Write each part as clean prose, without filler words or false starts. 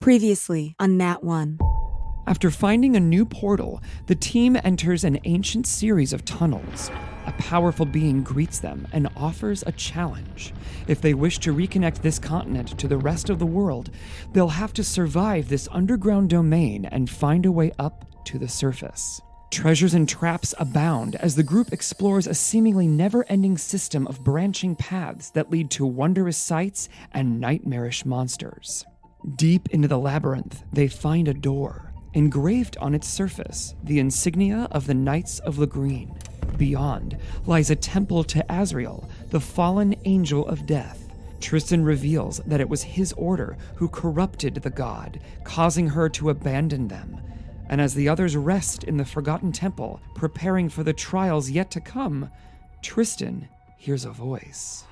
Previously on NatOne. After finding a new portal, the team enters an ancient series of tunnels. A powerful being greets them and offers a challenge. If they wish to reconnect this continent to the rest of the world, they'll have to survive this underground domain and find a way up to the surface. Treasures and traps abound as the group explores a seemingly never-ending system of branching paths that lead to wondrous sights and nightmarish monsters. Deep into the labyrinth, they find a door. Engraved on its surface, the insignia of the Knights of the Green. Beyond lies a temple to Azrael, the fallen angel of death. Tristan reveals that it was his order who corrupted the god, causing her to abandon them. And as the others rest in the forgotten temple, preparing for the trials yet to come, Tristan hears a voice.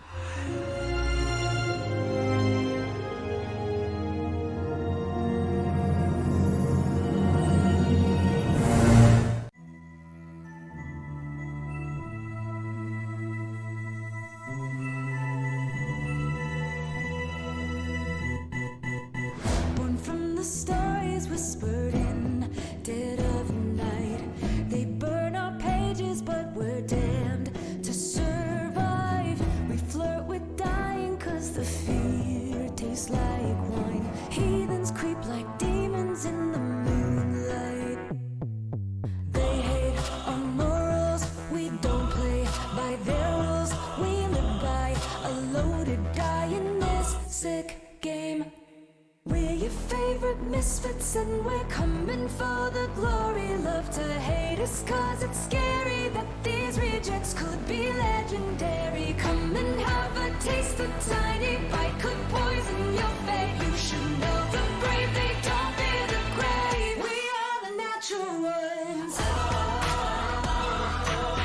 Misfits and we're coming for the glory. Love to hate us cause it's scary that these rejects could be legendary. Come and have a taste, a tiny bite could poison your fate. You should know the brave, they don't fear the grave. We are the natural ones.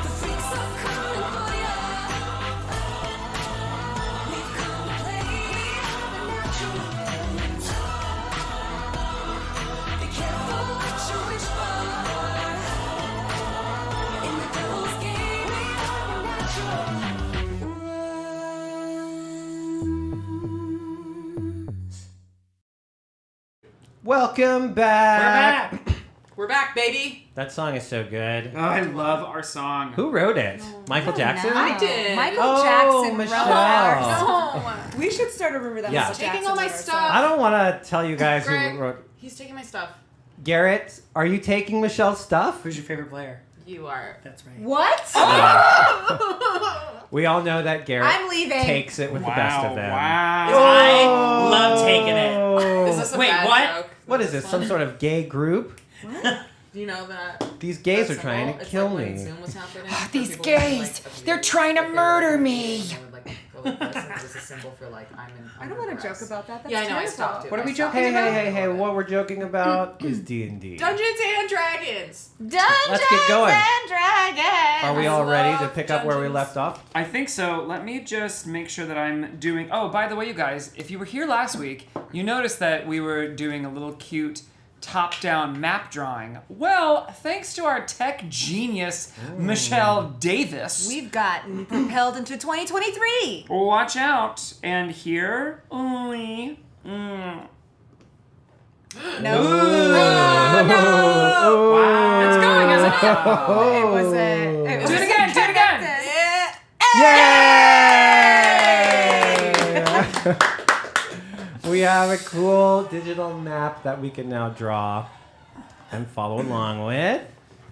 The freaks are coming for ya. We've come to play. We are the natural ones. Welcome back. We're back, baby. That song is so good. Oh, I love our song. Who wrote it? Michael Jackson? I did. Michael Jackson Michelle. wrote our No. song. We should start a rumor that Yeah. Michael Taking Jackson all my wrote our stuff. song. I don't want to tell you guys Greg, who wrote. He's taking my stuff. Garrett, are you taking Michelle's stuff? Who's your favorite player? You are. That's right. What? We all know that Garrett I'm leaving. takes it with the best of them. Wow. I love taking it. Is this a Wait, bad what? joke? What is this? Some sort of gay group? Do you know that? These gays that are trying symbol? to It's kill like when me. Zoom was happening, These people would, gays, like, they're trying to murder me. They would, like, go like this, and it was a symbol for, like, I'm in. I don't want to joke about that. That's Yeah, I know. I terrible. stopped it. What are we I stopped joking it. about? Hey, what we're joking about is D&D. Dungeons and Dragons. Dungeons get going. and Dragons. Are we all ready to love pick up where we dungeons. left off? I think so. Let me just make sure that I'm doing... Oh, by the way, you guys, if you were here last week, you noticed that we were doing a little cute top-down map drawing. Well, thanks to our tech genius, Michelle Davis. We've gotten propelled into 2023. Watch out. And here... only... No. Wow. It's going, isn't it? It was a... Do it again, do it again. Yay! We have a cool digital map that we can now draw and follow along with.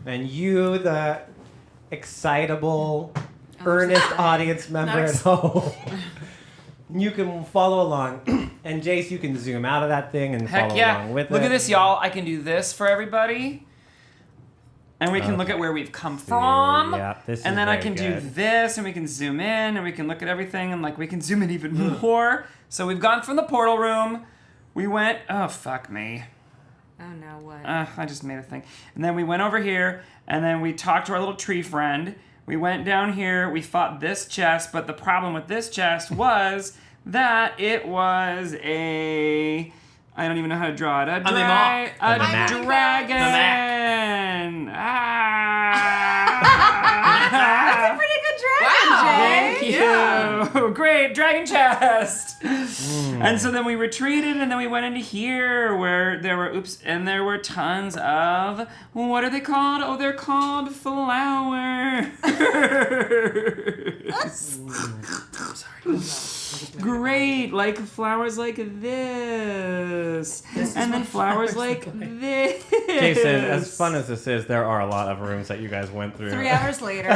And you, the excitable, earnest audience member at home, you can follow along. And Jace, you can zoom out of that thing and Heck follow yeah. along with Look it. at this, y'all. I can do this for everybody. And we can look at where we've come from. Yeah, this is and then I very can do good. this, and we can zoom in, and we can look at everything, and like we can zoom in even more. So we've gone from the portal room. We went, oh, fuck me. Oh, no, what? I just made a thing. And then we went over here, and then we talked to our little tree friend. We went down here, we fought this chest, but the problem with this chest was that it was a... I don't even know how to draw it. A dragon. That's a pretty good dragon, Jay. Thank you. Oh, great, dragon chest. And so then we retreated, and then we went into here where there were tons of, what are they called? Oh, they're called flowers. Great, like flowers like this, and then flowers like this. Jason, as fun as this is, there are a lot of rooms that you guys went through. 3 hours later,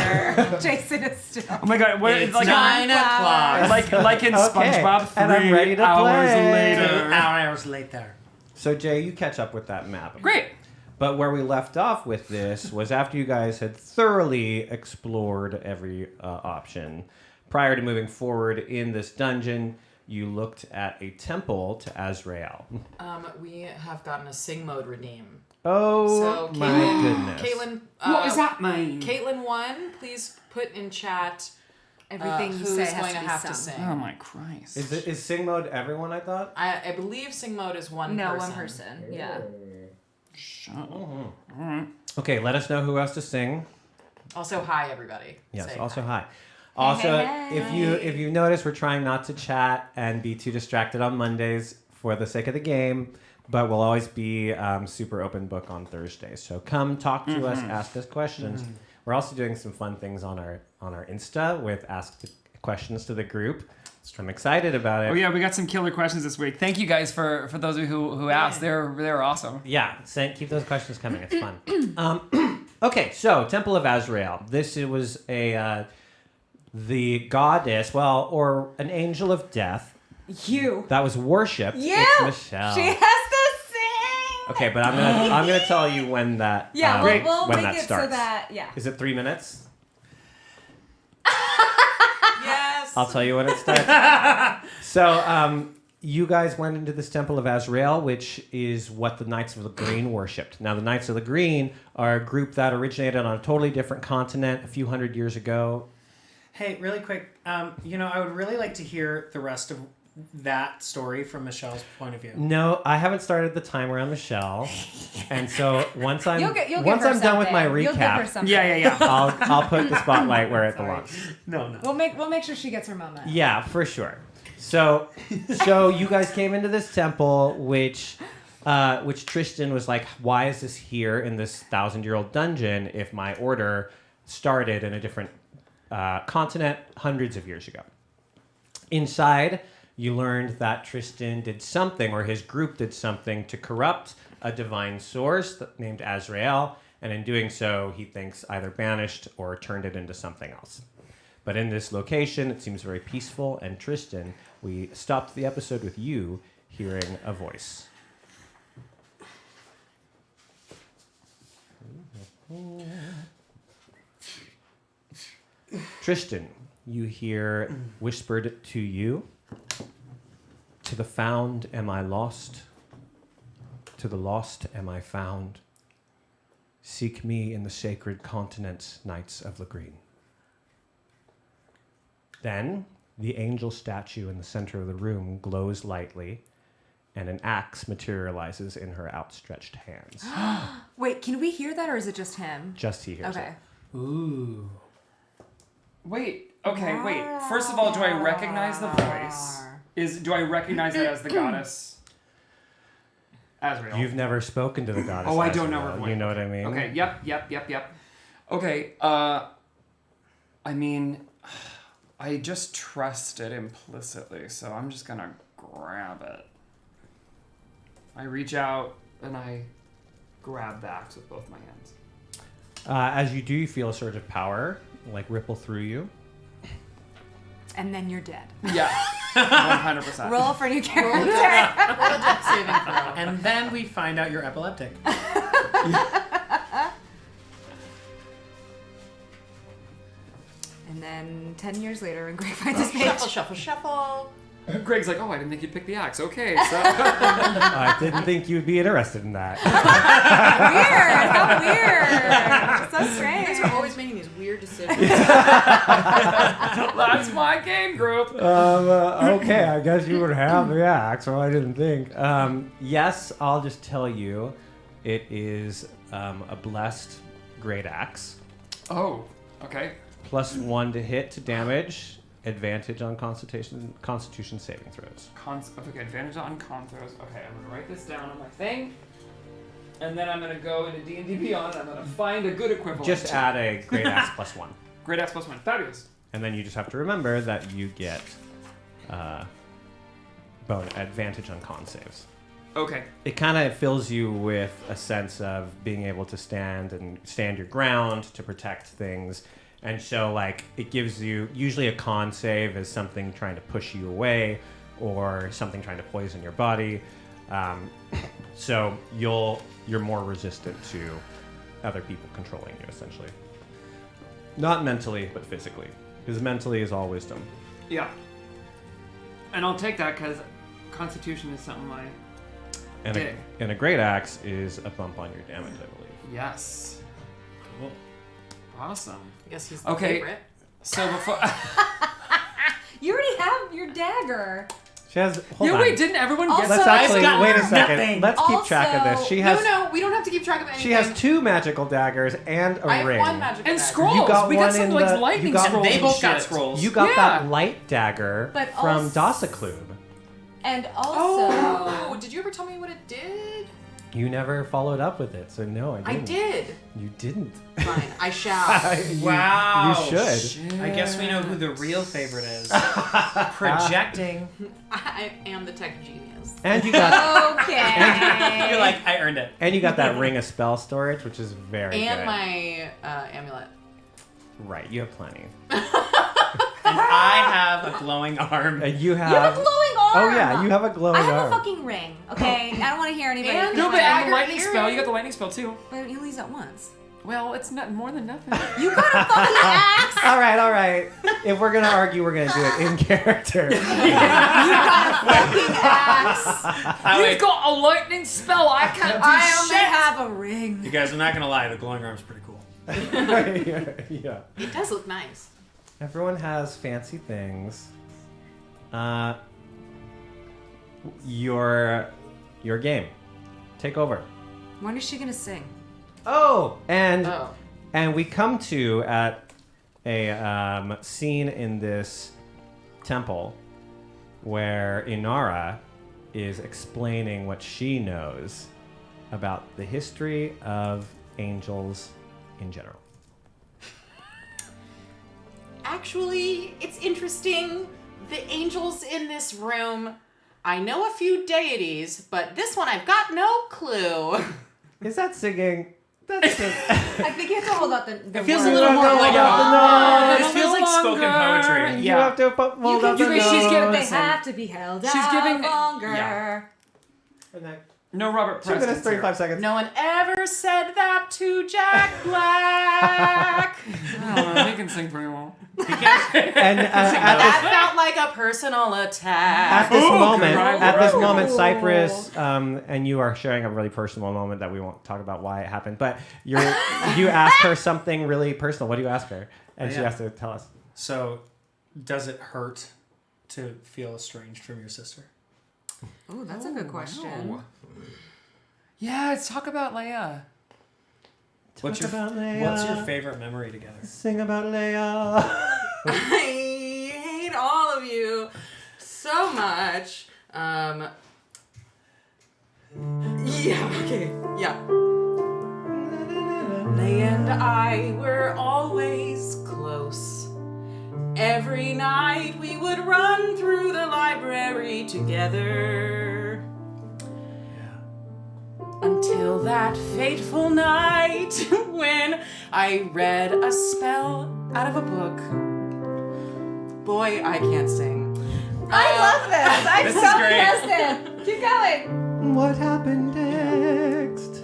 Jason is still. Oh my god, what, It's like 9 o'clock. like in SpongeBob, 3 and I'm ready to hours play. later. 2 hours later. So Jay, you catch up with that map. Great. But where we left off with this was after you guys had thoroughly explored every option. Prior to moving forward in this dungeon, you looked at a temple to Azrael. We have gotten a sing mode redeem. Oh So my Caitlin, goodness. Caitlin, What does that mean? Caitlin 1, please put in chat Everything you who's say has going to to be have to sung. sing. Oh my Christ. Is sing mode everyone, I thought? I believe sing mode is one No, person. one person. Yeah. Okay, let us know who has to sing. Also, hi everybody. Yes, Say also hi. hi. Also, hey. if you notice, we're trying not to chat and be too distracted on Mondays for the sake of the game, but we'll always be super open book on Thursdays. So come talk to us, ask us questions. We're also doing some fun things on our Insta with ask the questions to the group. So I'm excited about it. Oh yeah, we got some killer questions this week. Thank you guys for those of you who asked. They were awesome. Yeah, keep those questions coming. It's fun. Okay, so Temple of Azrael. This was the goddess, or an angel of death You. that was worshipped. You. It's Michelle. She has to sing. Okay, but I'm gonna tell you when that Yeah, we'll when make that it starts. so that Is it 3 minutes? Yes. I'll tell you when it starts. So, you guys went into this Temple of Azrael, which is what the Knights of the Green worshipped. Now, the Knights of the Green are a group that originated on a totally different continent a few hundred years ago. Hey, really quick, I would really like to hear the rest of that story from Michelle's point of view. No, I haven't started the timer on Michelle, and so once I'm You'll give once her I'm done with my something. You'll give her recap, something. Yeah. I'll put the spotlight where it belongs. No. We'll make sure she gets her moment. Yeah, for sure. So you guys came into this temple, which Tristan was like, why is this here in this 1,000-year-old dungeon if my order started in a different continent hundreds of years ago? Inside, you learned that Tristan did something, or his group did something, to corrupt a divine source named Azrael, and in doing so, he thinks either banished or turned it into something else. But in this location, it seems very peaceful, and Tristan, we stopped the episode with you hearing a voice. Tristan, you hear whispered to you, to the found am I lost, to the lost am I found. Seek me in the sacred continents, Knights of the Green. Then, the angel statue in the center of the room glows lightly, and an axe materializes in her outstretched hands. Wait, can we hear that, or is it just him? Just he hears Okay. it. Ooh. Wait. First of all, do I recognize the voice? Do I recognize it as the goddess Azrael? You've never spoken to the goddess. Oh, I don't know her Azrael. voice. You know what I mean? Okay. Yep. Okay. I mean, I just trust it implicitly, so I'm just gonna grab it. I reach out and I grab the axe with both my hands. As you do, you feel a surge of power, like ripple through you. And then you're dead. Yeah. 100%. Roll for new character. Roll a death saving throw. And then we find out you're epileptic. And then 10 years later, when Greg finds his Shuffle, page. shuffle, shuffle. Greg's like, oh, I didn't think you'd pick the axe. Okay, so. I didn't think you'd be interested in that. Weird. How weird. So You strange. guys are always making these weird decisions. That's my game group. Okay, I guess you would have the axe, or I didn't think. Yes, I'll just tell you, it is a blessed great axe. Oh, okay. +1 to hit to damage. advantage on Constitution saving throws. Okay, advantage on con throws. Okay, I'm gonna write this down on my thing, and then I'm gonna go into D&D Beyond. And I'm gonna find a good equivalent. Just add a Great Axe +1. Great Axe +1. Fabulous. And then you just have to remember that you get advantage on con saves. Okay. It kind of fills you with a sense of being able to stand your ground to protect things. And so, like, it gives you, usually a con save is something trying to push you away or something trying to poison your body. So you're more resistant to other people controlling you, essentially. Not mentally, but physically. Because mentally is all wisdom. Yeah. And I'll take that because Constitution is something I dig. And a Great Axe is a bump on your damage, I believe. Yes. Cool. Awesome. I guess he's the Okay. favorite. So before... You already have your dagger. She has. Hold Yeah, on. wait, didn't everyone get Let's that? actually got wait a second. nothing. Let's keep track of this. She has. No, we don't have to keep track of anything. She has 2 magical daggers and a I have ring. 1 magical And dagger. scrolls. You got we one got some in like the- lightning you got- scrolls. They and both got shit. scrolls. You got Yeah. that light dagger But from also- Dasaklub. And also, Oh, did you ever tell me what it did? You never followed up with it, so no, I I didn't. did. You didn't. Fine, I shall. Wow. You should. I guess we know who the real favorite is. Projecting. I am the tech genius. And you got okay. You're like, I earned it. and you got that ring of spell storage, which is very And good. my amulet. Right, you have plenty. And I have a glowing arm. And you have. You have a glowing arm. Oh yeah, you have a glowing I have arm. a fucking ring. Okay, I don't want to hear anybody. And- No, My but and dagger the lightning earring. spell. You got the lightning spell too. But you only use it once. Well, it's not more than nothing. You got a fucking axe. All right. If we're gonna argue, we're gonna do it in character. You got a fucking axe. You've got a lightning spell. I can't do I only shit. have a ring. You guys, I'm not gonna lie, the glowing arm's pretty cool. Yeah. It does look nice. Everyone has fancy things. Your game. Take over. When is she gonna sing? Oh, and Oh. we come to at a scene in this temple where Inara is explaining what she knows about the history of angels in general. Actually, it's interesting. The angels in this room, I know a few deities, but this one I've got no clue. Is that singing? That's it. I think you have to hold out the It feels a word. little more like No, this feels like spoken poetry. You have to hold up the she's getting- They nose. have to be held She's out giving- longer. yeah. And then No Robert 2 Preston. minutes, 35 seconds. No one ever said that to Jack Black. I don't know. He can sing pretty well. And That felt like a personal attack. at this good moment, Ooh. Cypress, and you are sharing a really personal moment that we won't talk about why it happened. But you ask her something really personal. What do you ask her? And she Yeah. has to tell us. So, does it hurt to feel estranged from your sister? Oh, that's a good question. Wow. Yeah, let's talk about Leia. What's your about Leia. favorite memory together? Sing about Leia. I hate all of you so much. Yeah, okay, yeah. Leia and I were always close. Every night we would run through the library together. Until that fateful night when I read a spell out of a book. Boy, I can't sing. I love this. I'm This so is great. invested. Keep going. What happened next?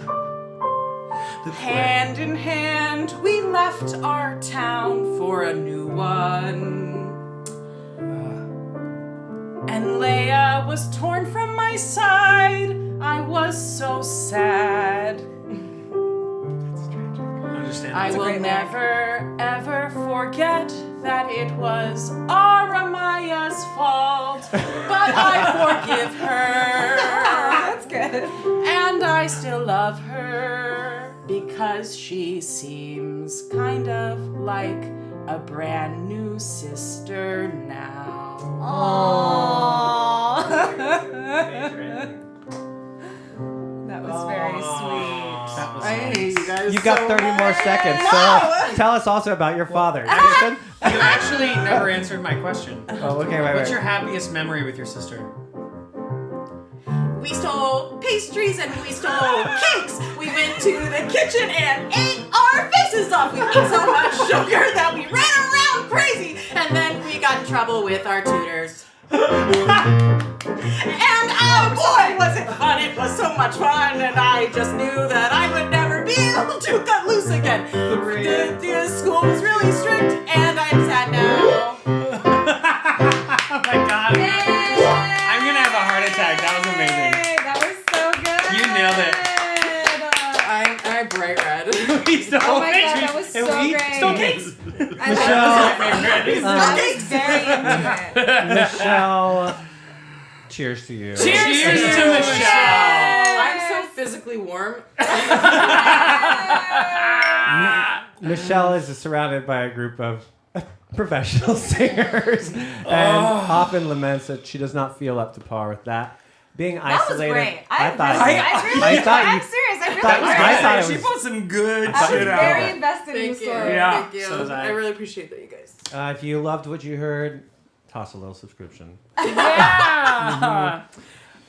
Hand in hand, we left our town for a new one. And Leia was torn from my side. I was so sad. Understand. I a will great lyric. never, ever forget that it was Aramaya's fault. But I forgive her. That's good. And I still love her because she seems kind of like a brand new sister now. Aww. That was very sweet. That was Hey, nice. you guys. You got so 30 more seconds. No! So tell us also about your father. Tristan? You actually never answered my question. Oh, okay, wait. What's your happiest memory with your sister? We stole pastries and we stole cakes. We went to the kitchen and ate our faces off. We ate so much sugar that we ran around crazy. And then we got in trouble with our tutors. And oh boy, was it fun. It was so much fun. And I just knew that I would never be able to cut loose again. The school was really strict and I'm sad now. Oh my god. I'm gonna have a heart attack. That was amazing. That was so good. You nailed it. I'm bright red. We stole Oh my god, pastries that was and so we great. stole cakes. I Michelle, was very into it. Michelle, cheers to you. Cheers to Michelle. I'm so physically warm. Michelle is surrounded by a group of professional singers and often laments that she does not feel up to par with that. Being That was isolated, great. I I'm thought serious. I really I thought it She was- put some good I was shit out. very invested in the Thank you. story. Yeah. Thank you. So was I. I really appreciate that, you guys. if you loved what you heard, toss a little subscription. Yeah.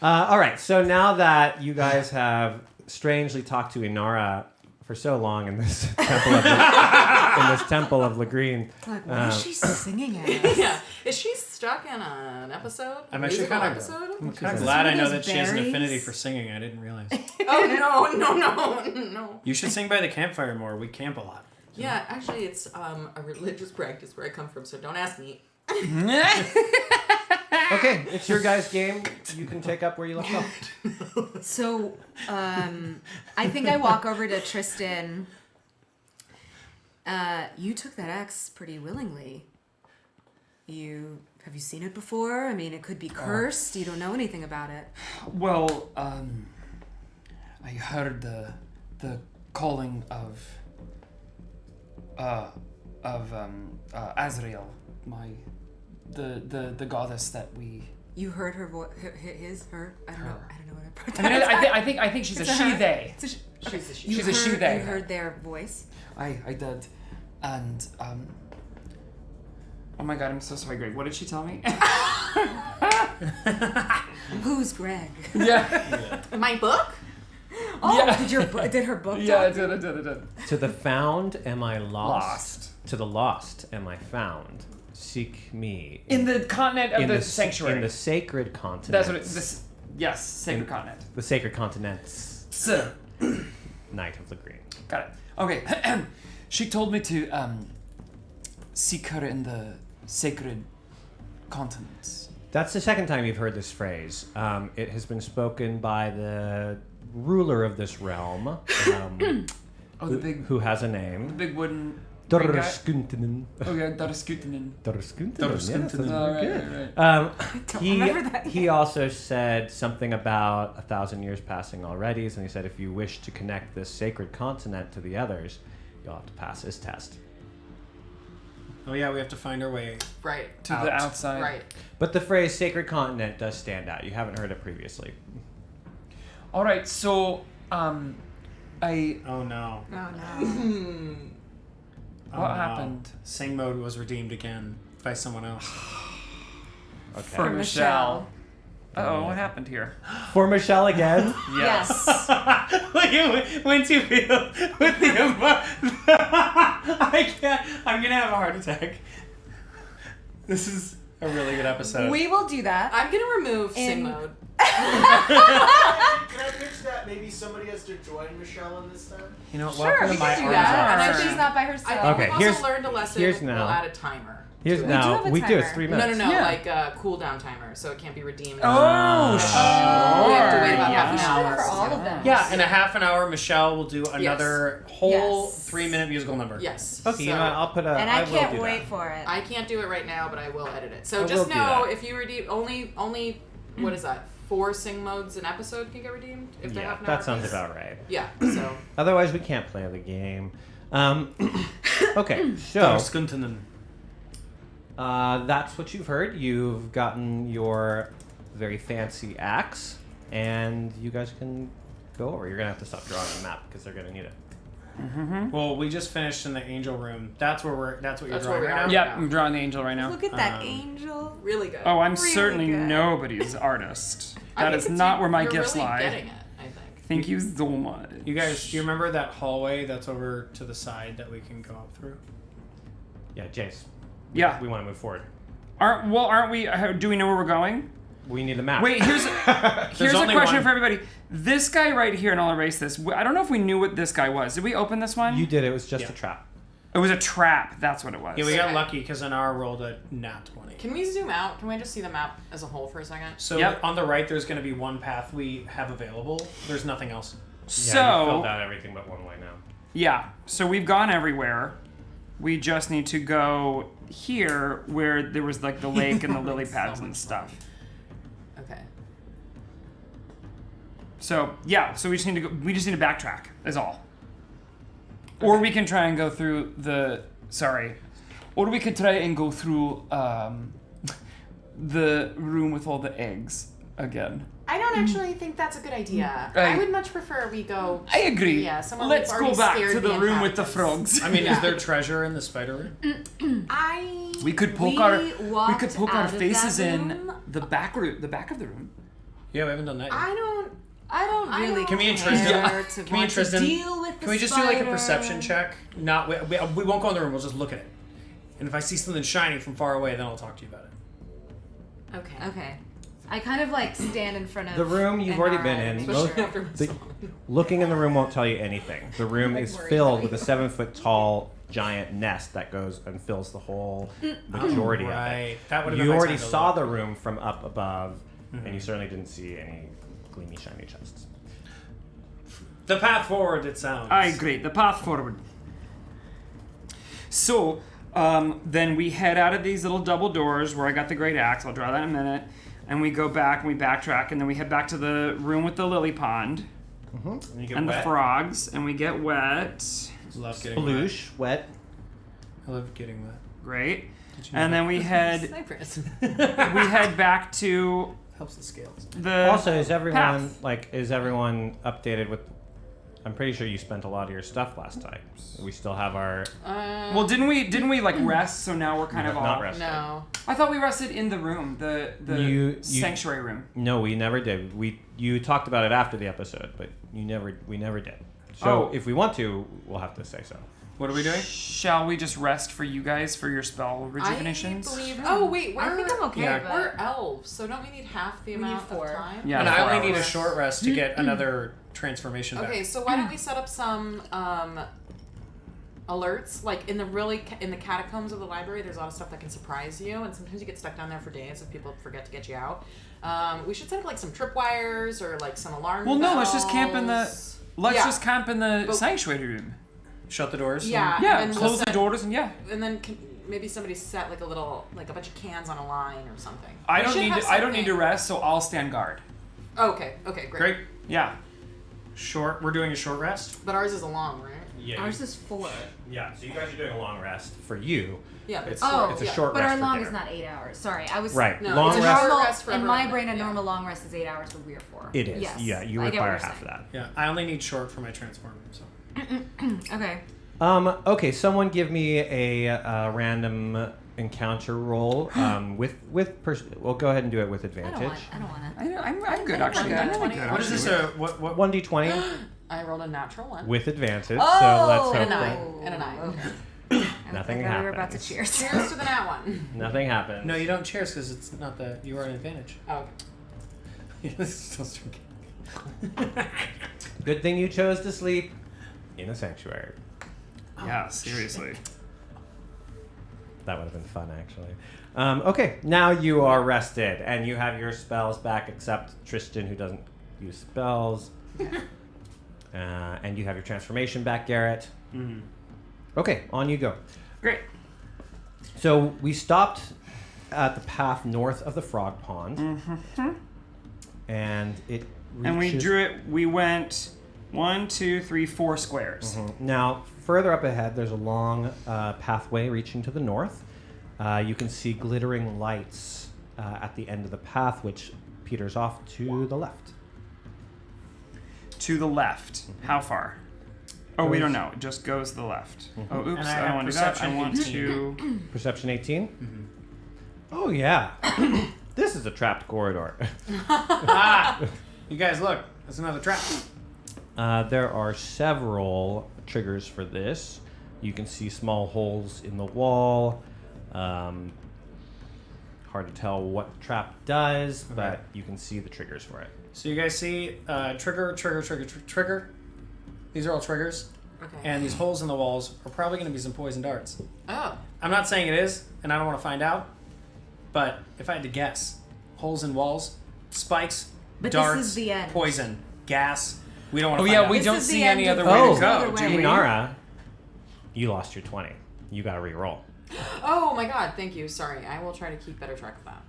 All right, so now that you guys have strangely talked to Inara for so long in this temple of Lagreen, Like, what is she singing at? Yeah. Is she stuck in an episode? I'm actually Musical kind episode? of glad I know those that she has an berries? affinity for singing. I didn't realize. Oh, no. You should sing by the campfire more. We camp a lot. Yeah, actually, it's a religious practice where I come from, so don't ask me. okay, it's your guys' game. You can take up where you left off. So, I think I walk over to Tristan. You took that axe pretty willingly. Have you seen it before? I mean, it could be cursed. You don't know anything about it. Well, I heard the calling of Azrael, the goddess that we. You heard her voice, her. I don't know. I don't know what I put. I mean, I think she's It's a a she her. they. She's a she. She's a she they. You heard their voice. I did, and oh my god, I'm so sorry, Greg. What did she tell me? Who's Greg? Yeah. My book? Oh, Yeah. did her book? Yeah, I talk? did. To the found am I lost? Lost. To the lost am I found? Seek me. In the continent of the sanctuary. In the sacred continent. That's what it. Yes, sacred continent. The sacred continents. So, Knight of the Green. got it. Okay. She told me to seek her in the sacred continents. That's the second time you've heard this phrase. It has been spoken by the ruler of this realm, who has a The name. big wooden. green guy? Dorskuntinen. Oh yeah, Darskutinen. Dorskuntinen. Oh, right. remember that He also said something about 1,000 years passing already, and he said if you wish to connect this sacred continent to the others, you'll have to pass his test. Oh yeah, we have to find our way. Right. To the outside. Right. But the phrase sacred continent does stand out. You haven't heard it previously. All right, so I. Oh no. Oh no. What happened? Sing mode was redeemed again by someone else. Okay. For Michelle. Uh-oh, what happened here? For Michelle again? Yes. Once you feel with the I can't. I'm gonna have a heart attack. This is a really good episode. We will do that. I'm going to remove sing mode. Can I pitch that maybe somebody has to join Michelle in this time? You know what? Sure, Welcome we to my can do arms that. are And open. she's not by I herself. think Okay, we've also here's- learned a lesson. here's We'll now. add a timer. Here's to it. now. have a We do. It's timer. 3 No, minutes. no, Yeah. like a cooldown timer, so it can't be redeemed. Oh, We have to wait about half an We should do hour. it for all of them. Yeah, in a half an hour, Michelle will do another whole Yes. 3-minute musical number. Yes. Okay, you know what? I'll put a. And I will can't do wait that. for it. I can't do it right now, but I will edit it. So I just will do know that. if you redeem only what is that? 4 sing modes an episode can get redeemed if they're Yeah, half an hour. that sounds apiece? about right. Yeah. So Otherwise, we can't play the game. Okay, so Darskuntanen. that's what you've heard. You've gotten your very fancy axe, and you guys can go over. You're gonna have to stop drawing the map because they're gonna need it. Well, we just finished in the angel room. That's what you're That's drawing where we right are. now? Yep, I'm drawing the angel right now. Look at that angel. Really good. Oh, I'm Really certainly good. nobody's artist. I That think is it's not you- where my you're gifts really lie. Getting it, I think. Thank you so much. You guys, do you remember that hallway that's over to the side that we can go up through? Yeah, Jace. Yeah. We want to move forward. Aren't we? Do we know where we're going? We need the map. Wait, here's a only question one. for everybody. This guy right here, and I'll erase this. I don't know if we knew what this guy was. Did we open this one? You did. It was just Yeah. a trap. It was a trap. That's what it was. Yeah, we got Okay. lucky because an R rolled a nat 20. Can we zoom out? Can we just see the map as a whole for a second? So Yep. on the right, there's going to be one path we have available. There's nothing else. Yeah, you So filled out everything but one way now. yeah, so we've gone everywhere. We just need to go here where there was like the lake and the lily pads and stuff. Okay. So yeah, so we just need to backtrack. Is all. Or we can try and go through the or we could try and go through the room with all the eggs again. I don't actually think that's a good idea. I- I would much prefer we go. I agree. Yeah, someone Let's we've go already back scared to the room with the inhabitants. frogs. I mean, Yeah. is there treasure in the spider room? We could poke We our walked our out of faces that in room. the back of the room. Yeah, we haven't done that yet. I don't really Can me and care Tristan- to can me and want Tristan- to deal with the Can we just do like a spider. perception check? Not we won't go in the room. We'll just look at it. And if I see something shining from far away, then I'll talk to you about it. Okay. Okay. I kind of like stand in front of The room you've already been in. Especially Most- after my the- song. looking in the room won't tell you anything. The room is filled with a 7-foot tall giant nest that goes and fills the whole majority of Right. it. That would have You been my already time to saw look. the room from up above, and you certainly didn't see any gleamy, shiny chests. The path forward, it sounds. I agree. The path forward. So, then we head out of these little double doors where I got the great axe. I'll draw that in a minute. And we go back and we backtrack, and then we head back to the room with the lily pond And you get and wet. the frogs, and we get wet. Love getting wet. Sploosh, wet. I love getting wet. Great. Did you know And that? then we head Cypress. back to Helps the scales. the Also, is everyone path. is everyone updated with? I'm pretty sure you spent a lot of your stuff last time. We still have our Well, didn't we like rest? So now we're kind of all. not rested. No. I thought we rested in the room, the You- sanctuary room. No, we never did. You talked about it after the episode, but we never did. So Oh. if we want to, we'll have to say so. What are we doing? Shall we just rest for you guys for your spell rejuvenations? I believe. Oh wait, I think I'm okay, Yeah. but We're elves, so don't we need half the We need amount 4. of time? Yeah. And I 4 only need a hours. short rest to get another transformation back. Okay, so why don't we set up some alerts? Like in the catacombs of the library, there's a lot of stuff that can surprise you, and sometimes you get stuck down there for days if people forget to get you out. We should set up like some tripwires or like some alarm. Well, no, let's just camp in the. bells. Let's Yeah. just camp in the But- sanctuary room. Shut the doors. Yeah. Yeah, and we'll close the set- doors and yeah. And then maybe somebody set like a bunch of cans on a line or something. I We don't should need have to. I don't need to something- rest, so I'll stand guard. Okay. Okay. Great. Great. Yeah. Short. We're doing a short rest. But ours is a long, right? Yeah. ours is 4. Yeah. So you guys are doing a long rest for you. Yeah. But It's Oh, it's a yeah. short But rest. our for long dinner. is not 8 hours. Sorry, I was Right. No, long it's a rest. short Normal, rest for in my everyone. brain, a Yeah. normal long rest is 8 hours, but we are 4. It is. Yes, Yeah. You I get what require you're half of saying. that. Yeah. I only need short for my transform. So. Okay. Okay. Someone give me a random encounter roll. We'll go ahead and do it with I don't advantage. want. I don't want to. I'm good actually. I'm really good. What is this? What? 1d20 I rolled a natural 1. with advantage. So Oh! let's hope And a that 9. And a 9. Okay. nothing I thought we were about to happens. cheers. Cheers to the nat 1. Nothing happens. No, you don't cheers because it's not the. You are an advantage. Oh. Still drinking. Good thing you chose to sleep in a sanctuary. Yeah, seriously. That would have been fun, actually. Okay, now you are rested, and you have your spells back, except Tristan, who doesn't use spells. And you have your transformation back, Garrett. Mm-hmm. Okay, on you go. Great. So we stopped at the path north of the frog pond, and it reaches... And we drew it. We went 1, 2, 3, 4 squares. Now, further up ahead, there's a long pathway reaching to the north. You can see glittering lights at the end of the path, which peters off to the left. To the left. How far? Oh, we don't know. It just goes to the left. Oh, oops. And I I don't have want to do that. I perception want 18. to... Perception 18? Oh, yeah. This is a trapped corridor. You guys, look. That's another trap. There are several triggers for this. You can see small holes in the wall. Hard to tell what the trap does, but you can see the triggers for it. So you guys see trigger, trigger, trigger, trigger. These are all triggers. Okay. And these holes in the walls are probably going to be some poison darts. Oh. I'm not saying it is, and I don't want to find out. But if I had to guess, holes in walls, spikes, But darts, this is the end. poison, gas. We don't want Oh, to yeah, find we out. don't This is see the any end other of- way There's to no go, other do way. we? Inara, you lost your 20. You got to re-roll. Oh my god, thank you. Sorry. I will try to keep better track of that.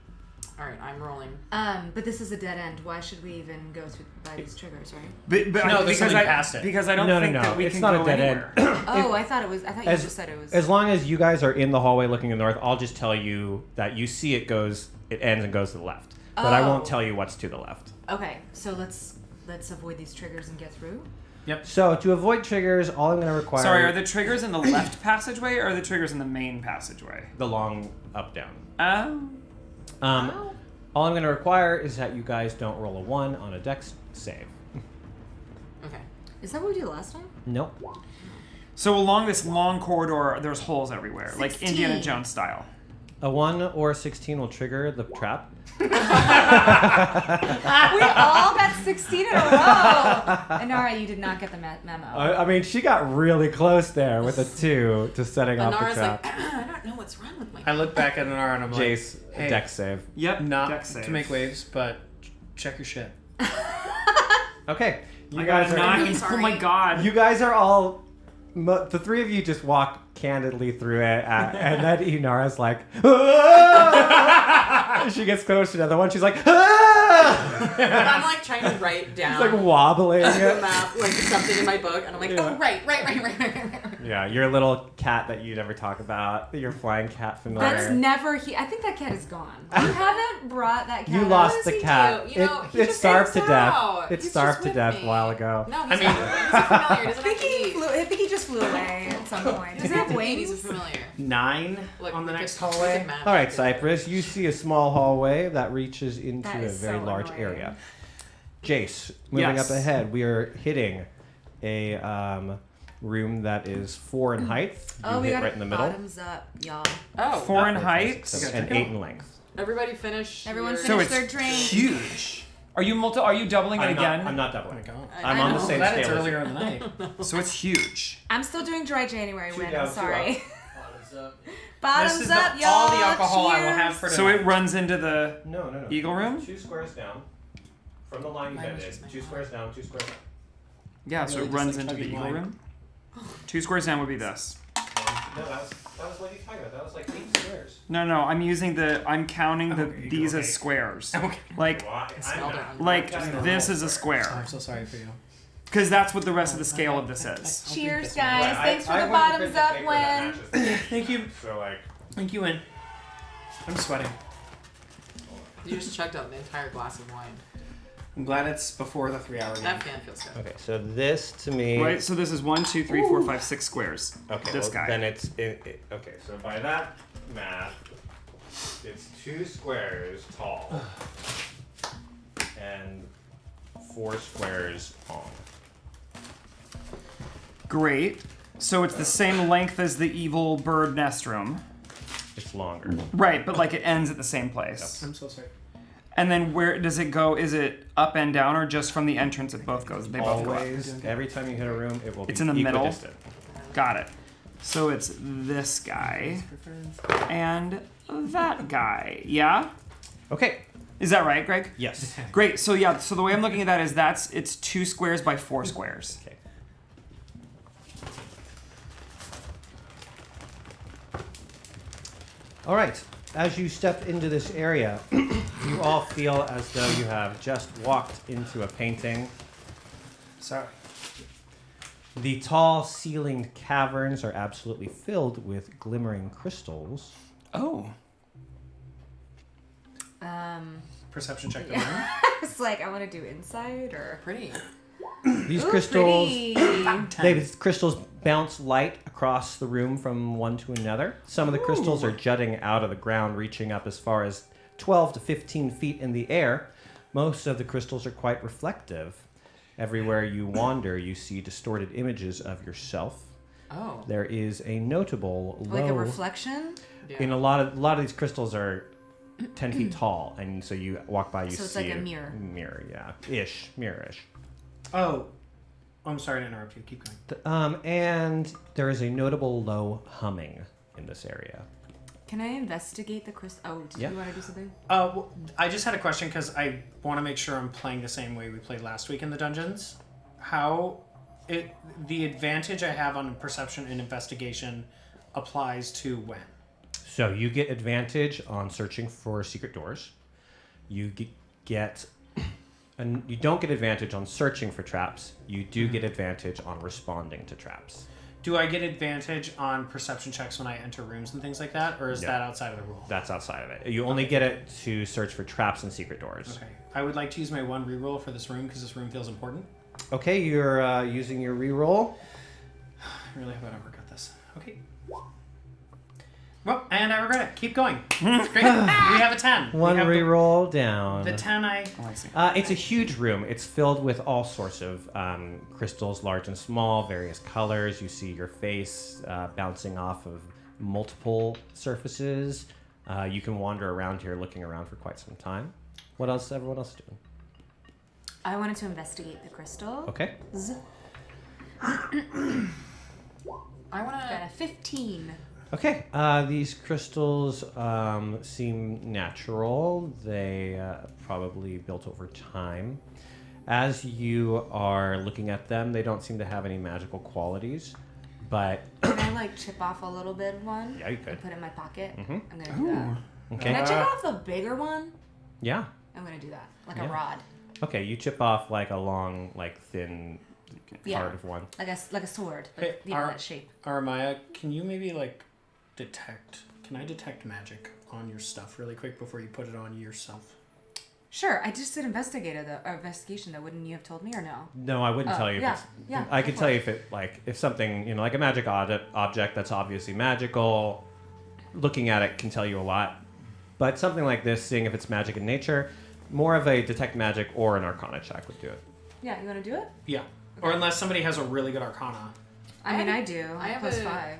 Alright, I'm rolling. But this is a dead end. Why should we even go through by these triggers, right? But No, there's because something I, past it. Because I don't No, think no, that we it's can not go a dead anywhere. end. Oh, I thought you just said it was. As long as you guys are in the hallway looking in the north, I'll just tell you that you see it ends and goes to the left. But I won't Oh. tell you what's to the left. Okay, so let's avoid these triggers and get through. So to avoid triggers, all I'm going to require... Sorry, are the triggers in the left passageway or are the triggers in the main passageway? the long up-down. Oh. All I'm going to require is that you guys don't roll a 1 on a dex save. Okay. Is that what we did last time? Nope. So along this long corridor, there's holes everywhere, like 16. Indiana Jones style. A 1 or a 16 will trigger the trap. We all got 16 in a row. Inara, you did not get the memo. I mean, she got really close there with a 2 to setting off the Anara's trap. like, I don't know what's wrong with my I look back at Anara and I'm like, Jace, hey, dex save. Yep. not dex save. to make waves, but check your shit. Okay. You I got guys a are... 9. Oh my god. You guys are all... The three of you just walk candidly through it, and then Inara's like, "Ah!" She gets close to the other one. She's like, "Ah!" I'm like trying to write down It's like wobbling. the map, like something in my book, and I'm like, oh, right. Yeah, your little cat that you never talk about, your flying cat familiar. That's never I think that cat is gone. You haven't brought that cat You up. lost does the he cat. do? You know, he It just starved to hangs death. out. It He's starved just to with death me. a while ago. No, he's not. He's a familiar. He doesn't have to eat. I think he just flew away at some point. Does it have He's a wings? familiar. 9 Look, on the look next at- look hallway. at map. All right, Cypress, you see a small hallway that reaches into That a is very so large annoying. area. Jace, moving Yes. up ahead, we are hitting a room that is 4 in height. You Oh, we hit got right in the middle. bottoms up, y'all. Oh, 4 in height. 6, and 8 in length. everybody finish. Everyone your- finish So their it's drink. huge. Are you doubling it again? I'm not doubling. Oh my God. I'm I on know. the same Glad it's scale as earlier you. in the night. So it's huge. I'm still doing dry January 2 win. down, I'm 2 sorry. Bottoms up. Bottoms This is up, y'all. all the alcohol I will Cheers. have for So tonight. it runs into the No. Eagle room? 2 squares down. From the line you Mine was bended. just my 2 squares down, 2 squares down. Yeah, so really it just runs like into the chugging Eagle wine. room. 2 squares down would be this. No, that was what you talking about. That was like 8 squares. No, I'm counting Okay, these okay. as squares. Okay. Like Spelled it on like the- this is a I'm square. so sorry for you. Because that's what the rest of the scale of this is. Cheers, Well, guys. Thanks for the bottoms up win. Thank you. So like, Thank you, Win. I'm sweating. You just chugged out the entire glass of wine. I'm glad it's before the 3-hour game. That fan feels good. okay, so this to me. Right, so this is 1, 2, 3, 4, 5, 6 squares. Okay, This well, guy. Then it's okay. So by that math, it's 2 squares tall and 4 squares long. Great. So it's the same length as the evil bird nest room. It's longer. Right, but like it ends at the same place. I'm so sorry. And then where does it go? Is it up and down or just from the entrance it both goes? They both go up. Always, every time you hit a room, it will be It's in the middle. equidistant. Got it. So it's this guy and that guy. Yeah? Okay. Is that right, Greg? Yes. Great. So yeah, so the way I'm looking at that is it's 2 squares by 4 squares. Okay. All right. As you step into this area, you all feel as though you have just walked into a painting. Sorry. The tall ceilinged caverns are absolutely filled with glimmering crystals. Oh. Perception check the room. It's like, I want to do insight or Pretty. These crystals, these crystals bounce light across the room from one to another. Some of the crystals are jutting out of the ground, reaching up as far as 12 to 15 feet in the air. Most of the crystals are quite reflective. Everywhere you wander, you see distorted images of yourself. Oh. There is a notable low. like a reflection. In a lot of these crystals are 10 feet tall, and so you walk by, you So it's see like a mirror. Mirror, yeah, mirror-ish. Oh, I'm sorry to interrupt you. Keep going. And there is a notable low humming in this area. Can I investigate the crystal? Oh, did Yeah. you want to do something? Well, I just had a question because I want to make sure I'm playing the same way we played last week in the dungeons. The advantage I have on perception and investigation applies to when? So you get advantage on searching for secret doors. You get, and you don't get advantage on searching for traps. You do get advantage on responding to traps. Do I get advantage on perception checks when I enter rooms and things like that, or is that outside of the rule? That's outside of it. You only get it to search for traps and secret doors. Okay. I would like to use my one reroll for this room because this room feels important. Okay, you're using your reroll. I really hope I don't regret this. Okay. Well, and I regret it. Keep going. Great. We have a 10. One We have reroll down. The 10 I see. It's a huge room. It's filled with all sorts of crystals, large and small, various colors. You see your face bouncing off of multiple surfaces. You can wander around here looking around for quite some time. What else? Everyone else doing? I wanted to investigate the crystal. Okay. I want Got to. a 15. Okay. These crystals seem natural. They probably built over time. As you are looking at them, they don't seem to have any magical qualities, but Can I like chip off a little bit of one? Yeah, you could. And put it in my pocket? Mhm. I'm gonna do that. okay. Can I chip off the bigger one? Yeah. I'm gonna do that. Like Yeah. a rod. Okay, you chip off like a long, like thin Yeah. part of one. Like a sword. Hey, Like, you know, that shape. Aramaya, can you maybe can I detect magic on your stuff really quick before you put it on yourself? Sure, I just did investigation though. Wouldn't you have told me or no? No, I wouldn't Oh, tell you. yeah, If it's, yeah, I go could for tell it. you if it if something like a magic object that's obviously magical. Looking at it can tell you a lot, but something like this, seeing if it's magic in nature, more of a detect magic or an Arcana check would do it. Yeah, you want to do it? Yeah. Or unless somebody has a really good Arcana. I mean, I do. I have plus a- 5.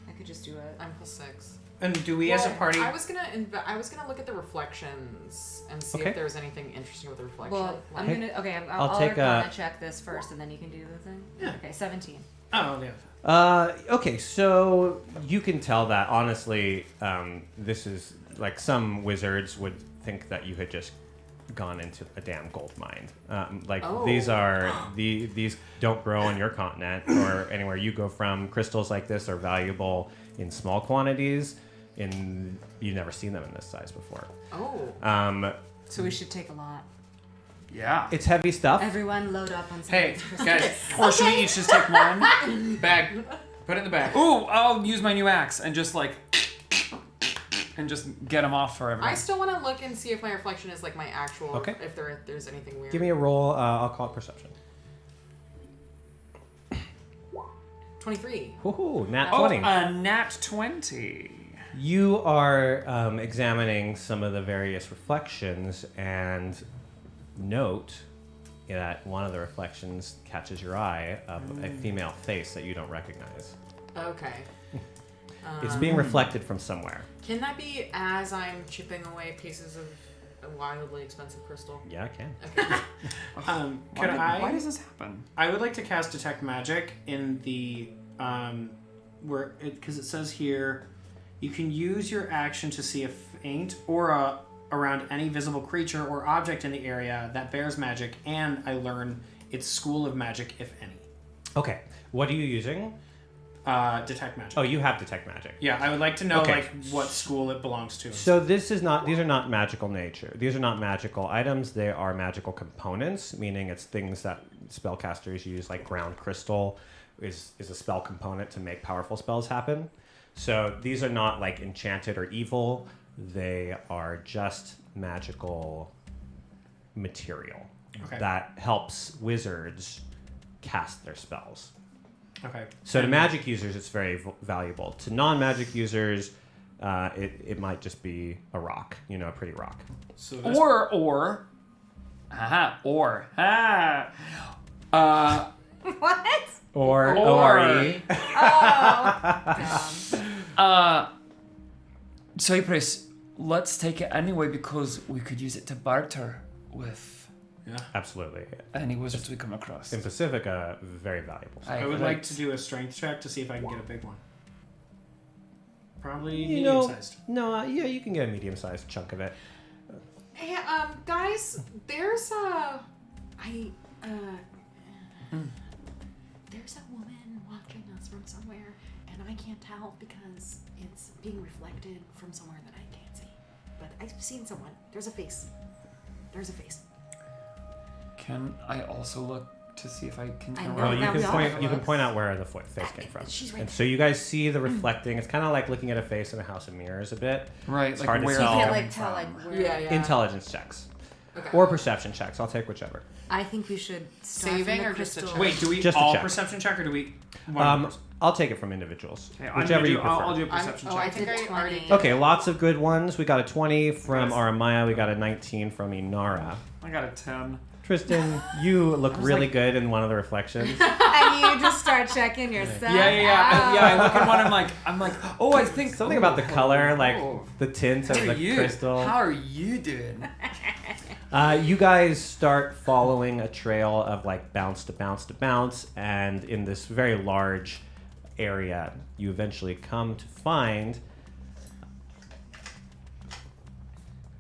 I could just do it. I'm +6. And do we as a party? I was gonna look at the reflections and see Okay. if there was anything interesting with the reflection. Well, I'm Hey, gonna. Okay, I'll I'll take Arcana a- check this first, and then you can do the thing. Yeah. Okay, 17. Oh, yeah. Okay, so you can tell that honestly, this is like some wizards would think that you had just gone into a damn gold mine. These don't grow on your continent or anywhere you go from. Crystals like this are valuable in small quantities. You've never seen them in this size before. Oh. So we should take a lot. Yeah. It's heavy stuff. Everyone load up on some Hey, of these crystals. guys. Or should we each just take one? Bag. Put it in the bag. Ooh, I'll use my new axe and just get them off for everyone. I still want to look and see if my reflection is like my actual. Okay. If there's anything weird. Give me a roll. I'll call it perception. 23. Woohoo, nat Oh, 20. a nat 20. You are examining some of the various reflections and note that one of the reflections catches your eye of a female face that you don't recognize. Okay. It's being reflected from somewhere. Can that be as I'm chipping away pieces of a wildly expensive crystal? Yeah, I can. Okay. Why does this happen? I would like to cast Detect Magic in the because it says here, you can use your action to see a faint aura around any visible creature or object in the area that bears magic, and I learn its school of magic, if any. Okay, what are you using? Detect Magic. Oh, you have Detect Magic. Yeah, I would like to know Okay. what school it belongs to. So these are not magical nature. These are not magical items. They are magical components, meaning it's things that spellcasters use like ground crystal is a spell component to make powerful spells happen. So these are not like enchanted or evil. They are just magical material that helps wizards cast their spells. Okay. So to magic users, it's very valuable. To non-magic users, it might just be a rock, a pretty rock. So What? Or O-R-E. Cypress, let's take it anyway because we could use it to barter with Absolutely. any wizards we come across. In Pacifica, very valuable. I would like to do a strength check to see if I can get a big one. Probably You know, medium-sized. No, yeah, you can get a medium-sized chunk of it. Hey, guys, there's there's a woman watching us from somewhere, and I can't tell because it's being reflected from somewhere that I can't see. But I've seen someone. There's a face. There's a face. Can I also look to see if I can? I know. Well, you Now we all can have point. You can looks. point out where the face came from. She's right And there. so you guys see the reflecting. It's kind of like looking at a face in a house of mirrors a bit. Right, It's like hard to where tell. You it's can't coming like tell like from. where. Yeah. Intelligence checks. Okay. Or perception checks. I'll take whichever. I think we should start Saving from the or just a crystal. check? Wait, do we Just a all check. perception check or do we? one person? I'll take it from individuals. Okay, I'm Whichever gonna you do, prefer. I'll do a perception I check. think I did already 20. did. Okay, lots of good ones. We got a 20 from Aramaya. We got a 19 from Inara. I got a 10. Tristan, you look really good in one of the reflections. And you just start checking yourself. Yeah. I look at one. I'm like, oh, I think Something about the color, like oh. the tint of How the are you? crystal. How are you doing? You guys start following a trail of like bounce to bounce to bounce, and in this very large area, you eventually come to find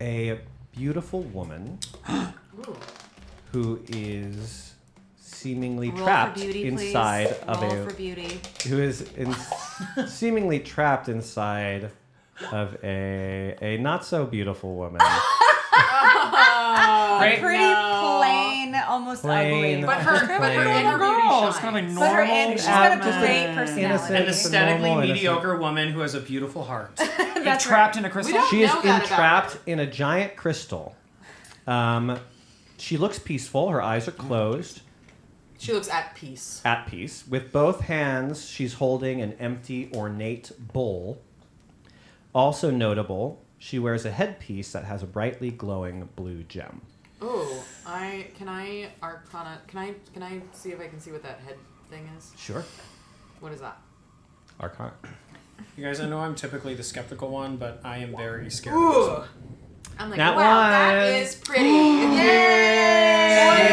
a beautiful woman who is seemingly Roll for trapped beauty, please. inside of Roll for beauty. who is seemingly trapped inside of a not so beautiful woman. Great. Pretty plain, almost Plain. ugly. But her Plain. inner beauty Oh, it's kind of shines. a But her normal. she's got a just great an personality. innocent- An It's a aesthetically normal, innocent- mediocre woman who has a beautiful heart. That's trapped right. in a crystal. We don't She is know that about entrapped her. in a giant crystal. She looks peaceful. Her eyes are closed, She looks at peace. at peace. With both hands, she's holding an empty, ornate bowl. Also notable, she wears a headpiece that has a brightly glowing blue gem. Oh, can I arcana? Can I see if I can see what that head thing is? Sure. What is that? Arcana. You guys, I know I'm typically the skeptical one, but I am very scared. Ooh. I'm like, That wow, that one. is pretty. Yay!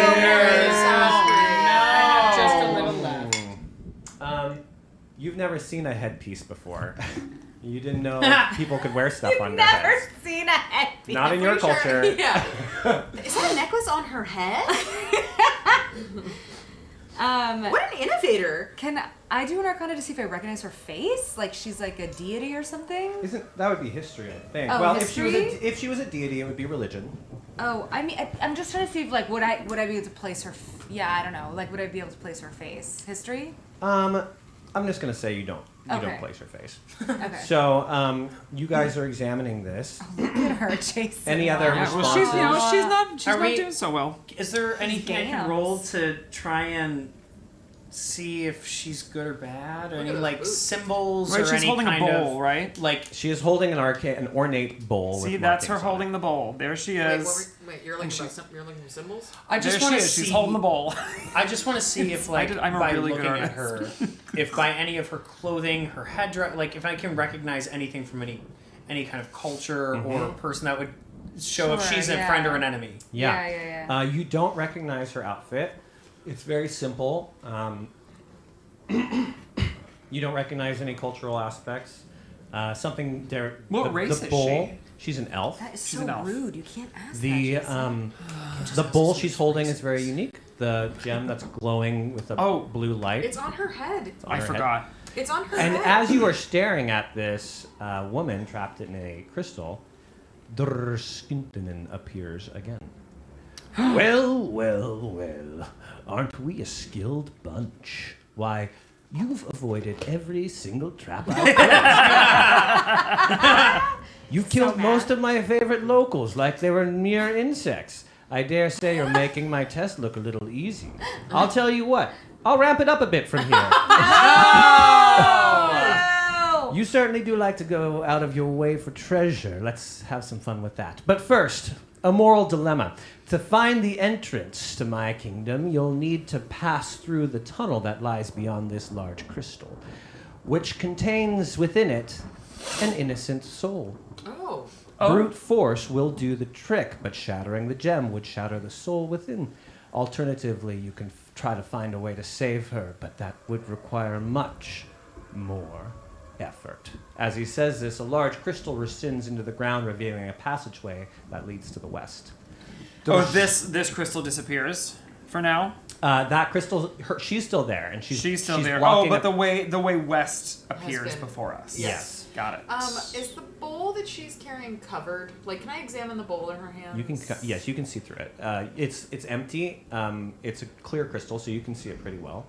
Just a little laugh. You've never seen a headpiece before. You didn't know people could wear stuff on their Never heads. seen a headpiece. Not in your Pretty culture. sure- Yeah. Is that a necklace on her head? What an innovator! Can I do an arcana to see if I recognize her face? Like she's like a deity or something? That would be history, I think. Oh, well, history? if she was a deity, it would be religion. Oh, I mean, I'm just trying to see if like would I be able to place her? Yeah, I don't know. Like would I be able to place her face? History? I'm just gonna say you don't Okay. place her face. Okay. So, you guys are examining this. Look at her, Jason. Any other Yeah, well, responses? she's Are not we- doing so well. Is there anything I can Scams. roll to try and see if she's good or bad? Or any at those like boots. symbols Right, or she's any holding a kind bowl, of right? like She is holding an ornate bowl. See, with that's her markings on holding it. the bowl. There she Wait, is. you're looking for symbols? I There just she want to is. see. She's holding the bowl. I just want to see if like I'm a by really good looking at artist. her, if by any of her clothing, her headdress, like if I can recognize anything from any kind of culture or person that would show if Sure, she's a yeah. friend or an enemy. Yeah. You don't recognize her outfit. It's very simple. You don't recognize any cultural aspects. Something there. What race the is bowl. she? She's an elf. That is She's so an elf. rude. You can't ask The that. Jason. the bowl she's holding is very unique. The gem that's glowing with a blue light. It's on her head. on I her head. forgot. It's on her And head. as you are staring at this woman trapped in a crystal, Drskintinen appears again. Well. Aren't we a skilled bunch? Why, you've avoided every single trap I've built. You've killed most of my favorite locals like they were mere insects. I dare say you're making my test look a little easy. I'll tell you what. I'll ramp it up a bit from here. You certainly do like to go out of your way for treasure. Let's have some fun with that. But first, a moral dilemma. To find the entrance to my kingdom, you'll need to pass through the tunnel that lies beyond this large crystal, which contains within it an innocent soul. Oh. Brute force will do the trick, but shattering the gem would shatter the soul within. Alternatively, you can try to find a way to save her, but that would require much more effort. As he says this, a large crystal rescinds into the ground, revealing a passageway that leads to the west. This crystal disappears for now. That crystal, she's still there, and she's still there. walking But up- the way west appears been- before us. Yes. Got it. Is the bowl that she's carrying covered? Like, can I examine the bowl in her hand? You can, yes, you can see through it. It's empty. It's a clear crystal, so you can see it pretty well.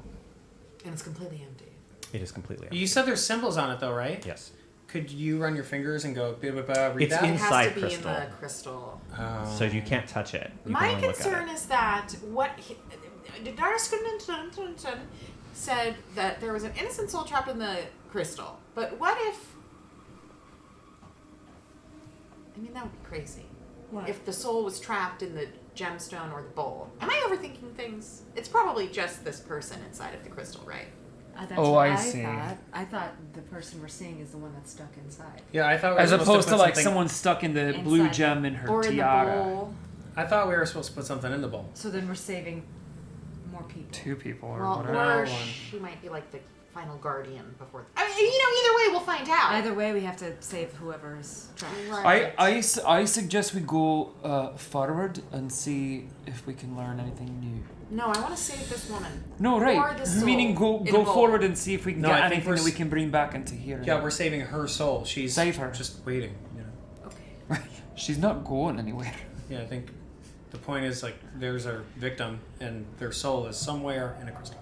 And it's completely empty. It is completely empty. You said there's symbols on it, though, right? Yes. Could you run your fingers and go, read It's that? It has inside to be crystal. in the crystal. So you can't touch it. You My can only look at concern it. is that Darskundon said that there was an innocent soul trapped in the crystal. But what if... I mean, that would be crazy. What? If the soul was trapped in the gemstone or the bowl. Am I overthinking things? It's probably just this person inside of the crystal, right? That's Oh, what I see. I thought the person we're seeing is the one that's stuck inside. Yeah, I thought we were As supposed opposed to put like something- someone stuck in the blue Inside. gem in her Or in the tiara. bowl. I thought we were supposed to put something in the bowl. So then we're saving more people. Two people or Well, whatever. or she might be like the final guardian before... I mean, either way, we'll find out. Either way, we have to save whoever's trapped. Right. I suggest we go forward and see if we can learn anything new. No, I want to save this woman. No, Or right. the soul Meaning in go a bowl. forward and see if we can No, get I think anything we're that we can bring back into here. Yeah, we're saving her soul. She's Save her. just waiting, you know. Okay. She's not going anywhere. Yeah, I think the point is like there's our victim and their soul is somewhere in a crystal.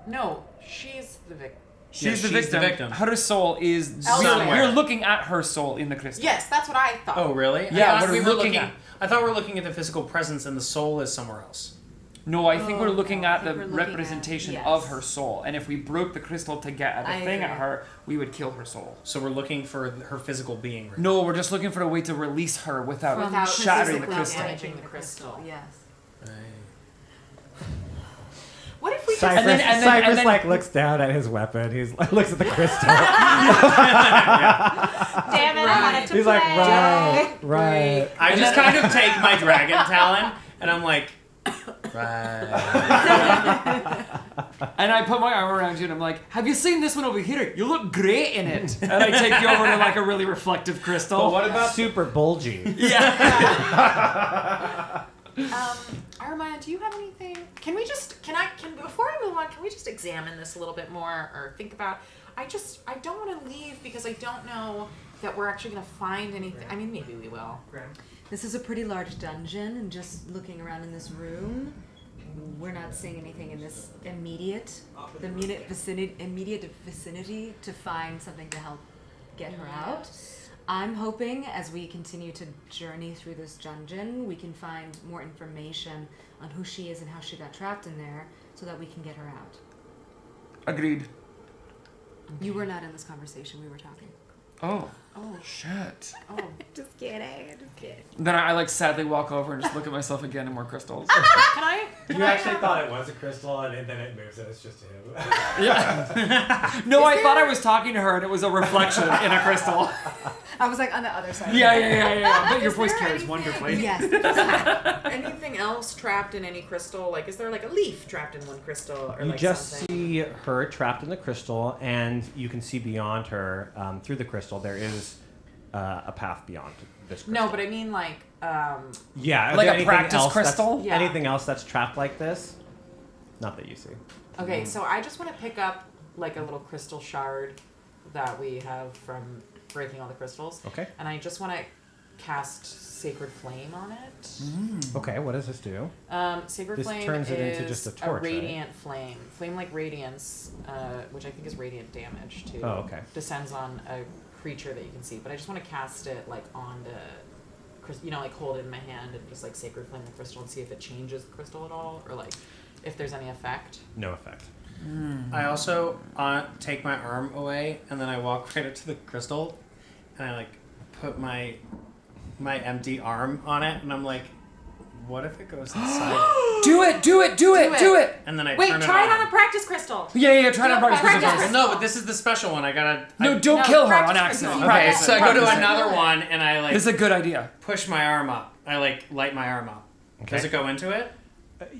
No, she's the victim. She's the she's the victim. victim. Her soul is Elsewhere. We're looking at her soul in the crystal. Yes, that's what I thought. Oh, really? Yeah, I thought we're we were looking at- I thought we were looking at the physical presence and the soul is somewhere else. No, I think Oh, we're looking no, I at the think we're looking at- representation yes. of her soul. And if we broke the crystal to get at the I thing at agree. her, we would kill her soul. So we're looking for her physical being. Right? No, we're just looking for a way to release her without Without shattering the physically crystal. damaging the crystal. Yes. What if we just... Cypress, and then- Cypress and then- like looks down at his weapon. He's looks at the crystal. Damn it! I wanted to He's like, play. right. I just kind of take my dragon talon and I'm like, right. And I put my arm around you and I'm like, have you seen this one over here? You look great in it. And I take you over to like a really reflective crystal. But what about super bulgy? Yeah. Armand, do you have anything? Can before I move on, can we just examine this a little bit more or think about... I don't want to leave because I don't know that we're actually going to find anything. I mean, maybe we will. This is a pretty large dungeon, and just looking around in this room, we're not seeing anything in this immediate vicinity to find something to help get her out. I'm hoping as we continue to journey through this dungeon, we can find more information on who she is and how she got trapped in there so that we can get her out. Agreed. You were not in this conversation, we were talking. Oh. Oh. Shit. Oh, Just kidding. Then I like sadly walk over and just look at myself again and more crystals. Can I? You actually thought it was a crystal, and then it moves, and it's just him. Yeah. No, I thought I was talking to her and it was a reflection in a crystal. I was like on the other side. Yeah. But your voice there carries anything- wonderfully. Yes. Anything else trapped in any crystal? Like, is there like a leaf trapped in one crystal or You like just something? see her trapped in the crystal, and you can see beyond her through the crystal. There is a path beyond this crystal. No, but I mean like... yeah, Like a anything practice else crystal? Yeah. Anything else that's trapped like this? Not that you see. Okay, so I just want to pick up like a little crystal shard that we have from breaking all the crystals. Okay. And I just want to cast Sacred Flame on it. Okay, what does this do? Sacred This Flame turns it is into just a torch, right? radiant flame. Flame-like radiance, which I think is radiant damage too. Oh, okay. Descends on a creature that you can see. But I just want to cast it like on the, like hold it in my hand and just like Sacred Flame the crystal and see if it changes the crystal at all, or like if there's any effect. No effect. I also take my arm away, and then I walk right up to the crystal, and I like put my empty arm on it, and I'm like, what if it goes inside? Do it! And then I Wait, turn try it it on a practice crystal. Yeah, try to practice practice. this. Well, no, but this is the special one. I gotta. No, don't kill her on practice accident. crystal. Okay, Practice so it, I go to practice it. another one, and I like This is a good idea. push my arm up. I like light my arm up. Okay. Does it go into it?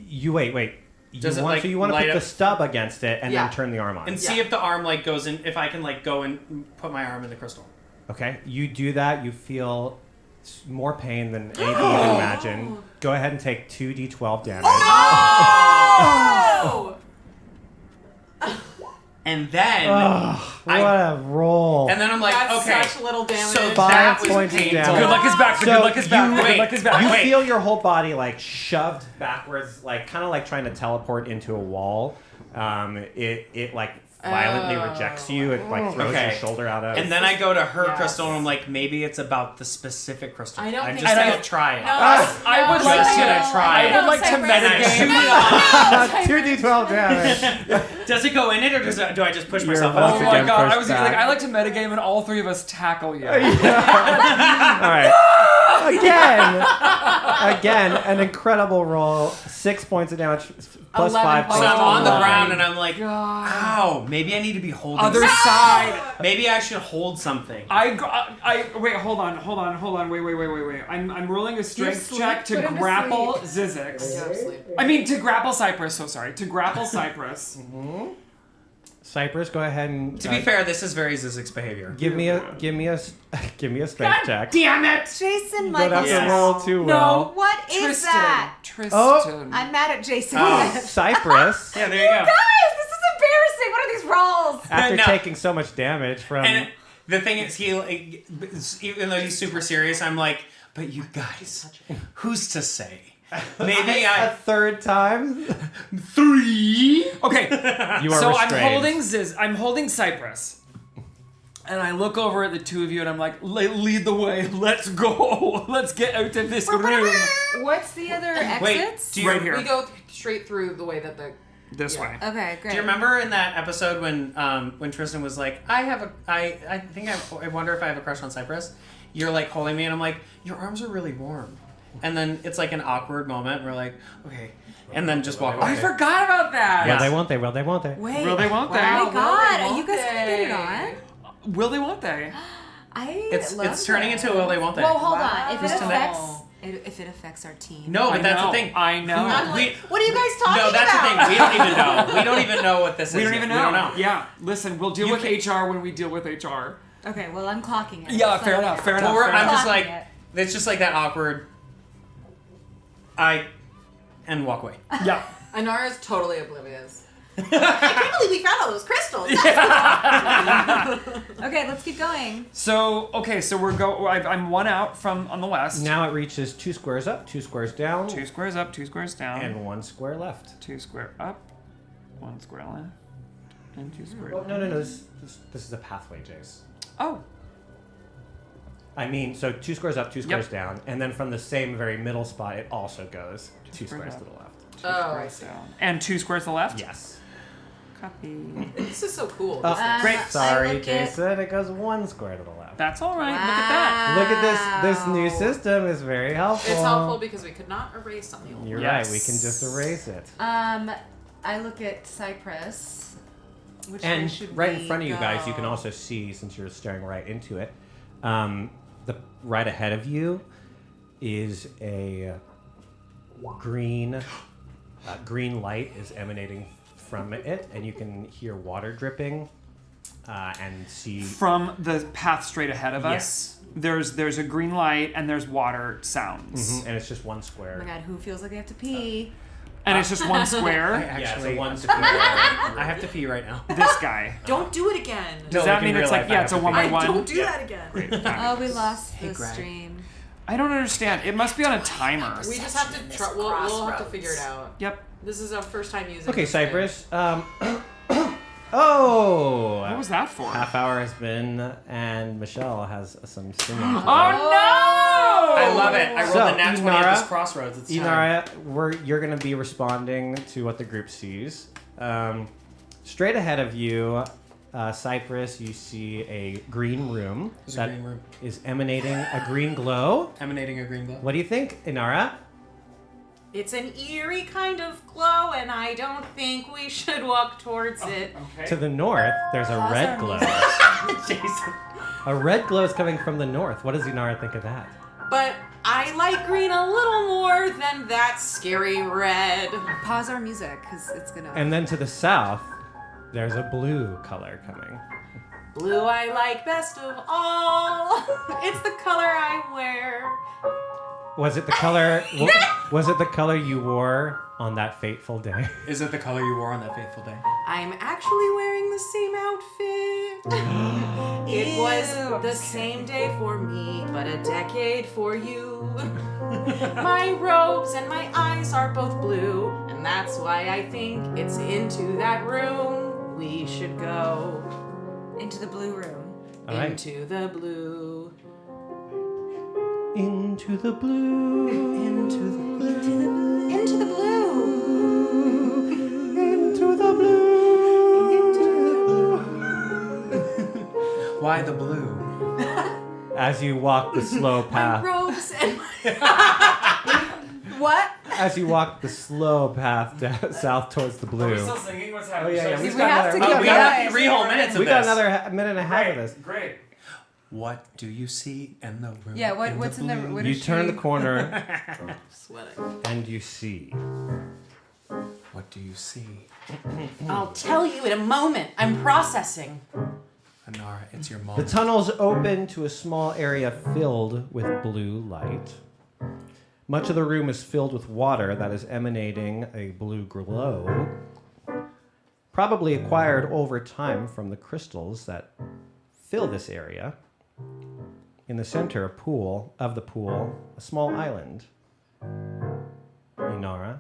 You wait. Does it, want, like, so you want to light put the up- stub against it and Yeah. then turn the arm on. And see if the arm like goes in. If I can like go and put my arm in the crystal. Okay, you do that. You feel more pain than anything you can imagine. Go ahead and take 2d12 damage. Oh! And then What a roll! and then I'm like, That's okay, such little damage. so 5 that was points of painful. damage. Good luck is back. So Good luck is back. you- Good luck is back. You Wait. feel your whole body like shoved backwards, like kind of like trying to teleport into a wall. It like violently rejects you. It like throws your Okay. shoulder out of. And then I go to her Yes. crystal, and I'm like, maybe it's about the specific crystal. I don't I'm think just so. gonna try it. No, I would no, like Just to- gonna try I it. would like to Cypress. And I shoot metagame. it 2d12 damage. Does it go in it, or do I just push You're myself about Oh out? to my get god! I pushed was back. like, I like to metagame, and all three of us tackle you. All right. Again, an incredible roll. 6 points of damage plus 11 5 plus So points. I'm on the of ground, damage. and I'm like, ow, maybe I need to be holding Other something. side. Maybe I should hold something. I wait. Hold on. Wait. I'm rolling a strength sleep? check to Put him to grapple Zizix. I mean, to grapple Cypress. So sorry. To grapple Cypress. Cypress, go ahead and To be fair, this is very Zizix behavior. give me a strength check. Damn it! Jason You Michael. don't have to roll too well. What is that? Tristan. I'm mad at Jason. Cypress, Yeah, there you go. Guys, this is embarrassing. What are these rolls? after No. taking so much damage from And the thing is, he, like, even though he's super serious, I'm like, but you guys, who's to say? Maybe a third time, 3. Okay. you are So restrained. I'm holding Cypress. And I look over at the two of you and I'm like, lead the way. Let's go. Let's get out of this room. What's the other Wait, exits? do you, Right here. We go straight through the way that the. This Yeah. way. Okay, great. do you remember in that episode when Tristan was like, I wonder if I have a crush on Cypress? You're like holding me and I'm like, your arms are really warm. And then it's like an awkward moment. We're like, okay. And then just walk away. I forgot about that. Will they? Won't they? Will they? Won't they? Wait. Will they, won't Oh they? my Will god, they, you guys won't can get it they? on. Will they, won't they? It's turning into a will they, won't they? Well, hold on. If it Just to affects, know. if it affects our team. No, but I that's know. the thing. I know. I'm We- like, what are you guys talking No, that's about? the thing. We don't even know. We don't even know what this is. We don't yet. even We know. don't know. Yeah. Listen, we'll deal You with can- HR when we deal with HR. Okay, well I'm clocking it. Yeah, It's fair like- enough. Fair But enough. we're- Fair I'm enough. just like, Clocking it. it's just like that awkward. And walk away. Yeah. Anara's totally oblivious. I can't believe we found all those crystals. Okay, let's keep going. So I'm one out from on the west. Now it reaches 2 squares up, 2 squares down, 2 squares up, 2 squares down, and 1 square left. 2 square up, 1 square left, and 2 square. Oh, no. This is a pathway, Jace. Oh. I mean, so 2 squares up, 2 squares Yep. down, and then from the same very middle spot, it also goes 2 squares squares up. to the left. 2 Oh, I squares see. down. And 2 squares to the left? Yes. Copy. This is so cool. Great. I Sorry, look at- Jason. It goes 1 square to the left. That's all right. Look at that. Look at this new system is very helpful. It's helpful because we could not erase on the old. You're Yes. right. We can just erase it. I look at Cypress. Which way And should right we in front of you guys, you can go? also see, since you're staring right into it, the right ahead of you is a green light is emanating from it, and you can hear water dripping and see. From the path straight ahead of us, Yes. there's a green light and there's water sounds. And it's just 1 square. Oh my god, who feels like they have to pee? And it's just 1 square. Actually, yeah, it's a 1 square. I have to pee right now. This guy. Don't do it again. Does No, that like in mean it's real like, life, yeah, I it's a have to 1 pee. by 1? Don't do that again. Oh, we lost Hey, the Greg. stream. I don't understand. It must be on a timer. We just have to. We'll have to crossroads. figure it out. Yep. This is our first time using. Okay, this thing. Cypress. Oh! What was that for? Half hour has been, and Michelle has some singing. Oh no! I love it. I rolled So, a nat 20 at Inara- this crossroads. It's time. Inara, you're going to be responding to what the group sees. Straight ahead of you, Cypress, you see a green room There's a that green room. is emanating a green glow. Emanating a green glow. What do you think, Inara? It's an eerie kind of glow, and I don't think we should walk towards it. Okay. To the north, there's a red glow. Jason. A red glow is coming from the north. What does Inara think of that? But I like green a little more than that scary red. Pause our music, because it's gonna. And then to the south, there's a blue color coming. Blue I like best of all. It's the color I wear. Was it the color? Was it the color you wore on that fateful day? Is it the color you wore on that faithful day? I'm actually wearing the same outfit. It was the same day for me, but a decade for you. My robes and my eyes are both blue, and that's why I think it's into that room we should go. Into the blue room. All right. Into the blue. Into the blue. Into the blue. Into the blue. Into the blue. Why the blue? As you walk the slow My path. robes and What? As you walk the slow path south towards the Are we blue. still singing? What's Oh happening? yeah, yeah. We We've got have to another. keep We got going. 3 whole minutes of We this. got another minute and a half of this. Great. What do you see in the room? Yeah, what's in the. blue? What You is turn she- the corner Sweating. and you see. What do you see? I'll tell you in a moment. I'm processing. Inara, it's your The moment. tunnels open to a small area filled with blue light. Much of the room is filled with water that is emanating a blue glow, probably acquired over time from the crystals that fill this area. In the center of the pool, a small island. Inara.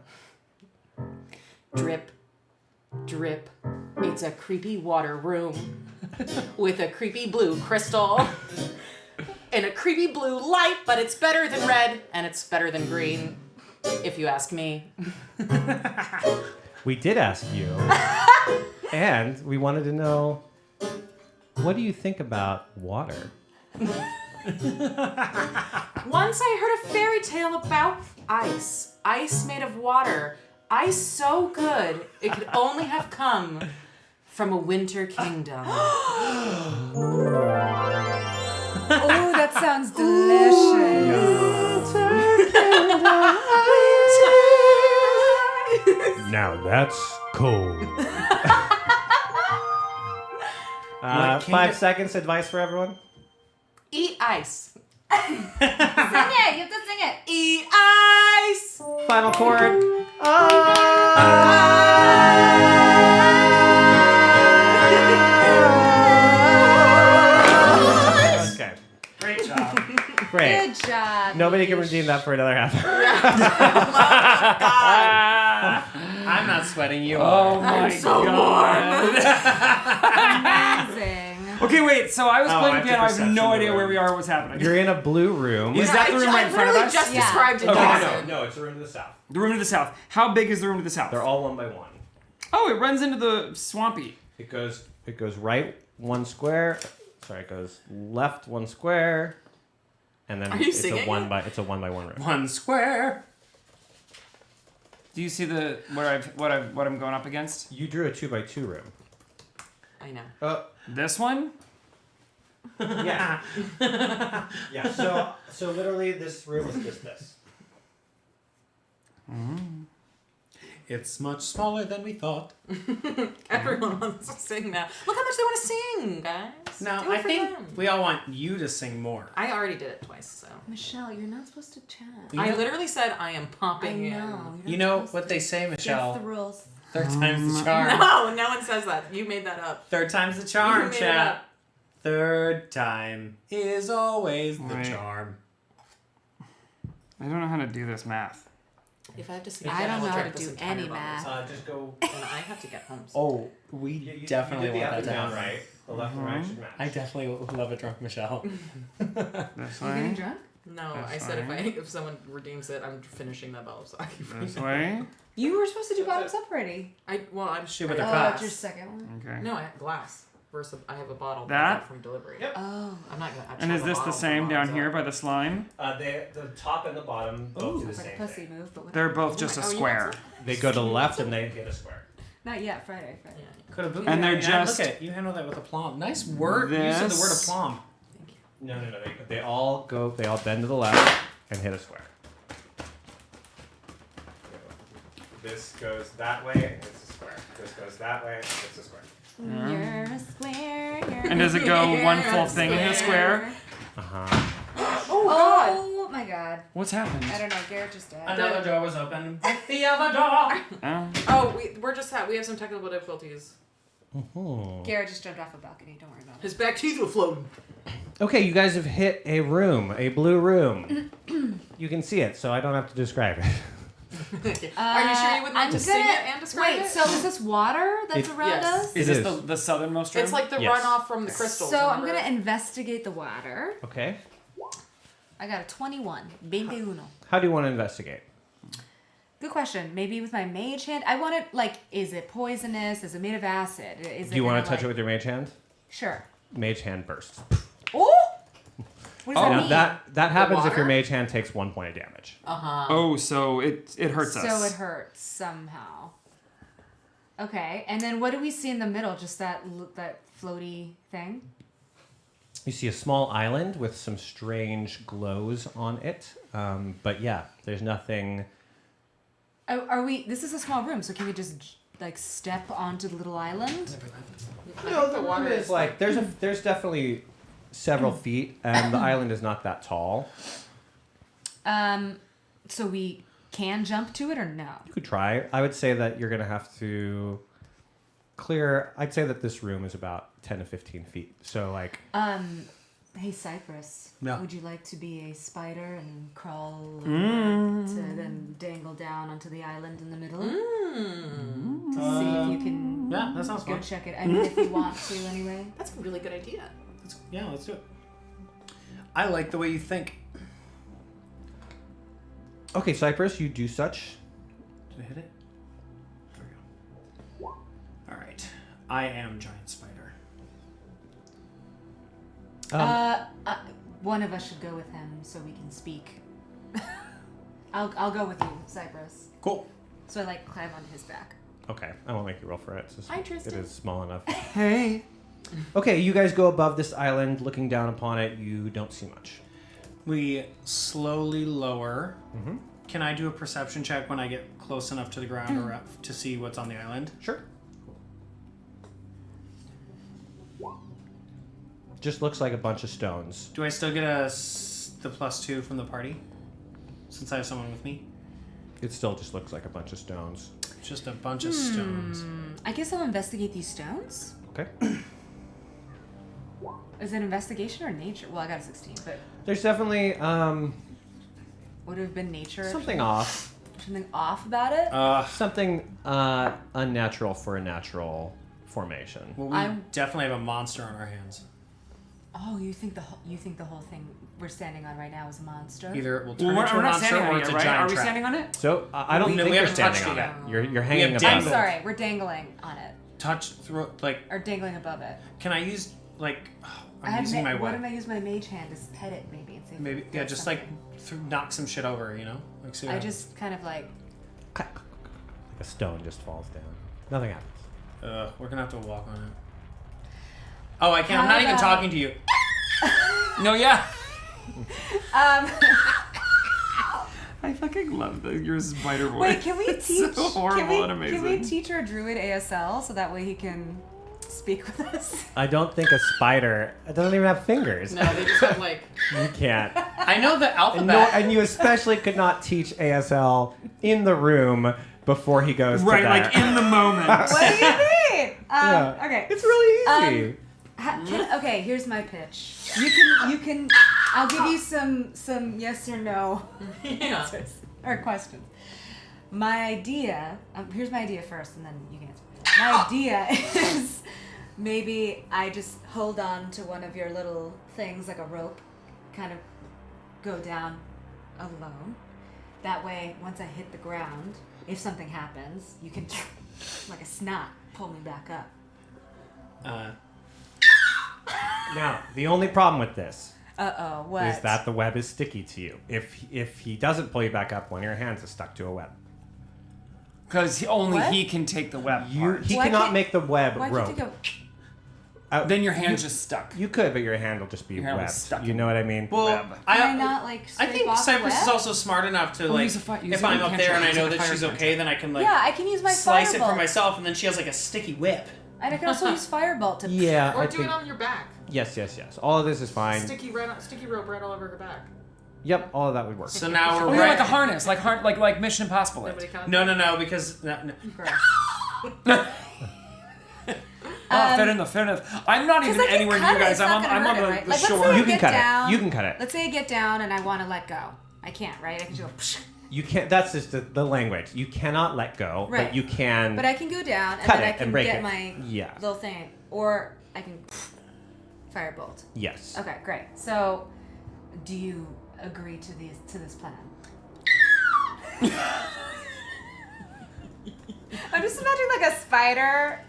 Drip, drip. It's a creepy water room with a creepy blue crystal and a creepy blue light, but it's better than red and it's better than green, if you ask me. We did ask you, and we wanted to know, what do you think about water? Once I heard a fairy tale about ice. Ice made of water. Ice so good, it could only have come from a winter kingdom. Oh, that sounds delicious. Now that's cold. What 5 seconds advice for everyone. Eat ice. Sing it. You have to sing it. Eat ice. Final chord. Okay, Great job. great. Good job. Nobody can redeem that for another half hour. I'm not sweating you. Oh my so god. Amazing. Okay, wait. So I was Oh, playing I have to piano. I have perception no the idea room. where we are. What's happening? You're in a blue room. Is that the room right in front of us? just Yeah. described it. Okay. Dawson. No, it's the room to the south. The room to the south. How big is the room to the south? They're all one by one. Oh, it runs into the swampy. It goes right one square. Sorry, it goes left one square, and then Are you it's a singing one it? by one room. One square. Do you see the what I'm going up against? You drew a 2x2 room. I know. This one? Yeah. Yeah. So literally, this room is just this. It's much smaller than we thought. Everyone wants to sing now. Look how much they want to sing, guys. No, Do it I for think them. we all want you to sing more. I already did it twice, so. Michelle, you're not supposed to chat. I literally said I am popping in. You know what they say, Michelle? Against the rules. Third time's the charm. No, no one says that. You made that up. Third time's the You charm, made it chat. up. Third time is always the Right. charm. I don't know how to do this math. If I have to see, I don't know how to this do entire any bubble, math. Just go. And I have to get home. Oh, we definitely you did the want up that and to down happen. right. The left and right should match. I definitely love a drunk Michelle. This You getting way. drunk? No, That's I said fine. if someone redeems it, I'm finishing that bottle of sake. This way. You were supposed to do bottoms up already. I'm Shit with the Oh, class. it's your second one. Okay. No, I have glass. Versus, I have a bottle That? I got from delivery. Yep. Oh. I'm not gonna. And is this the same down here by the slime? The top and the bottom both do the It's like same a pussy thing. move, but They're both just a Oh, you square. want They go to the left and they hit a square. not yet. Friday. Yeah. Could have And they're just- Look at it. You handle that with aplomb. Nice word. You said the word This- aplomb. Thank you. No. They all go. They all bend to the left and hit a square. This goes that way and hits a square. This goes that way and hits a square. You're a square. You're And does it go one full thing in a square? Uh huh. Oh my god. What's happened? I don't know. Garrett just died. Another door was open. The other door. Oh. Oh, we have some technical difficulties. Garrett just jumped off a balcony. Don't worry about it. His back teeth were floating. Okay, you guys have hit a room, a blue room. You can see it, so I don't have to describe it. Are you sure you would like I'm to sing gonna- it and describe Wait, it? so is this water that's It- around yes. us? Is It this is. the southernmost room? It's like the Yes. runoff from the crystals. So I'm remember? gonna investigate the water. Okay. I got a 21. 21. How do you want to investigate? Good question. Maybe with my mage hand. I want it like, is it poisonous? Is it made of acid? Is Do you want to touch like... it with your mage hand? Sure. Mage hand bursts. Oh! What does that Now mean? that happens if water? your mage hand takes 1 point of damage. Oh, so it hurts us. So it hurts somehow. Okay, and then what do we see in the middle? Just that floaty thing? You see a small island with some strange glows on it. But yeah, there's nothing. Oh, are we? This is a small room, so can we just like step onto the little island? No, the water is like there's definitely several feet, and the island is not that tall. So we can jump to it or no? You could try. I would say that you're gonna have to clear. I'd say that this room is about 10 to 15 feet. So like. Hey Cypress, Yeah. would you like to be a spider and crawl to then dangle down onto the island in the middle? To see if you can Yeah, that sounds go fun. check it. I mean, if you want to anyway. That's a really good idea. Yeah, let's do it. I like the way you think. Okay, Cypress, you do such. Did I hit it? There we go. All right. I am giant spider. One of us should go with him so we can speak. I'll go with you, Cypress. Cool. So I like climb onto his back. Okay, I won't make you roll for it. It's just, Hi, Tristan. It is small enough. Hey. Okay, you guys go above this island, looking down upon it. You don't see much. We slowly lower. Mm-hmm. Can I do a perception check when I get close enough to the ground or up to see what's on the island? Sure. Just looks like a bunch of stones. Do I still get the +2 from the party? Since I have someone with me? It still just looks like a bunch of stones. Just a bunch of stones. I guess I'll investigate these stones. Okay. Is it investigation or nature? Well, I got a 16, but There's definitely would it have been nature? something off. Something off about it? Something unnatural for a natural formation. Well, we I'm- definitely have a monster on our hands. Oh, you think the whole thing we're standing on right now is a monster? Either it will turn Well, into we're a not monster standing or on it's it a yet, right? giant Are we trap. standing on it? So I don't No, think we you're haven't standing touched on it it. yet. You're hanging have above I'm it. sorry, we're dangling on it. Touch, throw, like, Or dangling above it. can I use, like, I I'm had using my what web. if I use my mage hand to pet it maybe and see if Maybe, it yeah, does just like something. knock some shit over, you know? Like, see what I happens. just kind of like Like a stone just falls down. Nothing happens. We're gonna have to walk on it. Oh, I can't. I'm How not even about- talking to you. No, yeah. I fucking love your spider voice. Wait, can we It's teach so horrible and amazing. Can we teach our druid ASL so that way he can speak with us? I don't think a spider. It doesn't even have fingers. No, they just have like. You can't. I know the And, alphabet. and you especially could not teach ASL in the room before he goes Right, to like that. in the moment. What do you mean? Yeah. Okay. It's really easy. Okay, here's my pitch. You can. I'll give you some yes or no answers or questions. My idea. Here's my idea first, and then you can answer. My idea is maybe I just hold on to one of your little things like a rope, kind of go down alone. That way, once I hit the ground, if something happens, you can, like a snot, pull me back up. Now, the only problem with this What? is that the web is sticky to you. If he doesn't pull you back up, one of your hands is stuck to a web. Because only What? he can take the web He part. Why cannot can't- make the web Why rope. can't you go? Then your hand's just stuck. You could, but your hand will just be Your hand was webbed. stuck You in know what I mean? Well, Web. Can I not like I scrape think off the Cypress is web? also smart enough to like, use if I'm up there and I know that she's okay, then I can like Yeah, I can use my slice it firebolt. for myself, and then she has like a sticky whip. And I can also use firebolt to. Yeah, Or I do think. it on your back. Yes. All of this is fine. Sticky rope right all over her back. Yep, all of that would work. So now Oh, we're yeah, right. like a harness, like Mission Impossible. Nobody caught No, because Fair enough. I'm not even Because I can anywhere cut near it, you guys. it's not I'm gonna on hurt it, the, right? the Like, let's shore. say I You can get cut it. down. You can cut it. Let's say I get down and I want to let go. I can't, right? I can just go. Psh, You can't. That's just the language. You cannot let go, Right. but you can. but I can go down and Cut then I it can and break get it. my Yeah. little thing, or I can firebolt. Yes. Okay, great. So, do you agree to this plan? I'm just imagining like a spider,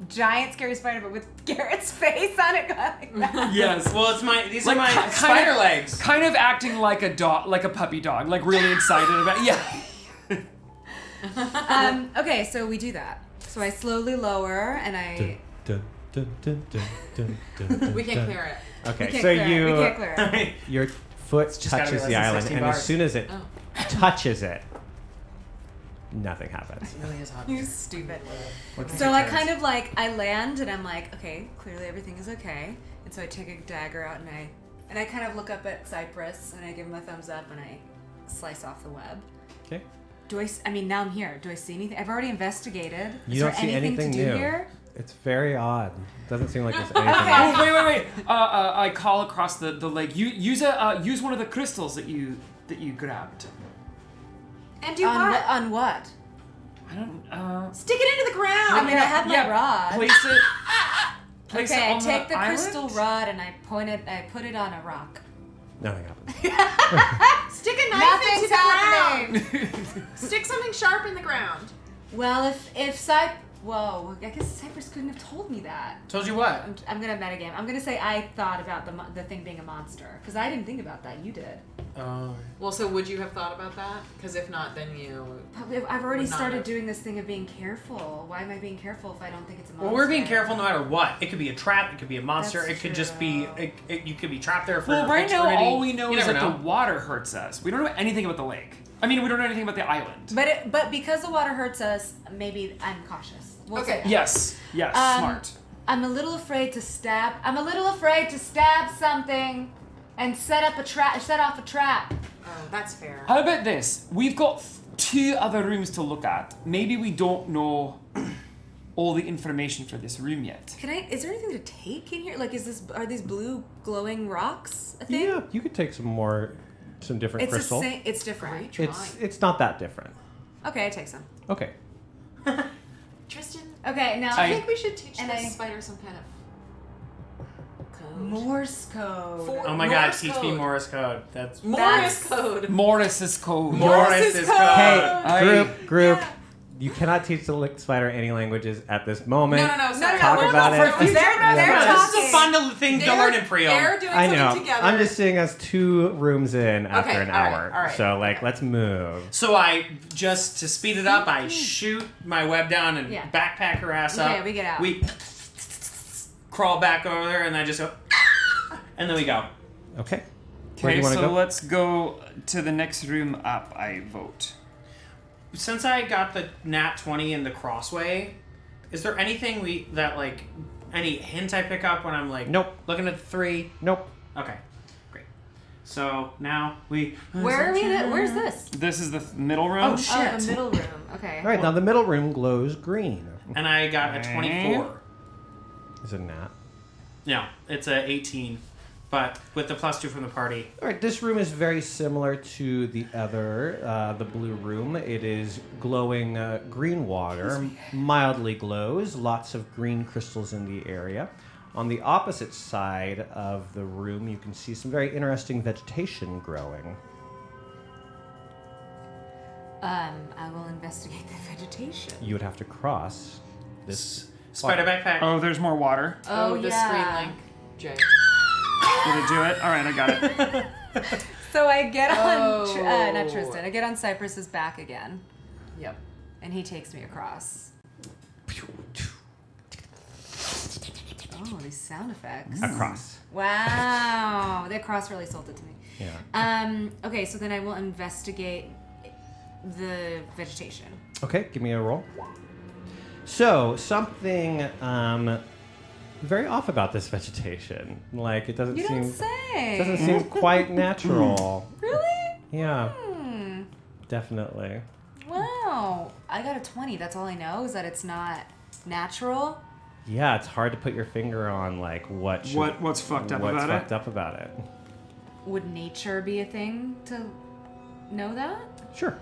giant scary spider, but with Garrett's face on it, going like that. Yes. well, these are Like, my kind of- spider legs. Kind of acting like a dog, like a puppy dog, like really excited about. Yeah. Okay, so we do that. So I slowly lower and I. We can clear it. Okay, We can't so clear it. you We can't clear it. your foot Just gotta touches realize the it's island, 16 and bars. as soon as it touches it, nothing happens. It really is hot. You stupid. What can So you I turn? kind of like I land and I'm like, okay, clearly everything is okay. And so I take a dagger out and I kind of look up at Cypress and I give him a thumbs up and I slice off the web. Okay. I mean, now I'm here. Do I see anything? I've already investigated. You Is don't there see anything anything to do new. here? It's very odd. Doesn't seem like there's anything. Oh, wait. I call across the lake. Use one of the crystals that you grabbed. And do On what? on what? I don't. Stick it into the ground. I mean, I have my rod. Place it. Place it Okay, I on take the island? crystal rod and I put it on a rock. Nothing happens. Stick a knife into Nothing's the happening. ground. Stick something sharp in the ground. Well, Whoa, I guess Cypress couldn't have told me that. Told you what? I'm gonna metagame. I'm gonna say I thought about the thing being a monster because I didn't think about that. You did. Oh. Well, so would you have thought about that? Because if not, then you. But I've already Would not started have. doing this thing of being careful. Why am I being careful if I don't think it's a monster? Well, we're being careful no matter what. It could be a trap. It could be a monster. That's it could just be. true. You could be trapped there for Well, right now eternity. all we know You is never that know. the water hurts us. We don't know anything about the lake. I mean, we don't know anything about the island. But because the water hurts us, maybe I'm cautious. We'll Okay. say that. Yes, smart. I'm a little afraid to stab. I'm a little afraid to stab something, and set off a trap. Oh, that's fair. How about this? We've got 2 other rooms to look at. Maybe we don't know all the information for this room yet. Is there anything to take in here? Like, are these blue glowing rocks a thing? Yeah, you could take some different It's crystal. the same. It's different. It's not that different. Okay, I take some. Okay. Tristan, Okay, now I think we should teach and this I- spider some kind of code. Morse code. Oh my God! Morse Teach me code. Morse code. That's Morse code. Morris's code. Morris's code. Hey, group. You cannot teach the lick spider any languages at this moment. No, sorry. Talk No, about no, it. for future They're reference. This is a fun thing to learn in Prion. They're doing I something know. together. I'm just seeing us 2 rooms in after Okay, an all right, hour. all right, So, okay. let's move. So just to speed it up, I shoot my web down and Yeah. backpack her ass up. Okay, we get out. We crawl back over there and I just go, and then we go. Okay. Where do Okay, you want so to go? let's go to the next room up, I vote. Since I got the nat 20 in the crossway, is there anything any hint I pick up when I'm like, Nope. looking at the 3? Nope. Okay, great. So now we. Where are we? Where's this? This is the middle room. Oh, shit. Oh, the middle room. Okay. All right, now the middle room glows green. And I got a 24. Is it a gnat? No, it's a 18, but with the +2 from the party. All right, this room is very similar to the other, the blue room. It is glowing green water, mildly glows, lots of green crystals in the area. On the opposite side of the room, you can see some very interesting vegetation growing. I will investigate the vegetation. You would have to cross this. Spider backpack. Oh, there's more water. Oh, the yeah. screen link. Jay. Did it do it? All right, I got it. So I get on, Oh. not Tristan, I get on Cypress's back again, Yep. and he takes me across. Oh, these sound effects. Across. Wow. They cross really sold it to me. Yeah. Okay, so then I will investigate the vegetation. Okay, give me a roll. So, something very off about this vegetation. Like, it doesn't You seem... don't say. Doesn't seem quite natural. Really? Yeah, Hmm. definitely. Wow. I got a 20. That's all I know is that it's not natural. Yeah, it's hard to put your finger on, like, what's What's fucked up what's about fucked it? up about it. Would nature be a thing to know that? Sure.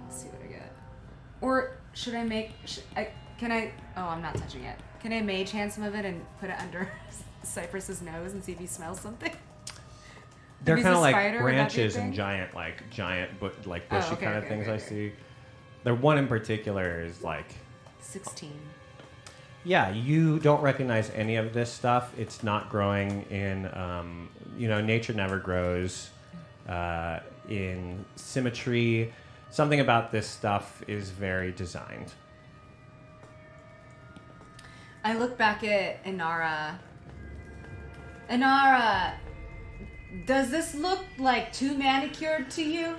Let's see what I get. Or should I make... Can I... Oh, I'm not touching it. Can I mage hand some of it and put it under Cypress's nose and see if he smells something? They're he's kind a of like spider, would that be a branches and thing? giant, like bushy okay, kind of okay, things okay, I okay. see. The one in particular is like... 16. Yeah, you don't recognize any of this stuff. It's not growing in, nature never grows in symmetry. Something about this stuff is very designed. I look back at Inara. Inara, does this look like too manicured to you?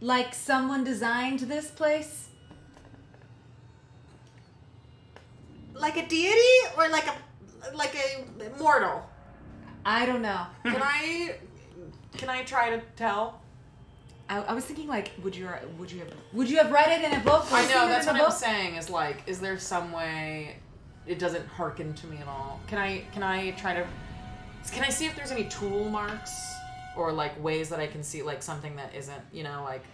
Like someone designed this place? Like a deity or like a mortal? I don't know. Can I try to tell? I was thinking like, would you have read it in a book? Or I seen know it that's in what a I'm book? saying. Is like, is there some way it doesn't hearken to me at all? Can I try to? Can I see if there's any tool marks or like ways that I can see like something that isn't like?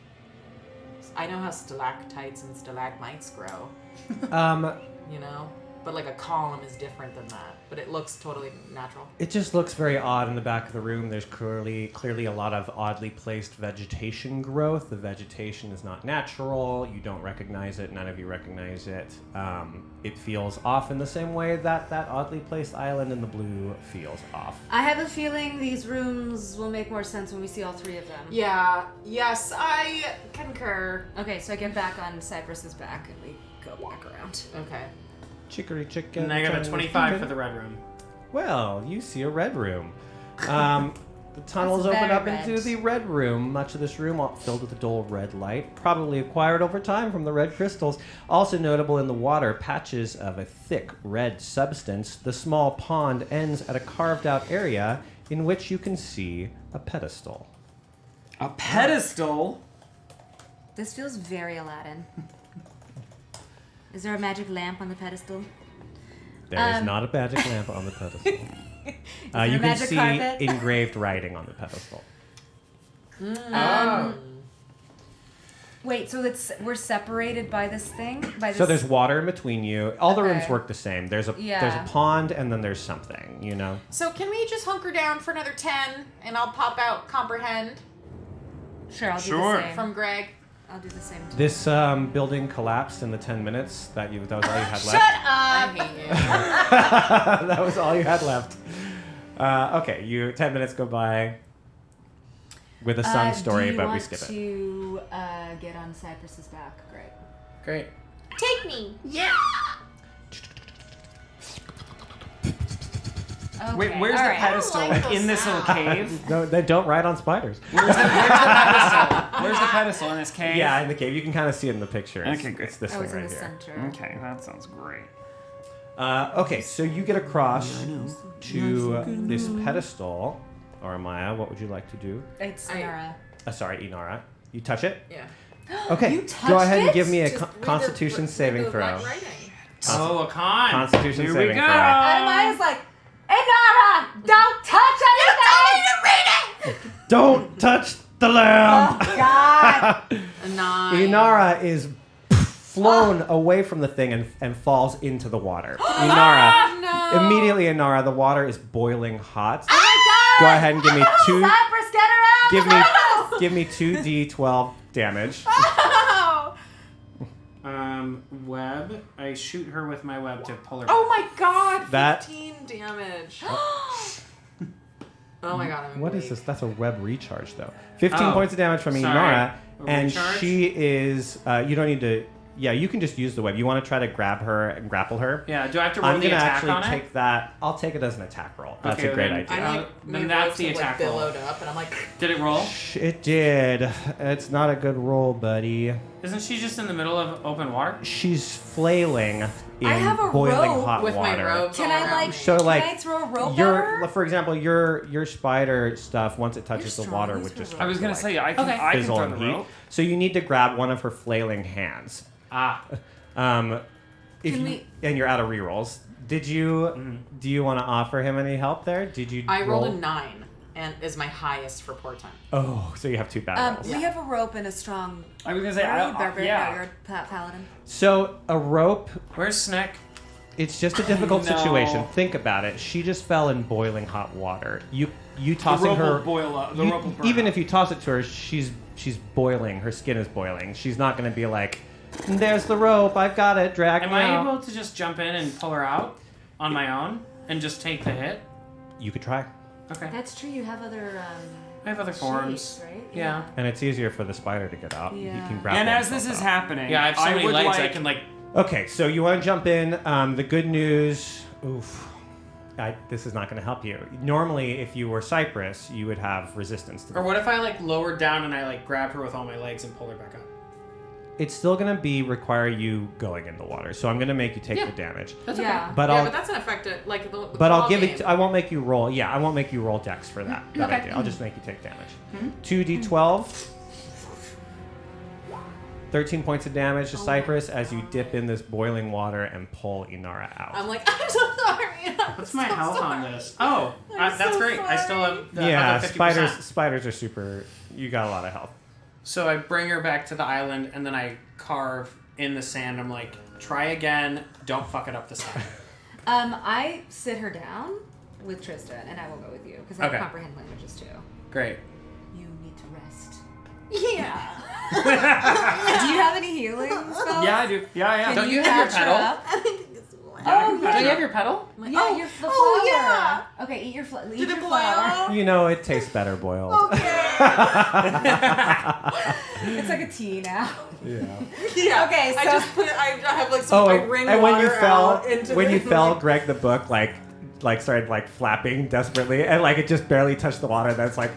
I know how stalactites and stalagmites grow. But like a column is different than that. But it looks totally natural. It just looks very odd in the back of the room. There's clearly a lot of oddly placed vegetation growth. The vegetation is not natural. You don't recognize it. None of you recognize it. It feels off in the same way that oddly placed island in the blue feels off. I have a feeling these rooms will make more sense when we see all three of them. Yeah. Yes, I concur. Okay, so I get back on Cypress's back and we go back around. Okay. Chicory chicken. And I got a 25 for the red room. Well, you see a red room. The tunnels That's open very up red. into the red room. Much of this room filled with a dull red light, probably acquired over time from the red crystals. Also notable in the water, patches of a thick red substance. The small pond ends at a carved-out area in which you can see a pedestal. A pedestal? This feels very Aladdin. Is there a magic lamp on the pedestal? There is not a magic lamp on the pedestal. there You a can magic see carpet? engraved writing on the pedestal. Wait, so we're separated by this thing? By this... So there's water in between you. All the rooms Okay. work the same. There's a Yeah. pond and then there's something, So can we just hunker down for another 10 and I'll pop out comprehend Sure, I'll do Sure. the same. from Greg? I'll do the same too. This building collapsed in the 10 minutes that was all you had Shut left. I up! hate you. That was all you had left. Okay, 10 minutes go by with a sun story, but we skip it. Do you want to get on Cypress's back? Great. Great. Take me. Okay. Wait, where's all the right. pedestal? I don't like Like in those this little sounds. cave? No, they don't ride on spiders. Where's the pedestal? Where's the pedestal in this cave? Yeah, in the cave. You can kind of see it in the picture. Okay, great. It's this Oh, thing it's in right the here. center. Okay, that sounds great. Okay, so you get across to this pedestal. Or Maya, what would you like to do? It's I- Nara. Sorry, Inara. You touch it? Yeah. Okay, You go touched ahead and it? give me a Just read Constitution the saving throw. writing. Oh, a con. Constitution Here we saving go. throw. Adamaya's like, Inara, don't touch anything! Don't touch the lamb. Oh, God. A 9. Inara is flown away from the thing and falls into the water. Inara, No. immediately Inara, the water is boiling hot. Oh, my God. Go ahead and give me two. Cypress, get her out Give of the house. me 2d12 damage. Oh. Web. I shoot her with my web to pull her. Oh my god. That- 15 damage. Oh my god. I'm What is weak. this? That's a web recharge, though. 15 Oh, points of damage from sorry. Inara, A and recharge? she is. You don't need to. Yeah, you can just use the web. You want to try to grab her and grapple her? Yeah. Do I have to roll I'm the gonna attack actually on it? take that. I'll take it as an attack roll. That's Okay, a great then idea. I'm like, then my that's ropes the have, attack like roll. billowed up, and I'm like, Did it roll? It did. It's not a good roll, buddy. Isn't she just in the middle of open water? She's flailing in I have a boiling rope hot with water. my robes Can all I, around like, me. So, can like, I throw a rope at her? For example, your spider stuff, once it touches the strong. water, Use would her just rope. I was gonna start to, say I can Okay. I can fizzle throw and the heat. rope. So you need to grab one of her flailing hands. Ah. If Can you, we- and you're out of rerolls. Did you? Do you want to offer him any help there? Did you? I rolled roll? a 9, and is my highest for port time. Oh, so you have two bad rolls. We have a rope and a strong. I was gonna say Are you barbarian? yeah. No, you're a paladin. So a rope. Where's Sneck? It's just a difficult No. situation. Think about it. She just fell in boiling hot water. You The tossing rope her. will boil up. The you- rope will burn even up. if you toss it to her, she's boiling. Her skin is boiling. She's not going to be like, "There's the rope. I've got it. Drag Am me I out." able to just jump in and pull her out on my own and just take the hit? You could try, Okay. That's true. You have other. I have other forms. shapes, right? Yeah. and it's easier for the spider to get out. Yeah. He can grab. And as this is happening, Yeah, I have so many would legs like, I can like. Okay, so you want to jump in. The good news. Oof. This is not going to help you. Normally, if you were Cypress, you would have resistance to Or what if I like lowered down and I like grab her with all my legs and pull her back up? It's still going to require you going in the water. So I'm going to make you take Yeah. the damage. That's Yeah. But yeah, I'll but that's an effective, like the But I'll ball give game. it. I won't make you roll. Yeah, I won't make you roll dex for that. That Okay. idea. I'll just make you take damage. 2d12. 13 points of damage to Cypress as you dip in this boiling water and pull Inara out. I'm like, I'm so sorry. What's my health on this? Oh, I'm that's so great. I still sorry. have the yeah, other 50%. spiders are super. You got a lot of health. So I bring her back to the island and then I carve in the sand. I'm like, try again. Don't fuck it up this time. I sit her down with Tristan, and I will go with you because I Okay. comprehend languages too. Great. You need to rest. Yeah. Do you have any healing spells? Yeah, I do. Yeah. Can Don't you have your patch her pedal? up? Oh, Do you have your pedal? Yeah, your the flower. Oh, yeah. Okay, eat your flower. Did it boil? You know, it tastes better boiled. Okay. It's like a tea now. Yeah. Yeah. Okay, I so- just put. I have like some. I wring and when you water fell, out into when the, you fell, Greg the book like started like flapping desperately, and like it just barely touched the water. That's like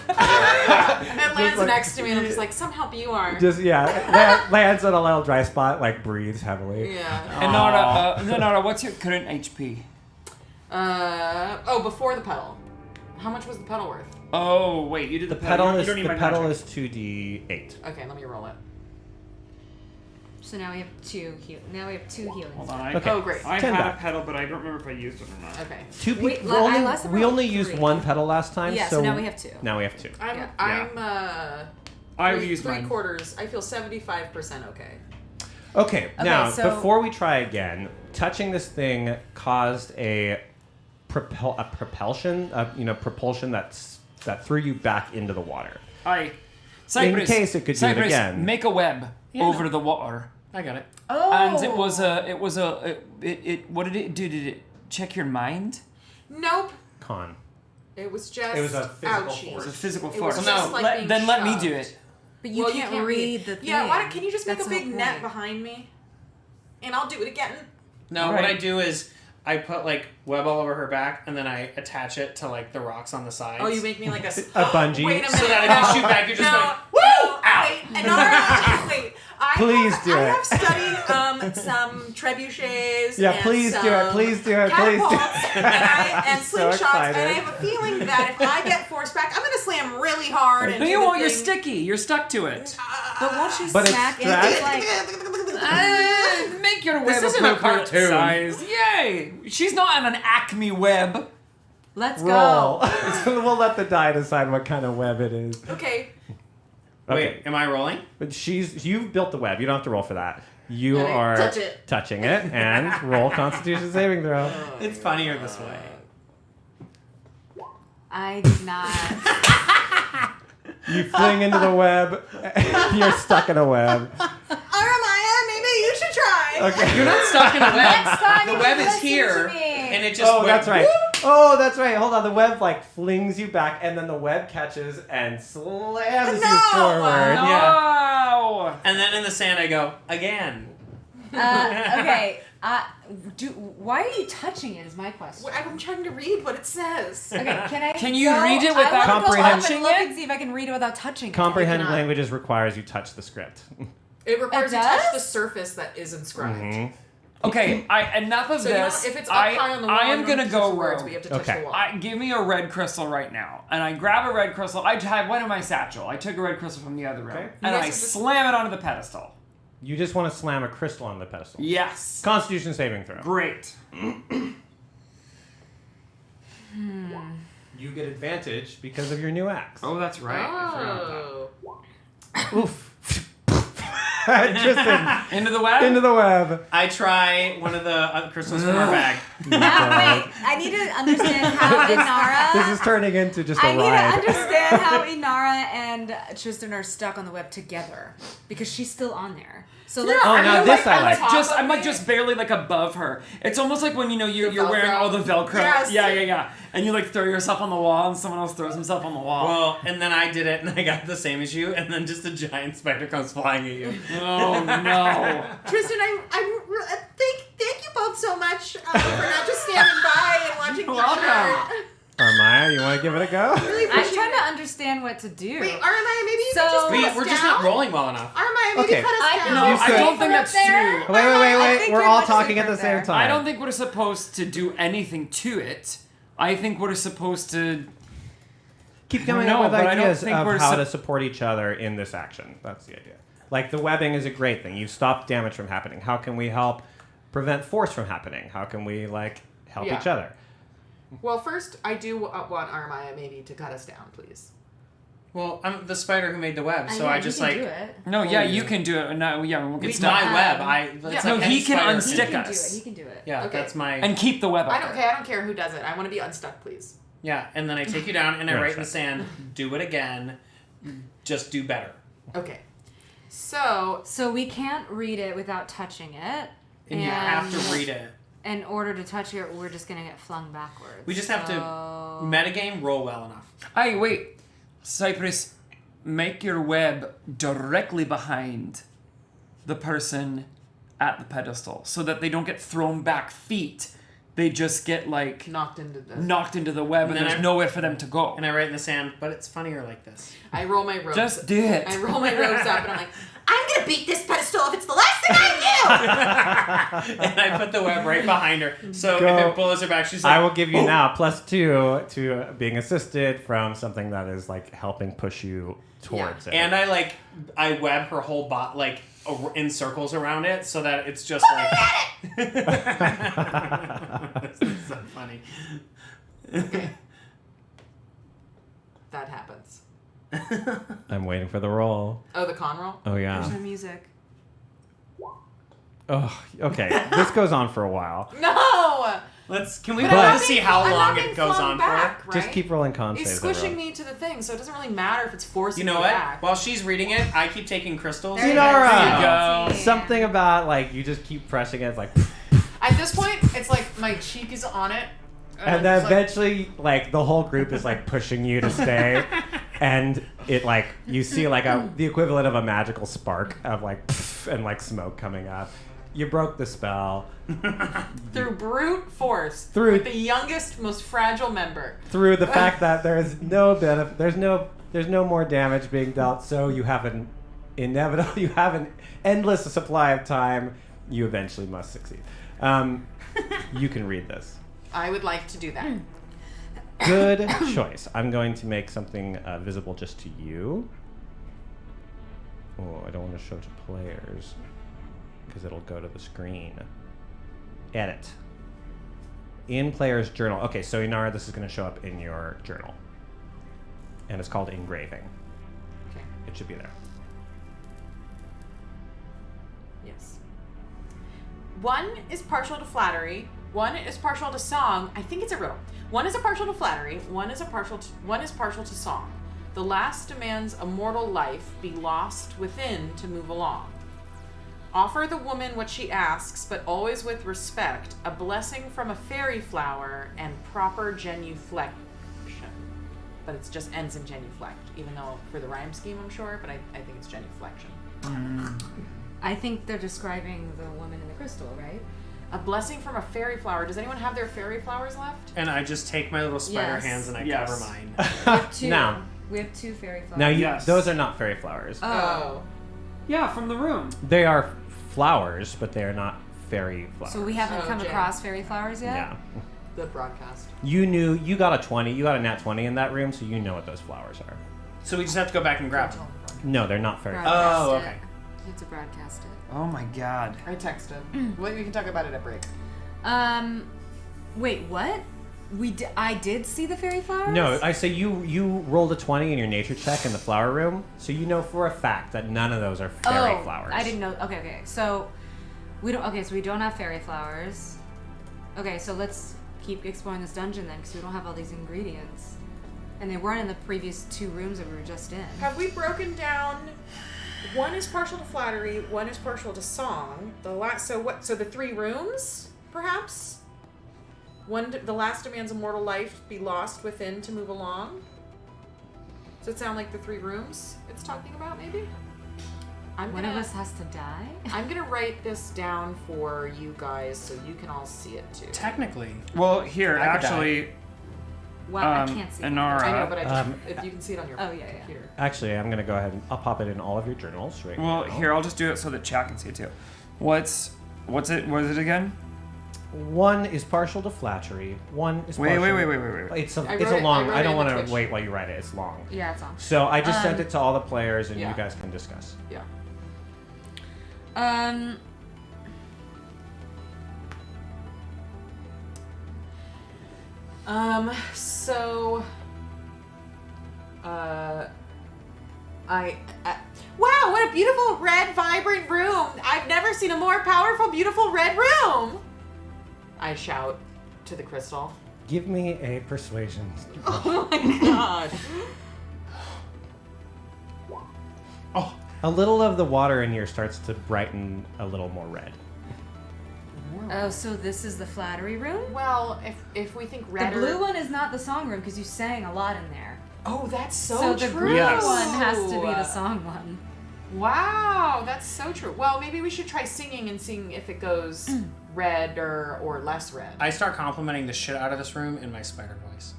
and lands like- next to me, and I'm just like, some help you are. just lands on a little dry spot, like breathes heavily. Yeah. And Nara, what's your current HP? Before the pedal. How much was the pedal worth? Oh wait, you did The the pedal You is don't need the my pedal magic. is 2d8. Okay, let me roll it. So now we have two healings. Hold on. Okay. Oh, great. I 10 had back. a pedal, but I don't remember if I used it or not. Okay. Two Wait, people. I last We rolled only used 3. one pedal last time. Yeah, so now we have 2. Now we have 2. I'm Yeah. I three, used three mine. quarters. I feel 75% okay. Okay, now so- before we try again, touching this thing caused a propulsion that threw you back into the water. Cypress, case it could do it Cypress, again. make a web Yeah, over no. the water. I got it. Oh. And it was what did it do? Did it check your mind? Nope. Con. It was just It was a physical ouchie. It was a physical It was force. just like being then let me shoved. do it. But you Well, can't, you read the thing. Yeah, why don't, can you just make That's a the big whole net point. behind me? And I'll do it again. No, All what right. I do is I put like web all over her back and then I attach it to like the rocks on the sides. Oh, you make me like a bungee? Wait a minute. So that if you shoot back, you're just no, going, woo! Ow! Wait, Nara, wait. Please do I it. have studied some trebuchets. Yeah, and please do it, some please do it, please do it. catapults and So slingshots, excited. and I have a feeling that if I get forced back, I'm gonna slam really hard. No, into you the won't. You're thing. sticky. You're stuck to it. But once you But it's smack strapped. it's like Make your web This isn't a appropriate cartoon. size. Yay! She's not on an Acme web. Let's Roll. go. We'll let the die decide what kind of web it is. Okay. Wait, am I rolling? But you've built the web. You don't have to roll for that. You Okay, are touch it. touching it and roll Constitution saving throw. It's funnier this way. I did not. You fling into the web. You're stuck in a web. Aramaya, maybe you should try. Okay. You're not stuck in a web. Next time The you web is listen here, to me. and it just Oh, went that's right. whoop. Oh, that's right. Hold on. The web like flings you back, and then the web catches and slams you forward. No! And then in the sand I go, again. Okay. Why are you touching it? Is my question. I'm trying to read what it says. Okay, Can you read it without I wanna go up and touching look it? and see if I can read it without touching Comprehend You cannot. languages requires you touch the script. It requires It you touch does? the surface that is inscribed. Okay, enough of So you know, this. if it's up high on the wall, I am you don't gonna have to touch go the words, rogue. but you have to touch Okay. the wall. Give me a red crystal right now. And I grab a red crystal. I have one in my satchel. I took a red crystal from the other room. Okay. And You I guys are just- slam it onto the pedestal. You just want to slam a crystal on the pedestal. Yes. Constitution saving throw. Great. You get advantage because of your new axe. Oh, that's right. I forgot about Oh. Oof. Tristan, that. Into the web? into the web. I try one of the other crystals from our bag. Now, wait, I need to understand how Inara. This is turning into just a I need ride. to understand how Inara and Tristan are stuck on the web together because she's still on there. So let's. Oh, now this I like. I'm like just barely like above her. It's almost like when you're wearing Velcro. all the Velcro. Yes. Yeah. And you like throw yourself on the wall and someone else throws himself on the wall. Well, and then I did it, and I got the same as you, and then just a giant spider comes flying at you. Oh no. Tristan, thank you both so much for not just standing by and watching me Welcome. hurt. Armaya, you want to give it a go? I'm trying to understand what to do. Wait, Aramaya, maybe you So- could just put us We're just down? not rolling well enough. Aramaya, maybe Okay. cut us I down. can No, You I said- don't think that's Up there? true. Wait. I think We're you're all much talking at safer the same there. time. I don't think we're supposed to do anything to it. I think we're supposed to. Keep coming No, up with but I don't ideas think of we're how sup- to support each other in this action. That's the idea. Like the webbing is a great thing. You stop damage from happening. How can we help prevent force from happening? How can we help Yeah. each other? Well, first, I do want Aramaya maybe to cut us down, please. Well, I'm the spider who made the web, so yeah, I you just can like do it. No, yeah, you can do it. No, yeah, we won't get it's stuck. my web. It's No, like he any can spider. unstick He can us. do it. He can do it. Yeah, Okay. that's my And keep the web up I don't there. care. I don't care who does it. I want to be unstuck, please. yeah. And then I take you down and I Yeah, write in the sure. sand. Do it again. Just do better. Okay. So So we can't read it without touching it. And you have to read it. In order to touch it, we're just gonna get flung backwards. We just have to So- metagame roll well enough. Hey, wait. Cypress, make your web directly behind the person at the pedestal so that they don't get thrown back feet. They just get like knocked into this. knocked into the web and then there's I- nowhere for them to go. And I write in the sand, but it's funnier like this. I roll my robes. Just do it. I roll my robes up and I'm like, I'm gonna beat this pedestal if it's the last thing I do. And I put the web right behind her. So Go. if it blows her back, she's like, I will give you now +2 to being assisted from something that is like helping push you towards it. And I web her whole bot like in circles around it so that it's just like. This is so funny. That happens. I'm waiting for the roll. Oh, the con roll? Oh There's yeah. no music. Oh, okay. This goes on for a while. No! Can we But roll I'm to not see being- how I'm long not it being goes flung on back, for? right? Just keep rolling con He's saves. squishing everyone. me to the thing, so it doesn't really matter if it's forcing You know me what? back. While she's reading it, I keep taking crystals. There you Inara! There you go. Something about like you just keep pressing it. It's like, At this point, it's like my cheek is on it. and then it's like- eventually, like the whole group is like pushing you to stay, and it like you see like the equivalent of a magical spark of like and like smoke coming up. You broke the spell through brute force, Through- with the youngest, most fragile member. through the fact that there is no benefit. There's no more damage being dealt. So you have an inevitable. You have an endless supply of time. You eventually must succeed. You can read this. I would like to do that. Good choice. I'm going to make something visible just to you. Oh, I don't want to show to players. because it'll go to the screen. Edit. In player's journal. Okay, so Inara, this is going to show up in your journal. And it's called engraving. Okay. It should be there. Yes. One is partial to flattery. One is partial to song. I think it's a riddle. One is a partial to flattery. One is partial to song. The last demands a mortal life be lost within to move along. Offer the woman what she asks, but always with respect, a blessing from a fairy flower and proper genuflection. But it just ends in genuflect, even though for the rhyme scheme I'm sure, but I think it's genuflection. I think they're describing the woman in the crystal, right? A blessing from a fairy flower. Does anyone have their fairy flowers left? And I just take my little spider Yes. hands and I Yes. cover mine. We have two. Now. We have 2 fairy flowers. Now, Yes. those are not fairy flowers. Oh. Yeah, from the room. They are flowers, but they are not fairy flowers. So we haven't Oh, come Jen. across fairy flowers yet? Yeah. The broadcast. You got a 20. You got a nat 20 in that room, so you know what those flowers are. So we just have to go back and grab them. No, they're not fairy flowers. Broadcast Oh, it. okay. You have to broadcast it. Oh my god. I texted. Well, we can talk about it at break. Wait, what? I did see the fairy flowers? No, I say you rolled a 20 in your nature check in the flower room, so you know for a fact that none of those are fairy flowers. I didn't know. Okay. So we don't have fairy flowers. Okay, so let's keep exploring this dungeon then, because we don't have all these ingredients. And they weren't in the previous 2 rooms that we were just in. Have we broken down? One is partial to flattery. One is partial to song. So the 3 rooms, perhaps. The last demands a mortal life be lost within to move along. Does it sound like the 3 rooms it's talking about? Maybe. One of us has to die? I'm gonna write this down for you guys so you can all see it too. Technically. Well, here, I could actually, Well, I can't see it. Inara. I know, but I just, Um, if you can see it on your Oh, yeah. computer. Actually, I'm gonna go ahead and I'll pop it in all of your journals right Well, now. here, I'll just do it so that chat can see it too. What's it? What is it again? One is partial to flattery. One is Wait. partial. It's a I it's wrote a it- long. I wrote I it don't in want the to Twitch. wait while you write it. It's long. Yeah, it's on. So I just sent it to all the players, and Yeah. you guys can discuss. Yeah. So, wow, what a beautiful red, vibrant room! I've never seen a more powerful, beautiful red room! I shout to the crystal. Give me a persuasion. Oh my god. Oh, a little of the water in here starts to brighten a little more red. Oh, so this is the flattery room? Well, if we think red The blue one is not the song room because you sang a lot in there. Oh, that's so So the true. green Yes. one has to be the song one. Wow, that's so true. Well, maybe we should try singing and seeing if it goes red or less red. I start complimenting the shit out of this room in my spider voice.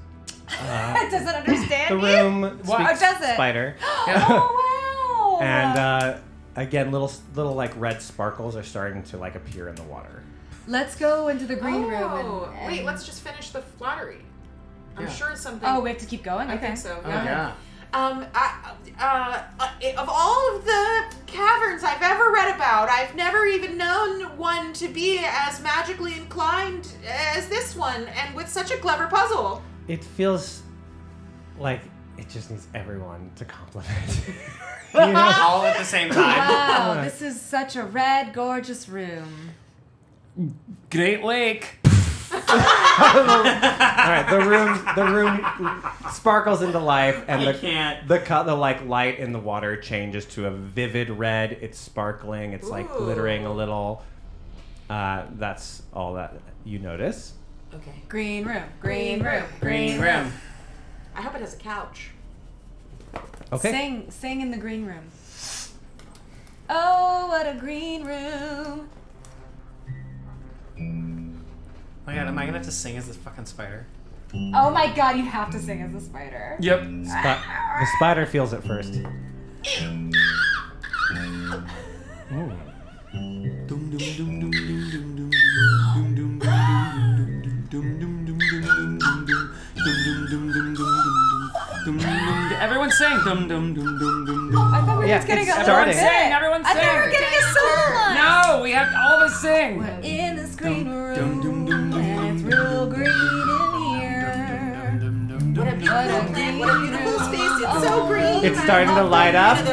Does it understand The you? room speaks Oh, does it? spider. Oh, wow. And again, little like red sparkles are starting to like appear in the water. Let's go into the green room. Oh, And, wait, let's just finish the flattery. I'm Yeah. sure it's something. Oh, we have to keep going? I Okay. think so. Oh, Yeah. yeah. Of all of the caverns I've ever read about, I've never even known one to be as magically inclined as this one, and with such a clever puzzle. It feels like it just needs everyone to compliment. You know? All at the same time. Wow, this is such a red, gorgeous room. Great Lake. All right, the room sparkles into life, and the like light in the water changes to a vivid red. It's sparkling. It's like glittering a little. That's all that you notice. Okay. Green room, green room, Green room. I hope it has a couch. Okay. Sing in the green room. Oh, what a green room. Oh my god, am I gonna have to sing as this fucking spider? Oh my god, you have to sing as a spider. Yep. The spider feels it first. Ooh. Everyone sing. Dum dum dum dum dum dum. I thought we were Yeah, just getting it's a starting. little bit. Everyone I thought we were sing. getting a solo line. No, we have to all of us sing. We're in this green room, dum, dum, dum, dum, and it's real green in here. What a beautiful plant. What a beautiful space. It's so green. It's starting to light up. Look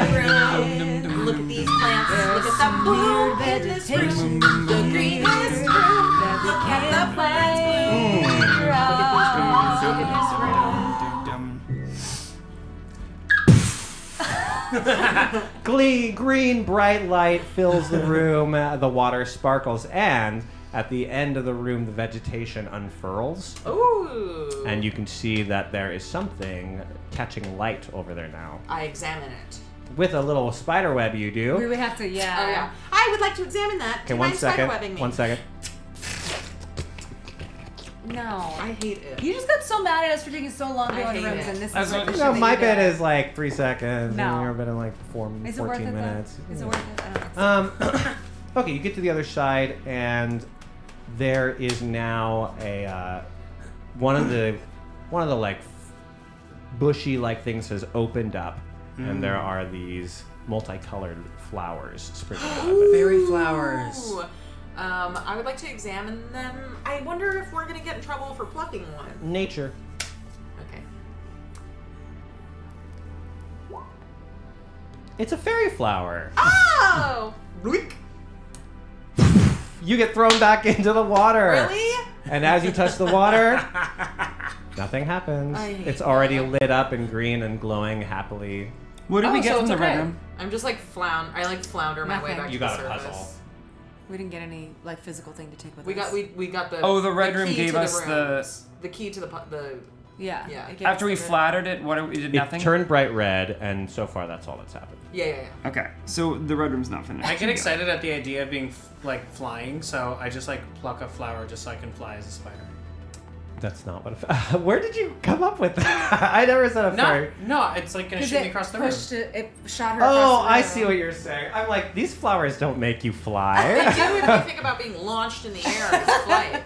at these plants. Look at the bloom in this room. The greenest room that we can. The plants bloom. Look at this room. Green, bright light fills the room. The water sparkles, and at the end of the room, the vegetation unfurls. Ooh. And you can see that there is something catching light over there now. I examine it. With a little spider web, you do. We would have to, Oh yeah. I would like to examine that. Okay, Do you one mind second. spiderwebbing me? 1 second. No. I hate it. You just got so mad at us for taking so long I going to hate rooms, it. and this That's is like what- the No, shit that my you bit do. is like 3 seconds, No. and your bit is like Is it 14 worth it, minutes. though? Is it worth it? I don't know. Okay, you get to the other side, and there is now a one of the like bushy like things has opened up, and there are these multicolored flowers springing out of it. Fairy flowers. Ooh. I would like to examine them. I wonder if we're gonna get in trouble for plucking one. Nature. Okay. It's a fairy flower. Oh! Bloink. You get thrown back into the water. Really? And as you touch the water, nothing happens. I hate It's already that. lit up and green and glowing happily. What did we get so from it's the red okay. room? I'm just like flounder my way Nothing. back You to got the a surface. puzzle. We didn't get any like physical thing to take with We us. got we got the Oh, the red key room gave to us the key to the Yeah. Yeah. it gave After us we the red- flattered it, what we did nothing? It turned bright red, and so far that's all that's happened. yeah. Okay, so the red room's not finished. I get excited at the idea of being like flying, so I just like pluck a flower just so I can fly as a spider. That's not what. Where did you come up with that? I never said a fairy. No, it's like gonna 'Cause shoot me it across the room. pushed it, it shot her Oh, across the I room. see what you're saying. I'm like, these flowers don't make you They fly. do if you think about being launched in the air as flight.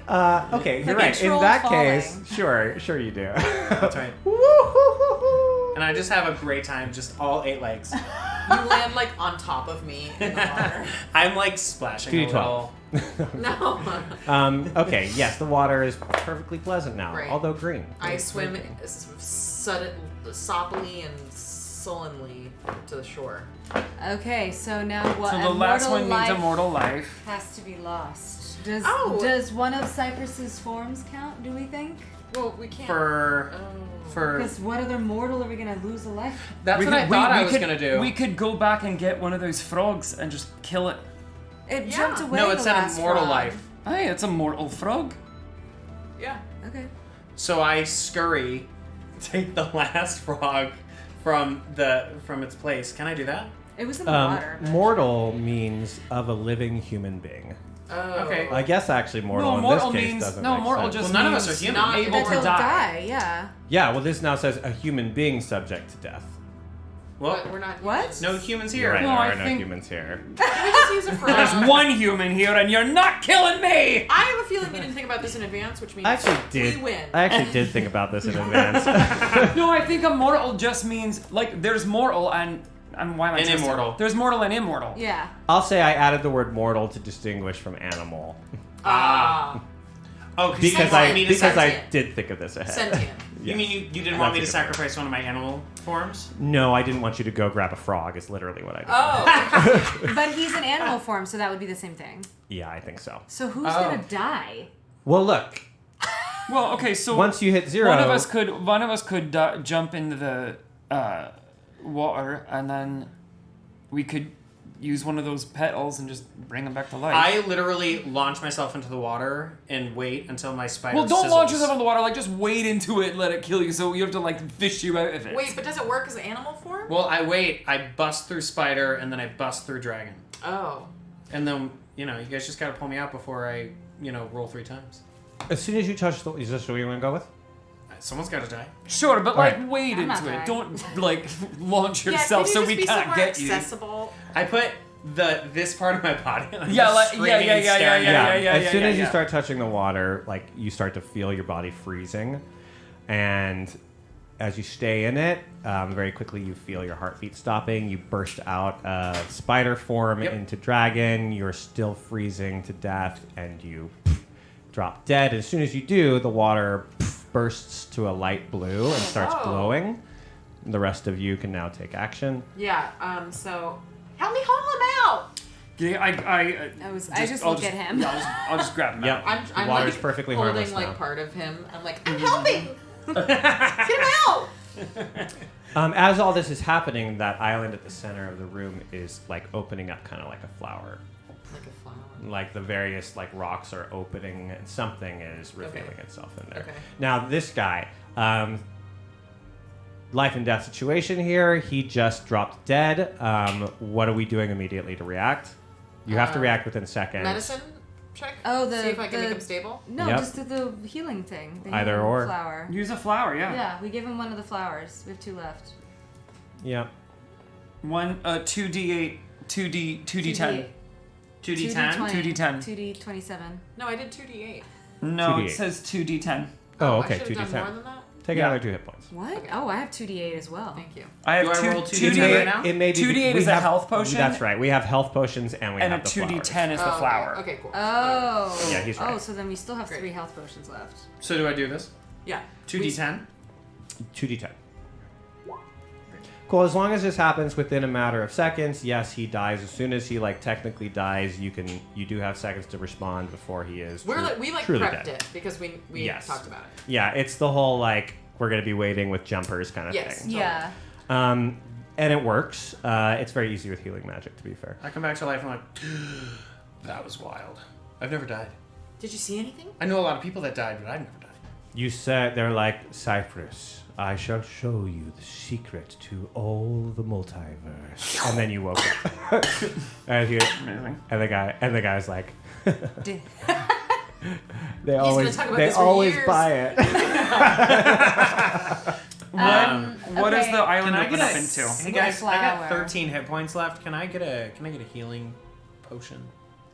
Okay, you're Like a right. In troll that falling. case, sure you do. That's right. Woo-hoo-hoo-hoo. And I just have a great time, just all 8 legs. You land like on top of me in the water. I'm like splashing a 2d12. little. No. Okay, yes, the water is perfectly pleasant now, Right. although green. I swim soppily and sullenly to the shore. Okay, so now what? So the last one life needs immortal life. has to be lost. Does Oh. does one of Cypress's forms count? Do we think? Well, we can't. For Oh. Because what other mortal are we gonna lose a life? that's We what I could- thought we I was could- gonna do. We could go back and get one of those frogs and just kill it. It Yeah. jumped away. no, it the said last immortal frog. life. Hey, it's a mortal frog. Yeah. Okay. So I scurry, take the last frog from its place. Can I do that? It was in the water. but- Mortal means of a living human being. Oh. Okay. I guess actually mortal No, in mortal this case means doesn't no. make Mortal sense. just Well, none of means us are human. Not able That to they'll die. die. Yeah. Yeah, well, this now says a human being subject to death. What? But we're not. What? humans. No humans You're here. right, No, there I are no think- humans here. Can we just use it for? There's one human here, and you're not killing me. I have a feeling you didn't think about this in advance, which means I actually did. we win. I actually did think about this in advance. No, I think immortal just means like there's mortal and why am I And twisted? immortal. There's mortal and immortal. Yeah. I'll say I added the word mortal to distinguish from animal Oh, because you I want me to because I sentient. did think of this ahead. Sentient. You Yes. mean you didn't want me to That's a good word. sacrifice one of my animal forms? No, I didn't want you to go grab a frog. Is literally what I did. Oh. But he's an animal form, so that would be the same thing. Yeah, I think so. So who's Oh. gonna die? Well, look. Well, okay, so Once you hit 0, one of us could jump into the water, and then we could use one of those petals and just bring them back to life. I literally launch myself into the water and wait until my spider well, don't sizzles. launch yourself in the water. Like, just wade into it and let it kill you. So you have to like fish you out of it. Wait, but does it work as an animal form? Well, I wait. I bust through spider and then I bust through dragon. Oh. And then, you guys just gotta pull me out before I, roll 3 times. as soon as you touch the, is this what you want to go with? Someone's gotta die. Sure, but like Alright. wade I'm not into it. dying. Don't like launch Yeah, yourself could so you we just be can't somewhere get you. accessible? I put this part of my body. And I'm Yeah, just like- screaming yeah, and staring at yeah, it. As soon as you yeah. start touching the water, like you start to feel your body freezing, and as you stay in it, very quickly you feel your heartbeat stopping. You burst out of spider form into dragon. You're still freezing to death, and you drop dead. As soon as you do, the water bursts to a light blue and starts glowing. The rest of you can now take action. Yeah. So help me haul him out. Yeah, I just look at him. Yeah, I'll just grab him. Yep. I'm water's like perfectly holding harmless like now. part of him. I'm like, I'm helping. Get him out. As all this is happening, that island at the center of the room is like opening up, kind of like a flower. Like a flower. Like the various like rocks are opening, and something is revealing itself in there. Okay. Now this guy, life and death situation here. He just dropped dead. What are we doing immediately to react? You have to react within seconds. Medicine check. Oh, see if I can make him stable. No, Yep. just the healing thing. The Either healing or. flower. Use a flower, yeah. Yeah, we give him one of the flowers. We have 2 left. Yep. 2d8, 2d10. 2d10? 2d10. 2d27. No, I did 2d8. No, 2d8. it says 2d10. Oh, I okay. should have 2d10. done more than that. Take Yeah. another 2 hit points. What? Okay. Oh, I have 2d8 as well. Thank you. I have Do I two, roll 2d8 2d10 right now? It may be 2d8 we is a have- health potion. That's right. We have health potions and we and a have the 2d10 flowers. is the flower. Okay, cool. Oh. Yeah, he's right. Oh, so then we still have Great. 3 health potions left. So do I do this? Yeah. 2d10? 2d10. Cool. As long as this happens within a matter of seconds, yes, he dies. As soon as he like technically dies, you do have seconds to respond before he is. We truly prepped dead. it because we Yes. talked about it. Yeah, it's the whole like we're gonna be waiting with jumpers kind of Yes. thing. Yeah. And it works. It's very easy with healing magic, to be fair. I come back to life and I'm like, that was wild. I've never died. Did you see anything? I know a lot of people that died, but I've never died. You said they're like Cypress. I shall show you the secret to all the multiverse. And then you woke up. and, Amazing. and the guy's like, Did- they gonna always talk about they this for always years. buy it. What does okay. the island Can I open get up a- into? Hey guys, I got flower. 13 hit points left. Can I get a healing potion?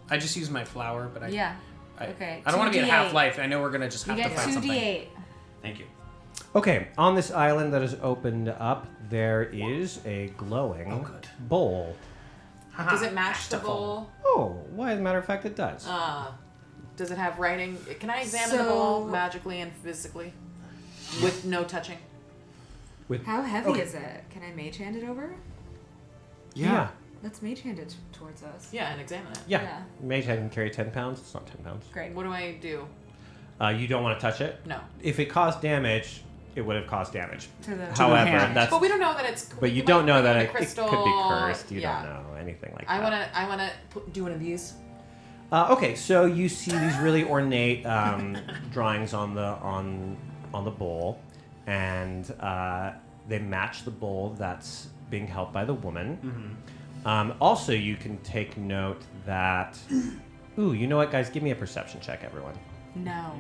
I just used my flower, but I Yeah. I, Okay, I don't want to be at 2d8. half life. I know we're gonna just You have to get find something. 2d8. Thank you. Okay, on this island that is opened up, there is a glowing good. bowl. Does it match the bowl? Oh, why? As a matter of fact, it does. Does it have writing? Can I examine the So- bowl magically and physically with no touching? How heavy Okay. is it? Can I mage hand it over? Yeah. Let's mage hand it towards us. Yeah, and examine it. Yeah. Yeah. Mage head can carry 10 pounds. It's not 10 pounds. Great. What do I do? You don't want to touch it. No. If it caused damage, it would have caused damage. To the However, hand. that's. But we don't know that it's. But you might don't know bring that in it a could crystal. be cursed. You Yeah. don't know anything like I that. wanna do one of these. Okay, so you see these really ornate drawings on the bowl, and they match the bowl that's being held by the woman. Also, you can take note that. Ooh, you know what, guys? Give me a perception check, everyone. No.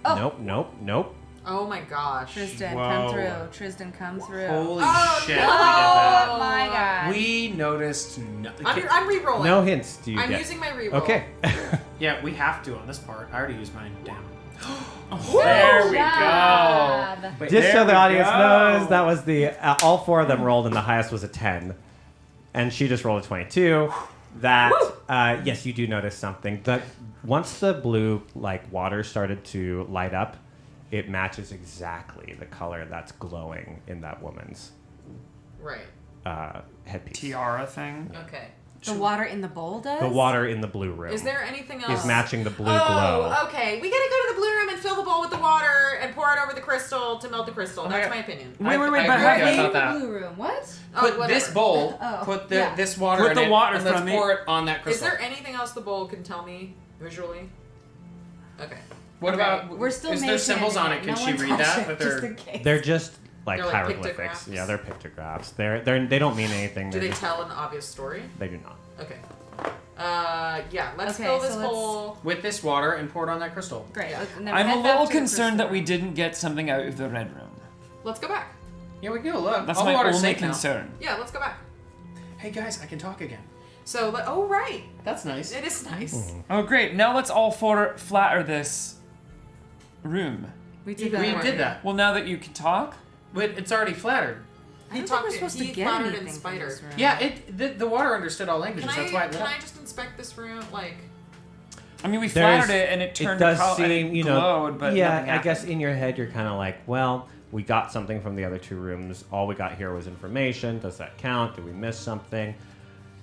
Nope. Oh my gosh. Tristan, Whoa. come through. Tristan, come through. Holy shit! Oh We my god. did that. We noticed nothing. I'm re-rolling. No hints do you I'm get. using my re-roll. Okay. Yeah, we have to on this part. I already used mine. Damn. There we go. job. Wait, Just so There the we audience go. knows, that was the all 4 of them rolled, and the highest was a 10, and she just rolled a 22. That yes, you do notice something. That once the blue like water started to light up, it matches exactly the color that's glowing in that woman's Right. headpiece. Tiara thing. Okay. The water in the bowl does? The water in the blue room Is there anything else? is matching the blue glow. Oh, okay. We gotta go to the blue room and fill the bowl with the water and pour it over the crystal to melt the crystal. That's my opinion. Wait, I but agree, have I we- thought In the that. blue room. What? Oh, Put whatever. this bowl. Oh, Put yeah. this water Put in the it, water and let's from it. pour it on that Is crystal. there anything else the bowl can tell me visually? Okay. What Okay. about? We're still Is there mage symbols on it? handing Can No she one read touch that? it, That just they're in case. They're just like They're like hieroglyphics. pictographs? Yeah, they're pictographs. They don't mean anything. Do They're they just- tell an obvious story? They do not. Okay. Yeah. Let's Okay, fill so this let's- bowl. with this water and pour it on that crystal. Great. Yeah. And then I'm a head back little to the concerned that crystal we room. didn't get something out of the red room. Let's go back. Yeah, we can go look. That's All the my water's only safe now. concern. Yeah. Let's go back. Hey guys, I can talk again. So. Oh right. That's nice. It is nice. Oh, great. Now let's all flatter this room. We did We that. did that. Well, now that you can talk, But it's already flattered. I don't think we're supposed to he get flattered anything and from spider. this room. Yeah, the water understood all languages. That's why it lit Can up. I just inspect this room? Like, I mean, we There's- flattered it and it turned does color and seem, it you know, glowed, but yeah, nothing I guess happened. in your head you're kind of like, well, we got something from the other two rooms. All we got here was information. Does that count? Did we miss something?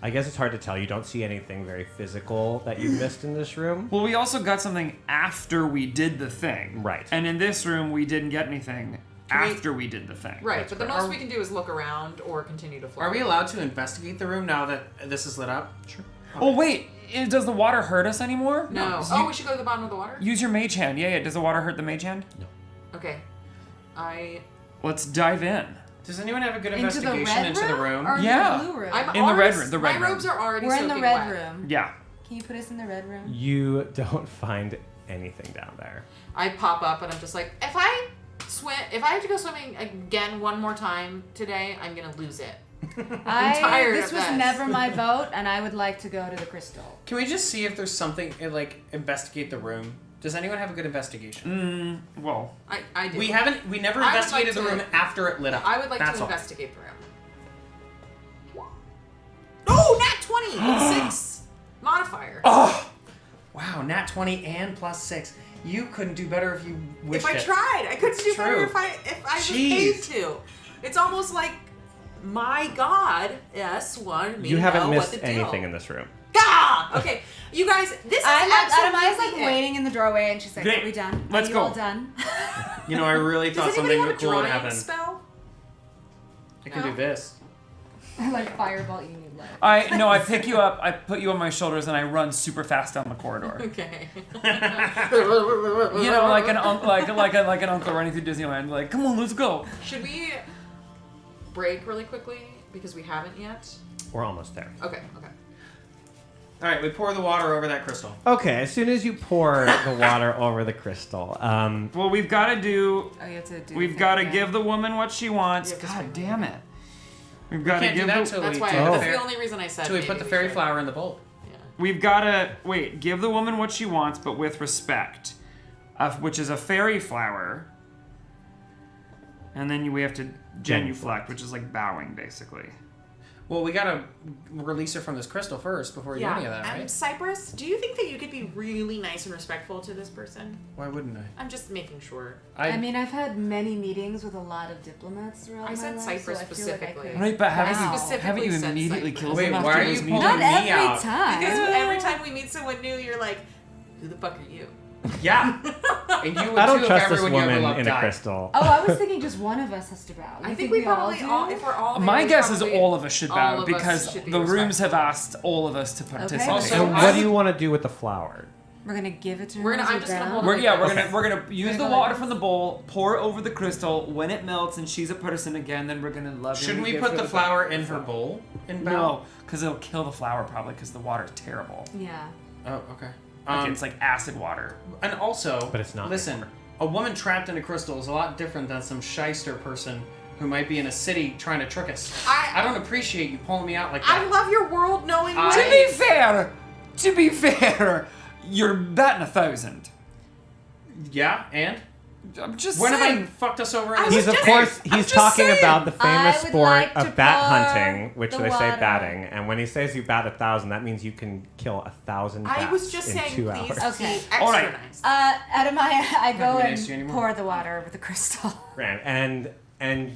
I guess it's hard to tell. You don't see anything very physical that you missed in this room. Well, we also got something after we did the thing. Right. And in this room, we didn't get anything after we did the thing. right, That's but the correct. most we can do is look around or continue to fly. Are we allowed to investigate the room now that this is lit up? Sure. Oh, wait. Does the water hurt us anymore? No. Oh, we should go to the bottom of the water? Use your mage hand. Yeah. Does the water hurt the mage hand? Okay. Let's dive in. Does anyone have a good Into the investigation red into the room? Or Yeah. the blue room? I'm In the already, red room, the red my robes room. are already We're in the soaking red wet. room. Yeah. Can you put us in the red room? You don't find anything down there. I pop up and I'm just like, if I have to go swimming again one more time today, I'm gonna lose it. tired This of was this. never my vote, and I would like to go to the crystal. Can we just see if there's something, like, investigate the room? Does anyone have a good investigation? Well. I do. We never I would investigated like the to- room after it lit up. I would like That's to all. investigate the room. Oh, nat 20! 6 modifier. Oh! Wow, nat 20 and plus 6. You couldn't do better if you wished If I it. tried, I couldn't do better true. if I was Jeez. paid to. It's almost like, my God, yes, wanted me You to haven't know missed what the anything deal. in this room. Gah! Okay, you guys, this is Adamaya's like absolutely it. waiting in the doorway, and she's like, Great. "Are we done? Let's Are you go." all done?" You know, I really Does thought anybody something have a cool would drawing happen. spell? I can No? do this. I like fireball. You need light. I pick you up, I put you on my shoulders, and I run super fast down the corridor. Okay. You know, like an uncle running through Disneyland. Like, come on, let's go. Should we break really quickly because we haven't yet? We're almost there. Okay. All right, we pour the water over that crystal. Okay, as soon as you pour the water over the crystal, Well, we've got to do. Oh, you have to do. We've got to give the woman what she wants. You have to God swing damn it. We've got to Can't do give that the. till That's we why. do Oh. the That's fair- the only reason I said. till we maybe put the fairy should. flower in the bowl. Yeah. We've got to give the woman what she wants, but with respect, which is a fairy flower. And then we have to genuflect, which is like bowing, basically. Well, we gotta release her from this crystal first before we do any of that, right? Cypress, do you think that you could be really nice and respectful to this person? Why wouldn't I? I'm just making sure. I mean, I've had many meetings with a lot of diplomats throughout I my said life, Cypress so I feel specifically. Like I could Right, but haven't Wow. you, Specifically haven't you said immediately Cypress. killed Wait, them why after are those you meetings? Not pulling me every out? time. Because every time we meet someone new, you're like, who the fuck are you? Yeah. And you would I don't too trust if this everyone you ever woman loved in a died. crystal. Oh, I was thinking just one of us has to bow. I You think we probably do? all, if we're all there, My we guess is probably- all of us should all bow of us because should be the rooms have respectful. asked all of us to participate. Also, And I what do would- you want to do with the flower? We're gonna give it to her. We're gonna- as I'm we just gonna bow? hold We're Okay. gonna use We're the gonna water go. from the bowl, pour it over the crystal. When it melts and she's a person again, then we're gonna love her. Shouldn't we give put her the flower in her bowl and bow? No, because it'll kill the flower probably because the water's terrible. Yeah. Oh, okay. Like it's like acid water. And also, But it's not Listen, anymore. a woman trapped in a crystal is a lot different than some shyster person who might be in a city trying to trick us. I don't appreciate you pulling me out like that. I love your world knowing I- To be fair, you're batting 1,000. Yeah, and I'm just when have I saying. fucked us over? In I this? He's of just- course I'm he's just talking saying. about the famous I would sport like to of bat pour hunting, which the they say water. batting. And when he says you bat 1,000, that means you can kill 1,000 bats I was just in saying, 2 please hours. Okay. be extra All right. nice. Adamaya, I go be nice to you and anymore. pour the water over the crystal. Grand. And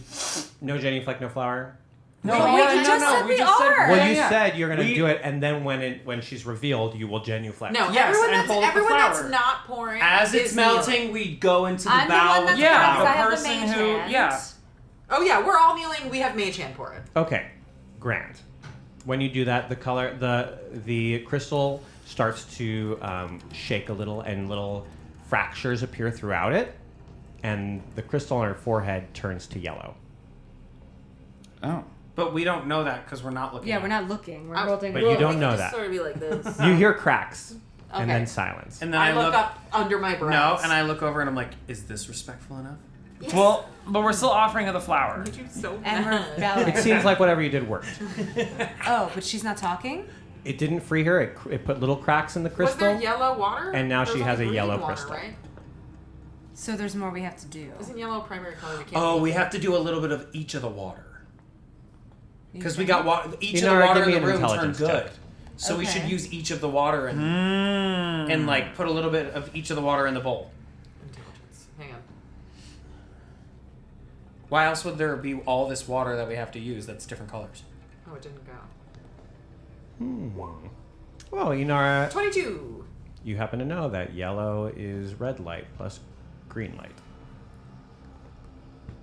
no genuflect, no flower. No, Wait, no, you no, just no, said we we just said. are. Well, Yeah, you yeah. said you're gonna We- do it, and then when she's revealed, you will genuflect. No, Yes, everyone, and that's, hold up the everyone that's flower. not pouring. As it's is kneeling. melting, we go into the I'm the bow one of that's the Yeah, Because I the have the person mage who. hand. Yeah. Oh yeah, we're all kneeling. We have mage hand pour it. Okay, grand. When you do that, the crystal starts to shake a little, and little fractures appear throughout it, and the crystal on her forehead turns to yellow. Oh. But we don't know that because we're not looking. Yeah, at we're it. not looking. We're I- holding. But it. you don't we can know just that. Sort of be like this. You hear cracks, and Okay. then silence. And then I I look up under my No, brows. and I look over and I'm like, is this respectful enough? Yes. Well, but we're still offering her the flower. Made you so And mad. we're bowing. It seems like whatever you did worked. Oh, but she's not talking? It didn't free her. It put little cracks in the Was crystal. there yellow water? And now There she was has only a green yellow water, crystal. Right? So there's more we have to do. Isn't yellow a primary color? We can't. Oh, make we it. have to do a little bit of each of the water. Because we Okay. got water. Each of the Inara, water give in me the an room turned intelligence good. check. So we should Okay. use each of the water and like put a little bit of each of the water in the bowl. Intelligence. Hang on. Why else would there be all this water that we have to use that's different colors? Oh, it didn't go. Well, Inara, 22. you happen to know that yellow is red light plus green light.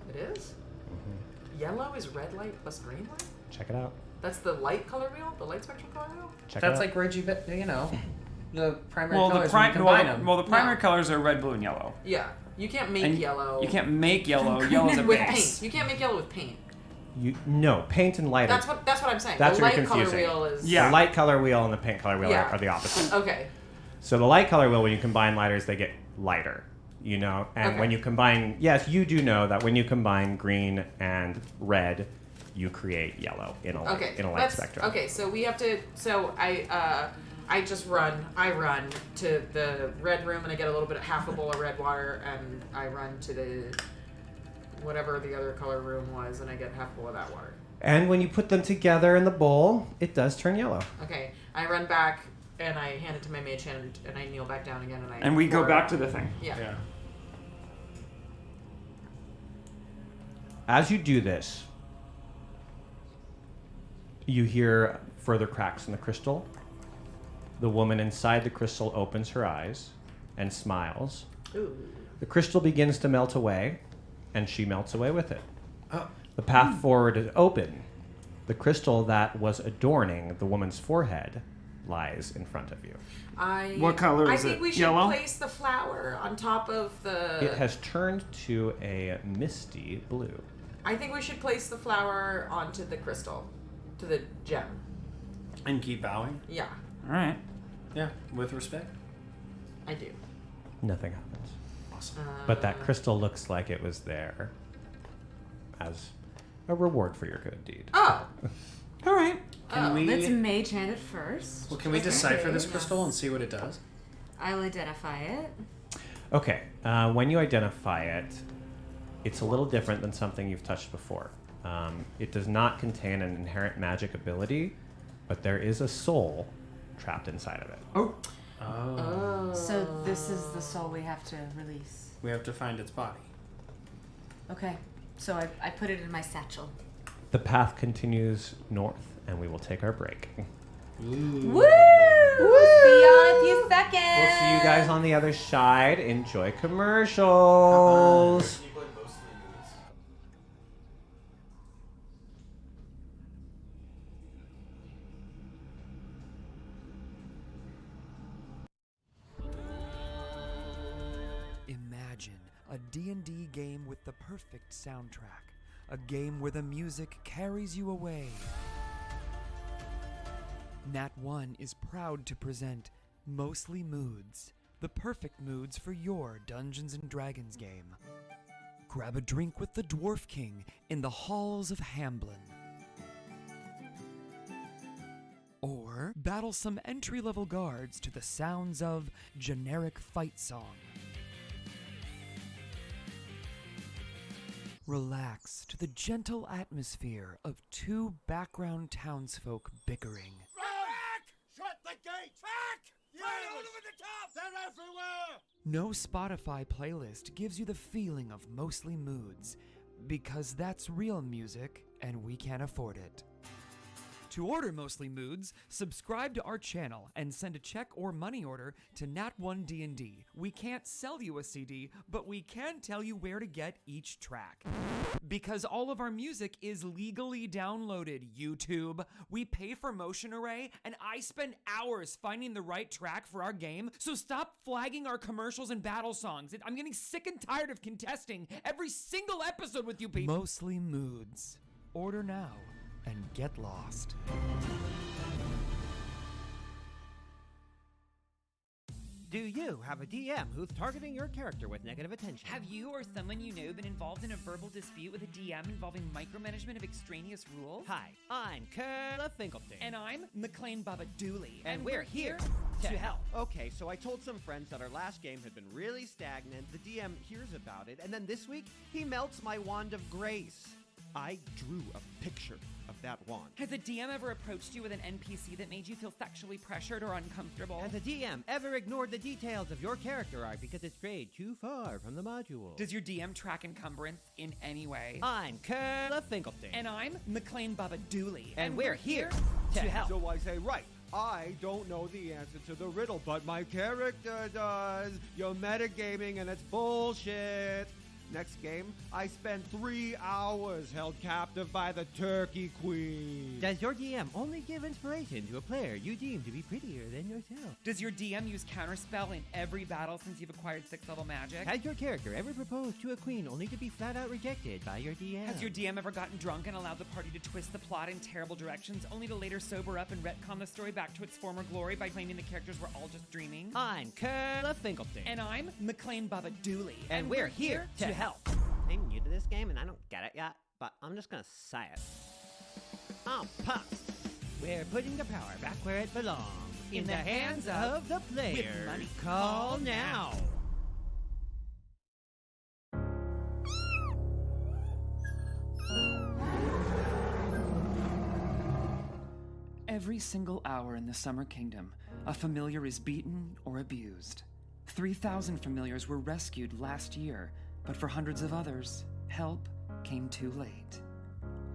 It is? Yellow is red light plus green light? Check it out. That's the light color wheel? The light spectrum color wheel? Check That's it out. like the primary Well, colors when you combine them. the primary No. colors are red, blue, and yellow. Yeah. You can't make And yellow You can't make yellow. Yellow's a with base. paint. You can't make yellow with paint. No, paint and light. That's what I'm saying. That's the what you're light color confusing. wheel is Yeah. The light color wheel and the pink color wheel Yeah. are the opposite. Okay. So the light color wheel, when you combine lighters, they get lighter. You know, and Okay. when you combine, yes, you do know that when you combine green and red, you create yellow in a light, Okay. in a light spectrum. Okay, so we have to I just run to the red room and I get a little bit of half a bowl of red water and I run to the whatever the other color room was and I get half a bowl of that water. And when you put them together in the bowl, it does turn yellow. Okay. I run back and I hand it to my mage hand and I kneel back down again and I And we go pour it back out. to the thing. Yeah. Yeah. As you do this, you hear further cracks in the crystal. The woman inside the crystal opens her eyes and smiles. Ooh. The crystal begins to melt away, and she melts away with it. Oh. The path forward is open. The crystal that was adorning the woman's forehead lies in front of you. What color I is think it? we should Yellow? place the flower on top of the It has turned to a misty blue. I think we should place the flower onto the crystal, to the gem. And keep bowing. Yeah, All right. Yeah, with respect. I do. Nothing happens. Awesome. But that crystal looks like it was there as a reward for your good deed. Oh, All right. Can we? Let's mage hand it first. Well, can we Okay. decipher this crystal and see what it does? I'll identify it. Okay, when you identify it, it's a little different than something you've touched before. It does not contain an inherent magic ability, but there is a soul trapped inside of it. Oh. So this is the soul we have to release. We have to find its body. Okay. So I put it in my satchel. The path continues north, and we will take our break. Woo! See y'all in a few seconds. We'll see you guys on the other side. Enjoy commercials. Can you play mostly moods? Imagine a D&D game with the perfect soundtrack. A game where the music carries you away. NatOne is proud to present Mostly Moods, the perfect moods for your Dungeons & Dragons game. Grab a drink with the Dwarf King in the halls of Hamblin. Or battle some entry-level guards to the sounds of generic fight song. Relax to the gentle atmosphere of two background townsfolk bickering. Shut the gates! Back! Right over the top! They're everywhere! No Spotify playlist gives you the feeling of Mostly Moods, because that's real music and we can't afford it. To order Mostly Moods, subscribe to our channel and send a check or money order to Nat1 D&D. We can't sell you a CD, but we can tell you where to get each track. Because all of our music is legally downloaded, YouTube. We pay for Motion Array, and I spend hours finding the right track for our game, so stop flagging our commercials and battle songs. I'm getting sick and tired of contesting every single episode with you people. Mostly Moods. Order now and get lost. Do you have a DM who's targeting your character with negative attention? Have you or someone you know been involved in a verbal dispute with a DM involving micromanagement of extraneous rules? Hi, I'm Carla Finkelstein. And I'm McLean Baba Dooley. And we're here to help. Okay, so I told some friends that our last game had been really stagnant. The DM hears about it, and then this week, he melts my wand of grace. I drew a picture of that wand. Has a DM ever approached you with an NPC that made you feel sexually pressured or uncomfortable? Has a DM ever ignored the details of your character arc because it strayed too far from the module? Does your DM track encumbrance in any way? I'm Carla Finkelstein. And I'm McLean Baba Dooley. And we're here to help. So I say, right, I don't know the answer to the riddle, but my character does. You're metagaming and it's bullshit. Next game, I spent 3 hours held captive by the Turkey Queen. Does your DM only give inspiration to a player you deem to be prettier than yourself? Does your DM use counterspell in every battle since you've acquired 6th level magic? Has your character ever proposed to a queen only to be flat out rejected by your DM? Has your DM ever gotten drunk and allowed the party to twist the plot in terrible directions only to later sober up and retcon the story back to its former glory by claiming the characters were all just dreaming? I'm Carla Finkelstein. And I'm McLean Baba Dooley. And we're here to help. I'm new to this game and I don't get it yet, but I'm just gonna say it. Oh, pups! We're putting the power back where it belongs. In the hands of the player. With money. Call now! Every single hour in the Summer Kingdom, a familiar is beaten or abused. 3,000 familiars were rescued last year, but for hundreds of others, help came too late.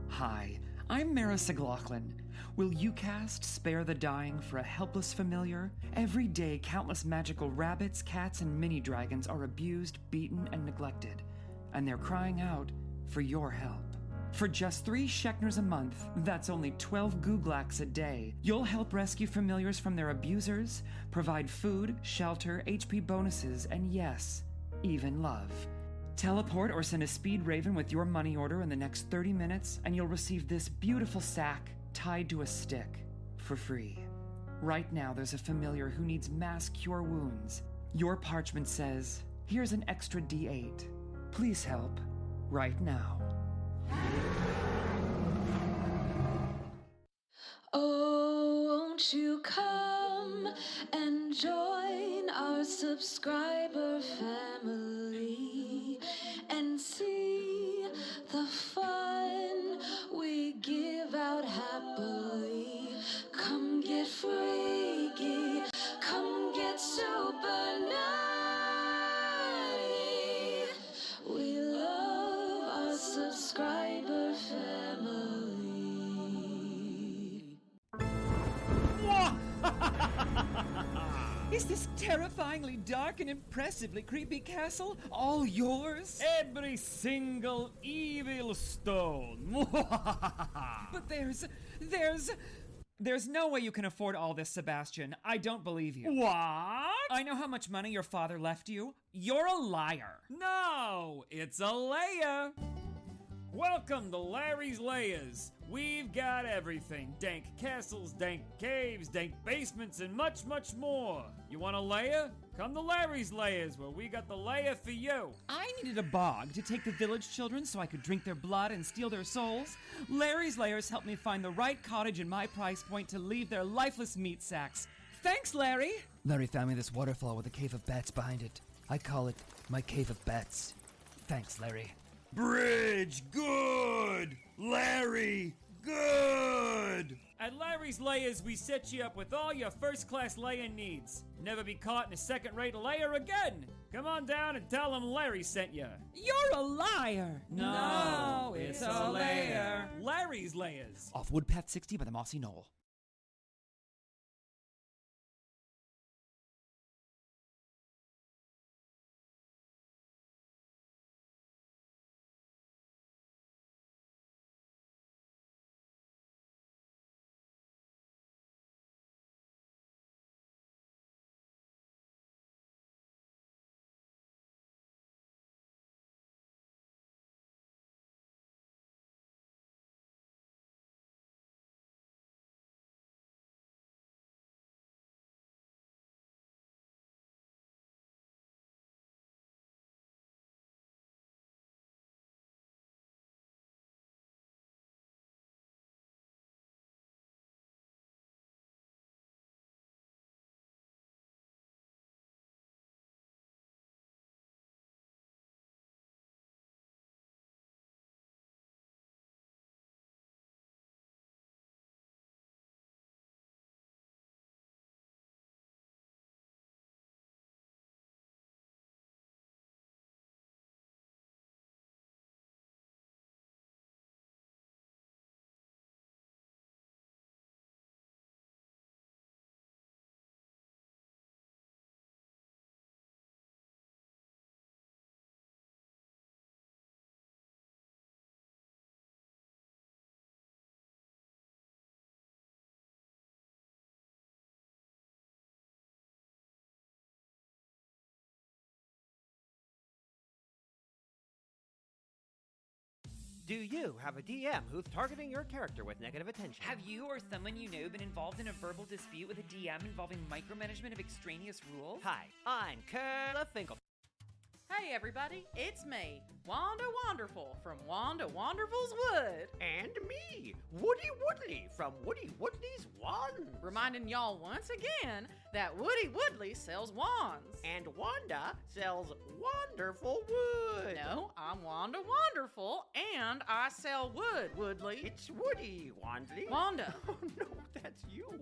Hi, I'm Mara Siglaughlin. Will you cast Spare the Dying for a helpless familiar? Every day, countless magical rabbits, cats, and mini-dragons are abused, beaten, and neglected, and they're crying out for your help. For just 3 Shekners a month, that's only 12 Googlaks a day, you'll help rescue familiars from their abusers, provide food, shelter, HP bonuses, and yes, even love. Teleport or send a speed raven with your money order in the next 30 minutes, and you'll receive this beautiful sack tied to a stick for free. Right now, there's a familiar who needs mass cure wounds. Your parchment says, here's an extra D8. Please help right now. Oh, won't you come and join our subscriber family and see the fun we give out happily? Come get freaky, come get super naughty. We love our subscriber family. Is this terrifyingly dark and impressively creepy castle all yours? Every single evil stone. But there's no way you can afford all this, Sebastian. I don't believe you. What? I know how much money your father left you. You're a liar. No, it's a Leia. Welcome to Larry's Layers. We've got everything. Dank castles, dank caves, dank basements, and much, much more. You want a Leia? Come to Larry's Layers, where we got the Leia for you. I needed a bog to take the village children so I could drink their blood and steal their souls. Larry's Layers helped me find the right cottage in my price point to leave their lifeless meat sacks. Thanks, Larry! Larry found me this waterfall with a cave of bats behind it. I call it my cave of bats. Thanks, Larry. Bridge, good! Larry, good! At Larry's Layers, we set you up with all your first-class layer needs. Never be caught in a second-rate layer again. Come on down and tell them Larry sent you. You're a liar! No, it's a layer. Larry's Layers. Off Woodpath 60 by the Mossy Knoll. Do you have a DM who's targeting your character with negative attention? Have you or someone you know been involved in a verbal dispute with a DM involving micromanagement of extraneous rules? Hi, I'm Curla Finkel. Hey everybody, it's me, Wanda Wonderful from Wanda Wonderful's Wood. And me, Woody Woodley from Woody Woodley's Wands. Reminding y'all once again that Woody Woodley sells wands. And Wanda sells wonderful wood. No, I'm Wanda Wonderful, and I sell wood, Woodley. It's Woody, Wandley. Wanda. Oh no, that's you.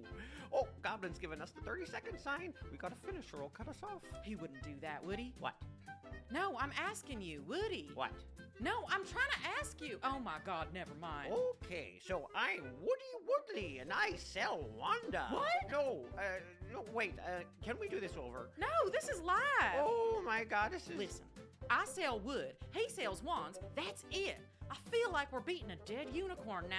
Oh, Goblin's giving us the 30-second sign. We gotta finish or he'll cut us off. He wouldn't do that, would he? What? No, I'm asking you, Woody. What? No, I'm trying to ask you. Oh my God, never mind. Okay, so I'm Woody Woodley and I sell Wanda. What? No, wait, can we do this over? No, this is live. Oh my God, this is... Listen, I sell wood, he sells wands, that's it. I feel like we're beating a dead unicorn now.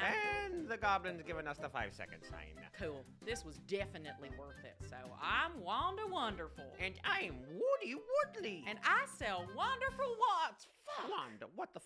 And the Goblin's giving us the 5-second sign. Cool, this was definitely worth it. So I'm Wanda Wonderful. And I'm Woody Woodley. And I sell wonderful wands. Fuck. Wanda, what the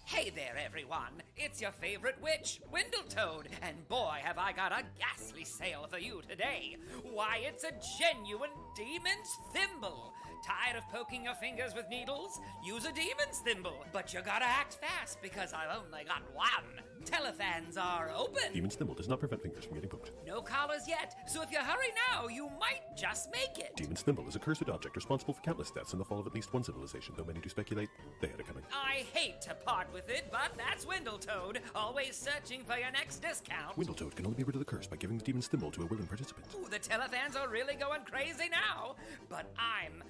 Hey there, everyone. It's your favorite witch, Windletoad, and boy, have I got a ghastly sale for you today. Why, it's a genuine demon's thimble. Tired of poking your fingers with needles? Use a demon's thimble. But you gotta act fast because I've only got one. Telefans are open. Demon's thimble does not prevent fingers from getting poked. No collars yet, so if you hurry now, you might just make it. Demon's thimble is a cursed object responsible for countless deaths in the fall of at least one civilization, though many do speculate they had it coming. I hate to part with it, but that's Windletoad, always searching for your next discount. Windletoad can only be rid of the curse by giving the demon's thimble to a willing participant. Ooh, the telefans are really going crazy now, but I'm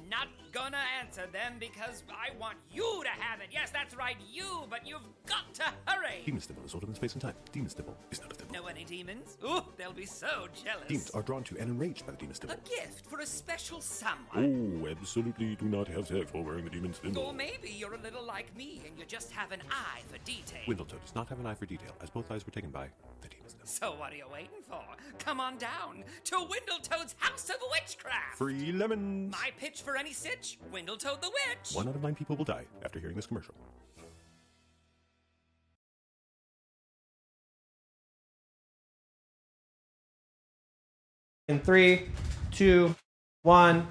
not gonna answer them because I want you to have it. Yes, that's right, you, but you've got to hurry. Demon's thimble is older than space and time. Demon's thimble is not a thimble. Know any demons? Ooh, they'll be so jealous. Demons are drawn to and enraged by the demon's thimble. A gift for a special someone. Oh, absolutely do not have sex while wearing the demon's thimble. Or maybe you're a little like me and you just have an eye for detail. Windletoad does not have an eye for detail, as both eyes were taken by the demon's thimble. So what are you waiting for? Come on down to Windletoad's House of Witchcraft. Free lemons! My pitch for any sitch, Windletoad the Witch. 1 out of 9 people will die after hearing this commercial. In 3, 2, 1.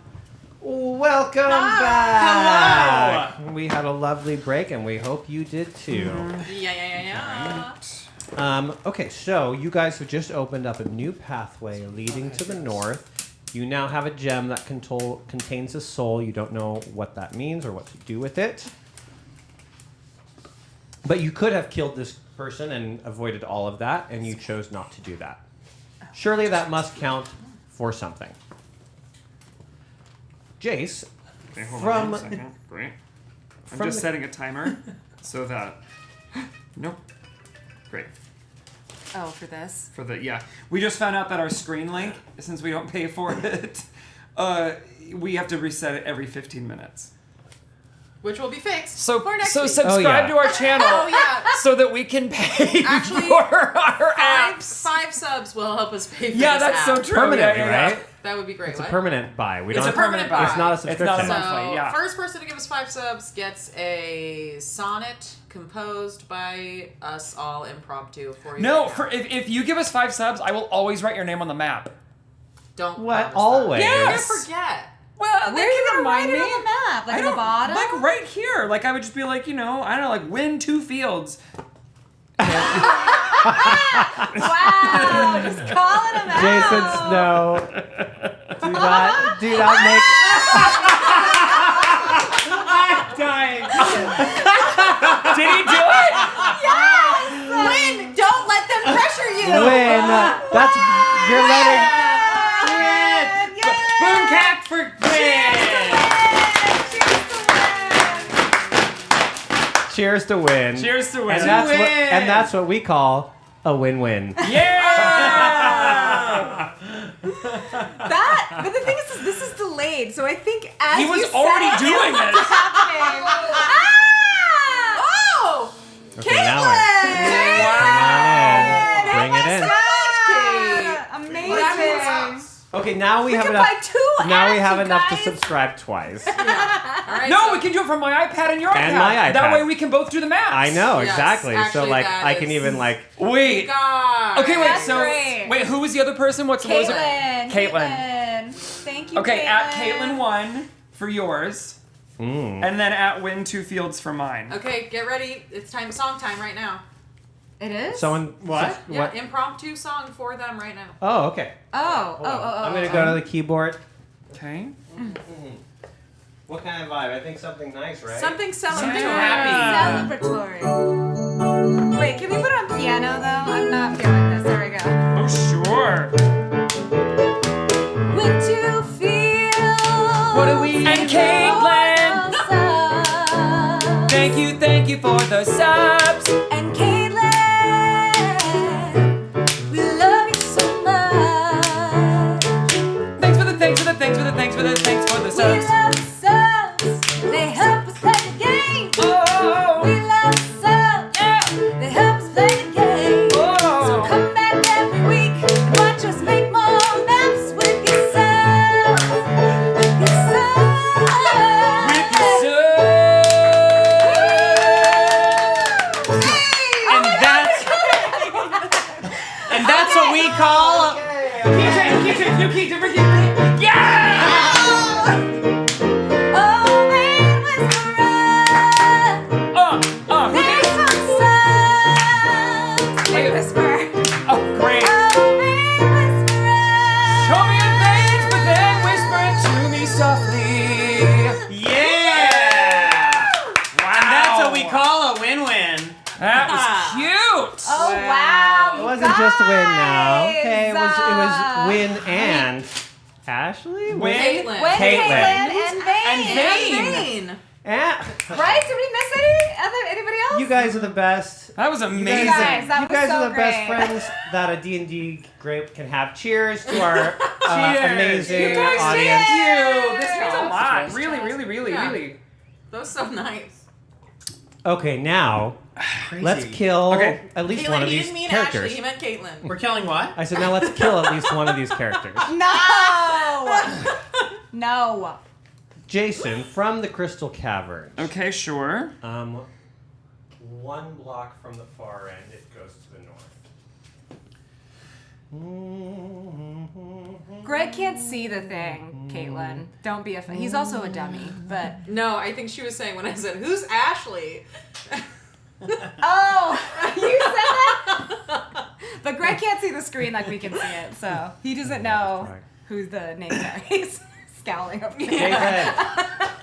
Welcome back. Hello. We had a lovely break, and we hope you did too. Yeah. Okay, so you guys have just opened up a new pathway leading to the north. You now have a gem that contains a soul. You don't know what that means or what to do with it. But you could have killed this person and avoided all of that, and you chose not to do that. Surely that must count for something. Jace, Okay, hold from on 1 second. Great. I'm from just the- setting a timer so that... Nope. Great. Oh, for this? For the, yeah. We just found out that our screen link, since we don't pay for it, we have to reset it every 15 minutes. Which will be fixed So, for next so week. subscribe to our channel so that we can pay Actually, for our apps. 5 subs will help us pay for Yeah, this that's so app. true. Permanent, Yeah. right? That would be great. It's a What? permanent buy. It's a permanent buy. It's not a subscription. It's not a So, monthly, yeah. first person to give us 5 subs gets a sonnet composed by us all impromptu for you. No, right for now. if you give us 5 subs, I will always write your name on the map. Don't What? promise Always? That. Yes. Don't forget. Well, Where are you gonna write it on the map? Like I at the don't, bottom? like right here. Like I would just be like, you know, I don't know, like win 2 fields. Wow, just calling him out. Jason Snow. Do not make. I'm dying. Did he do it? Yes! Win! Don't let them pressure you! Win. That's you're letting. Boom cat for win. Cheers to win. Cheers to win. And that's what we call a win-win. Yeah. But the thing is, this is delayed, so I think as He was you said already doing it. it's happening. Oh! Okay, now Caitlin! Bring it in. Amazing. Okay, now we have can enough. buy 2 Now we apps, have you enough to guys. subscribe twice. All right, No, so- we can do it from my iPad and your And iPad. my iPad. That way we can both do the math. I know, Yes, exactly. So, actually, like, that I can is- even, like... Wait. God. Okay, wait. That's So great. wait, who was the other person? What was it? Caitlin. Caitlin. Thank you, Okay, Caitlin. at Caitlin1 for yours, and then at Win2Fields for mine. Okay, get ready. It's song time right now. It is? Someone... What? Yeah, What? impromptu song for them right now. Oh, okay. Oh. I'm going to go to the keyboard. Okay. What kind of vibe? I think something nice, right? Something Something celebratory. happy. Celebratory. Wait, can we put it on piano though? I'm not feeling this. There we go. Oh, sure. When to feel. What do we and Caitlin? Thank you for the subs. And Caitlin, we love you so much. Thanks for the We subs. love subs. They help us play the game. Oh, We love subs. yeah. They help us play the game. So Oh. come back every week and watch us make more maps with your subs. With your subs. With your subs. And that's what we call. New key, different key. Yeah! Oh, man, whisperer. There's some subs. They whisper. Oh, great. Oh, man, whisperer. Show me your face, but then whisper it to me softly. Yeah! Wow. And that's what we call a win-win. That was cute. Oh wow. It you wasn't just win now. guys. Okay, it was win and... Ashley? Win? Caitlin. When Caitlin. and Vane. Vane. And Right? Did we miss anybody else? you guys are the best. That was You amazing. guys, that you was guys so are the best great. friends that a D&D group can have. Cheers to our Cheers. amazing You guys, audience. thank you. This means a Cheers. lot. Cheers. Really, Cheers. really, really, Yeah. really. That was so nice. Okay, now Crazy. let's kill Okay. at least Caitlin, one of he these didn't mean characters. Ashley, he meant Caitlin. We're killing what? I said now let's kill at least one of these characters. No. No. Jason from the Crystal Cavern. Okay, sure. One block from the far end, it goes to the north. Greg can't see the thing, Caitlin. Don't be he's also a dummy, but No, I think she was saying when I said, "Who's Ashley?" oh, you said that. But Greg can't see the screen like we can see it, so he doesn't know who the names are. He's scowling over here. Jason.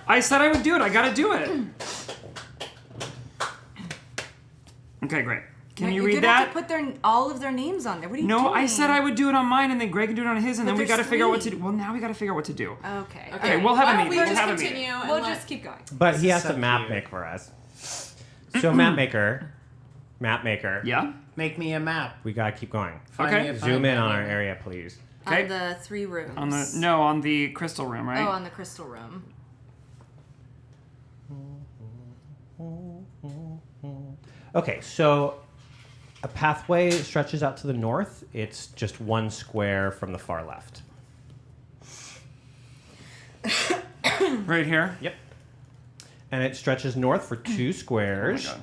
I said I would do it. I gotta do it. Okay, great. Can you You're read gonna have that? to put all of their names on there. What are you doing? No, I said I would do it on mine, and then Greg can do it on his, and But then we there's gotta figure out what to three. do. Well, now we gotta figure out what to do. Okay. Okay, we'll have a Why don't meeting. we We'll just have a continue meeting. and We'll let- just keep going. But he has So to map cute. make for us. So map maker. Yeah. Make me a map. We gotta keep going. Find Okay. me a Zoom in on our map. area, please. Okay. On the 3 rooms. On the crystal room, right? Oh, on the crystal room. Okay, so a pathway stretches out to the north. It's just one square from the far left. Right here. Yep. And it stretches north for 2 squares. God.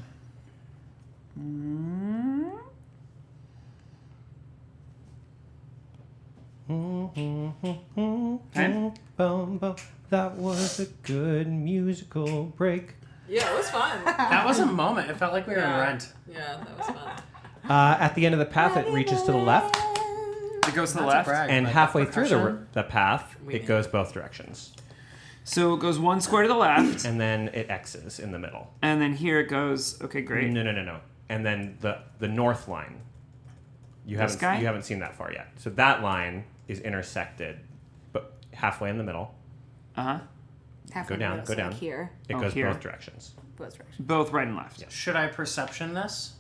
Okay. That was a good musical break. Yeah, it was fun. That was a moment. It felt like we were in Rent. Yeah, that was fun. At the end of the path, it reaches to the left, It goes to the Not to left. brag, and but halfway through percussion. the path, it goes both directions. So it goes 1 square to the left, And then it X's in the middle. and then here it goes. Okay, great. No. And then the north line. You This guy? haven't seen that far yet. So that line is intersected, but halfway in the middle. Uh huh. Halfway Go down, in the go middle, so down. like here. It Oh, goes here. both directions. Both directions. Both right and left. Should I perception this?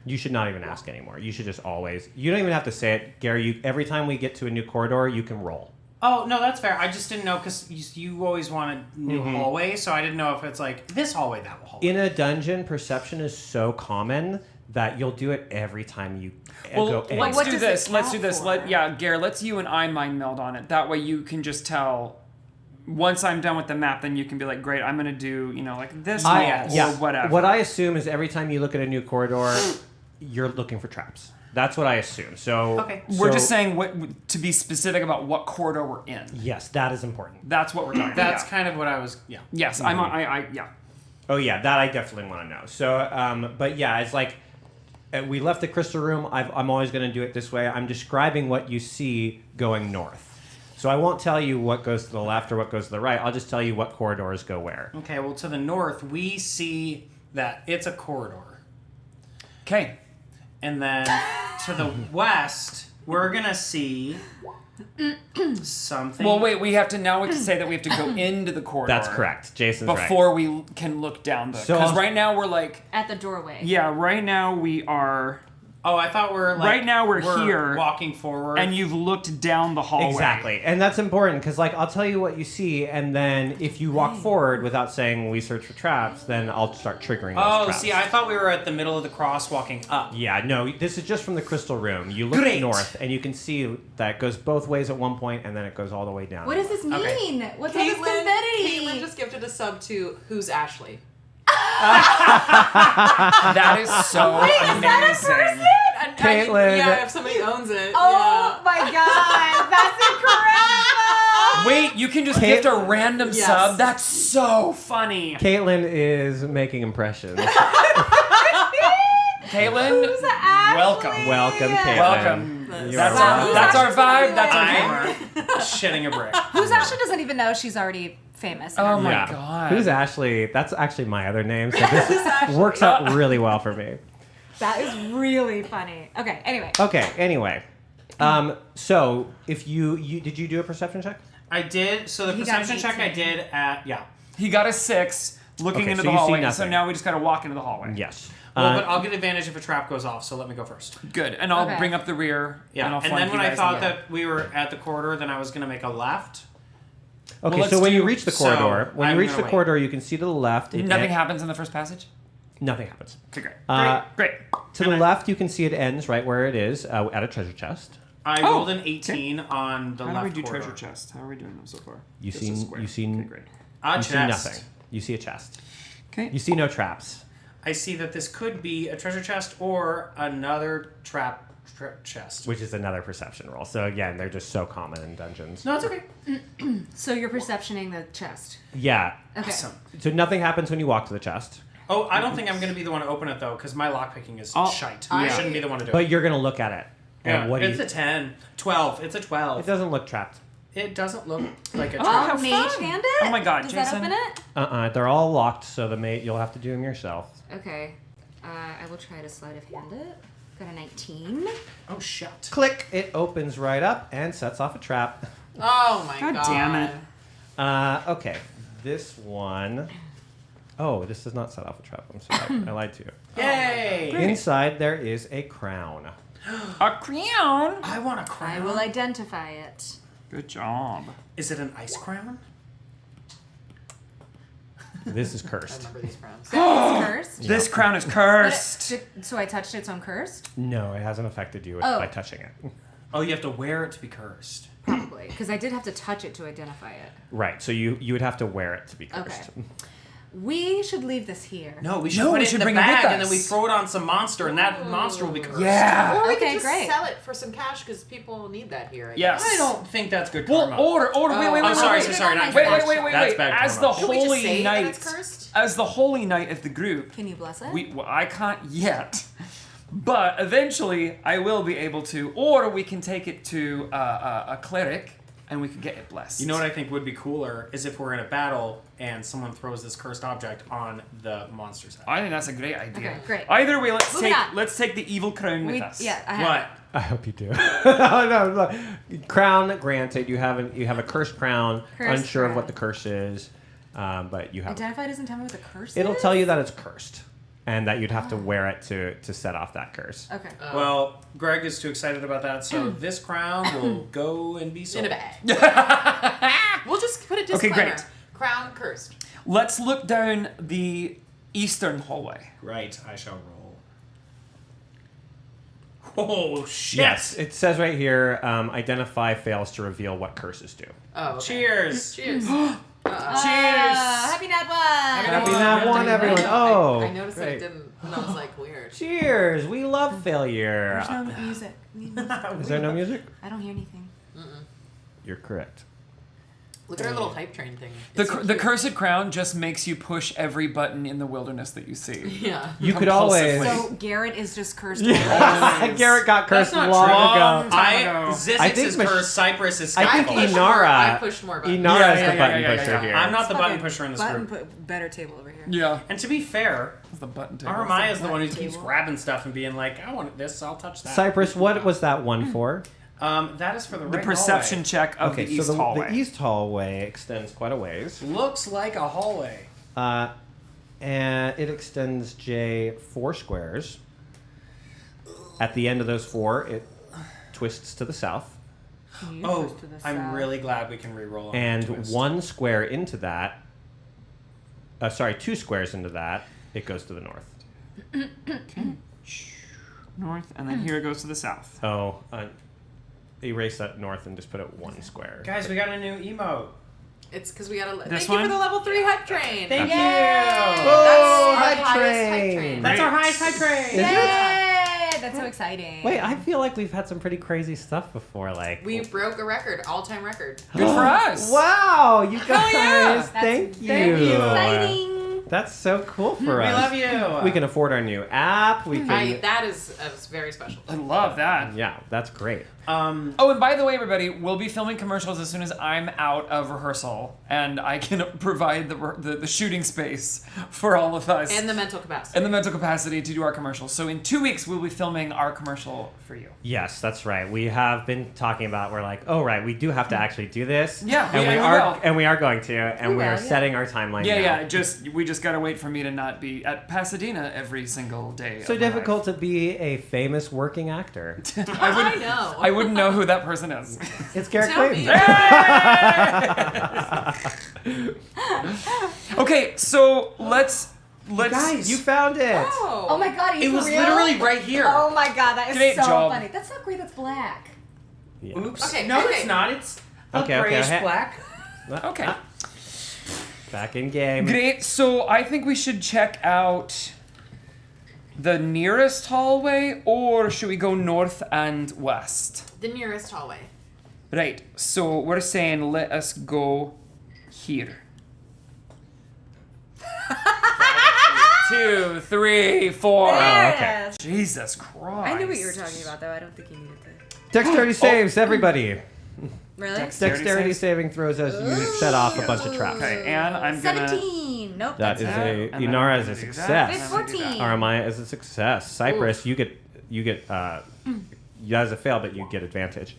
You should not even ask anymore. You should just always. You don't even have to say it, Gary. Every time we get to a new corridor, you can roll. Oh, no, that's fair. I just didn't know because you always wanted new hallways, so I didn't know if it's like this hallway, that hallway. In a dungeon, perception is so common that you'll do it every time you Well, go in. let's do this. Let's do this. for? Gare, let's you and I mind meld on it. That way you can just tell. Once I'm done with the map, then you can be like, great, I'm going to do, like this wall or whatever. What I assume is every time you look at a new corridor, you're looking for traps. That's what I assume. So Okay. We're just saying to be specific about what corridor we're in. Yes, that is important. That's what we're talking about. That's kind of what I was. Yeah. Yes, yeah. Oh yeah, that I definitely want to know. So, but yeah, it's like we left the crystal room. I'm always going to do it this way. I'm describing what you see going north. So I won't tell you what goes to the left or what goes to the right. I'll just tell you what corridors go where. Okay, well, to the north, we see that it's a corridor. Okay. And then to the west, we're going to see something. Well, wait, we have to say that we have to go into the corridor. That's correct. Jason's right. Before we can look down the... Because right now we're like... At the doorway. Yeah, right now we are... Oh, I thought we're like... Right now we're here. Walking forward. And you've looked down the hallway. Exactly. And that's important because, I'll tell you what you see, and then if you walk forward without saying we search for traps, then I'll start triggering those traps. See, I thought we were at the middle of the cross walking up. Yeah, no, this is just from the crystal room. You look north, and you can see that it goes both ways at one point, and then it goes all the way down. What does this mean? What's all this confetti? Caitlin just gifted a sub to Who's Ashley? That is so amazing. Is that a person? Caitlin. Yeah, if somebody owns it. Oh my god, that's incredible! Wait, you can just gift a random sub? That's so funny. Caitlin is making impressions. Caitlin, Who's Ashley? Welcome, Caitlin. Welcome. That's our vibe. That's our humor. Shitting a brick. Who's Ashley doesn't even know she's already famous. Oh my god. Who's Ashley? That's actually my other name, so this works out really well for me. That is really funny. Okay, anyway. Okay, anyway. So if you did you do a perception check? I did. So the perception check I did at He got a 6 looking into so the you see hallway. nothing. So now we just gotta walk into the hallway. Yes. Well, but I'll get advantage if a trap goes off, so let me go first. Good. And I'll bring up the rear. Yeah. And, I'll And flank then when you I guys thought in. that we were at the corridor, then I was going to make a left. Okay, Well, so when let's you do- reach the so corridor, I'm gonna wait. corridor, you can see to the left. Nothing happens in the first passage? Nothing happens. Okay, great. Great. To the left, you can see it ends right where it is at a treasure chest. I rolled an 18 on the How left do we do corridor. treasure chest? How are we doing them so far? You Just see a square. you see Okay, great. A you see chest. nothing. You see a chest. Okay. You see no traps. I see that this could be a treasure chest or another trap chest. Which is another perception roll. So again, they're just so common in dungeons. No, it's okay. So you're perceptioning the chest. Yeah. Okay. Awesome. So nothing happens when you walk to the chest. Oh, I don't think I'm going to be the one to open it, though, because my lockpicking is shite. I shouldn't be the one to do it. But you're gonna look at it. And Yeah, what do it's you, a 10. 12. It's a 12. It doesn't look trapped. It doesn't look like a Oh, trap. mage handed? Oh my god, Does Jason. that open it? They're all locked, so you'll have to do them yourself. Okay. I will try to sleight of hand it. Got a 19. Oh, shit. Click! It opens right up and sets off a trap. Oh my god. God damn it. Okay. This one... Oh, this does not set off a trap. I'm sorry. I lied to you. Yay! Inside, there is a crown. A crown? I want a crown. I will identify it. Good job. Is it an ice crown? This is I cursed. remember these crowns. It's cursed? This crown is cursed. So I touched it, so I'm cursed? No, it hasn't affected you Oh. by touching it. Oh, you have to wear it to be cursed. Probably. Because I did have to touch it to identify it. Right, so you would have to wear it to be cursed. Okay. We should leave this here. No, we should put it in the bring it with bag and then us. we throw it on some monster and that monster will be cursed. Yeah. Or we Okay, could just great. sell it for some cash because people need that here. I Yes. I don't think that's good Well, karma. order. Wait. I'm sorry, wait, sorry, wait, not Wait. That's bad As the karma. Can we just holy say that knight, it's cursed? as the holy knight of the group, Can you bless it? I can't yet, but eventually I will be able to. Or we can take it to a cleric, and we can get it blessed. You know what I think would be cooler is if we're in a battle and someone throws this cursed object on the monster's head. I think that's a great idea. Okay, great. Either way, Moving on. let's take the evil crown with us. Yeah, I have What? I hope you do. no. Crown granted. You have a cursed crown. Cursed unsure of crown. what the curse is, but you have. Identify doesn't tell me what the curse It'll is? tell you that it's cursed, and that you'd have to wear it to set off that curse. Okay. Well, Greg is too excited about that, so this crown will go and be sold. In a bag. We'll just put a Okay, disclaimer. great. Crown cursed. Let's look down the eastern hallway. Right, I shall roll. Oh, shit. Yes, it says right here, identify fails to reveal what curses do. Oh, okay. Cheers. Cheers. Cheers. Happy NatOne! Happy NatOne, everyone. Oh, I noticed that great. it didn't, and I was like, weird. Cheers. We love failure. There's no music. Is there no music? I don't hear anything. You're correct. Look at our little hype train thing. The cursed crown just makes you push every button in the wilderness that you see. Yeah. You could always. So Garrett is just cursed. Garrett got cursed That's not long true. ago. Zizix is cursed, Cypress is I think Skyfall. Inara. I pushed more buttons. Inara is the button pusher here. I'm not the button pusher in this Button group. better table over here. Yeah. And to be fair, the button table. Armaya is the one who Button keeps table. grabbing stuff and being like, I want this, I'll touch that. Cypress, what was that one for? That is for the The right perception hallway. check of Okay, the east so hallway. the east hallway extends quite a ways. Looks like a hallway. And it extends, Jay, 4 squares. At the end of those 4, it twists to the south. Oh, I'm really glad we can re-roll on And that twist. 1 square into that, 2 squares into that, it goes to the north. Okay. North, and then here it goes to the south. Oh, erase that north and just put it 1 square. Guys, we got a new emote. It's because we got a. This Thank you one? for the level 3 hype train. Thank you. Oh, That's hype our highest train. hype train. That's our highest hype train. Is it? Yay! That's so exciting. Wait, I feel like we've had some pretty crazy stuff before. Like We broke a record, all-time record. Good for us. Wow, you guys! yeah. Thank you. Thank you. Exciting. That's so cool for us. We love you. We can afford our new app. We can. That is very special. I love that. Yeah, that's great. Oh, and by the way, everybody, we'll be filming commercials as soon as I'm out of rehearsal, and I can provide the shooting space for all of us. And the mental capacity. And the mental capacity to do our commercials. So in 2 weeks, we'll be filming our commercial for you. Yes, that's right. We have been talking about. We're like, oh right, we do have to actually do this. Yeah, and we are, will. and we are going to, and We we are will, yeah. setting our timeline. Yeah, now. yeah. We just gotta wait for me to not be at Pasadena every single day. So of my difficult to be a famous working actor. I know. I wouldn't know who that person is. It's Garrett Tell Clayton. me. Okay, so let's. Guys, You found it. Oh my god, it was literally right here. Oh my god, that is Great so job. funny. That's not great, that's black. Yeah. Oops. Okay, No, okay. it's not. It's a Okay, grayish okay. black. Okay. Back in game. Great. So I think we should check out the nearest hallway, or should we go north and west? The nearest hallway. Right. So we're saying let us go here. 2, 3, 4. Oh, okay. Yes. Jesus Christ. I knew what you were talking about, though. I don't think you needed to. Dexterity saves, everybody. Really? Dexterity saving throws as you set off a bunch of traps. Okay, and I'm gonna. 17. Nope. That that's is not. a And then Inara I'm is a gonna do that. success. And then I do that. 14. Aramaya is a success. Cypress, you get that is a fail, but you get advantage.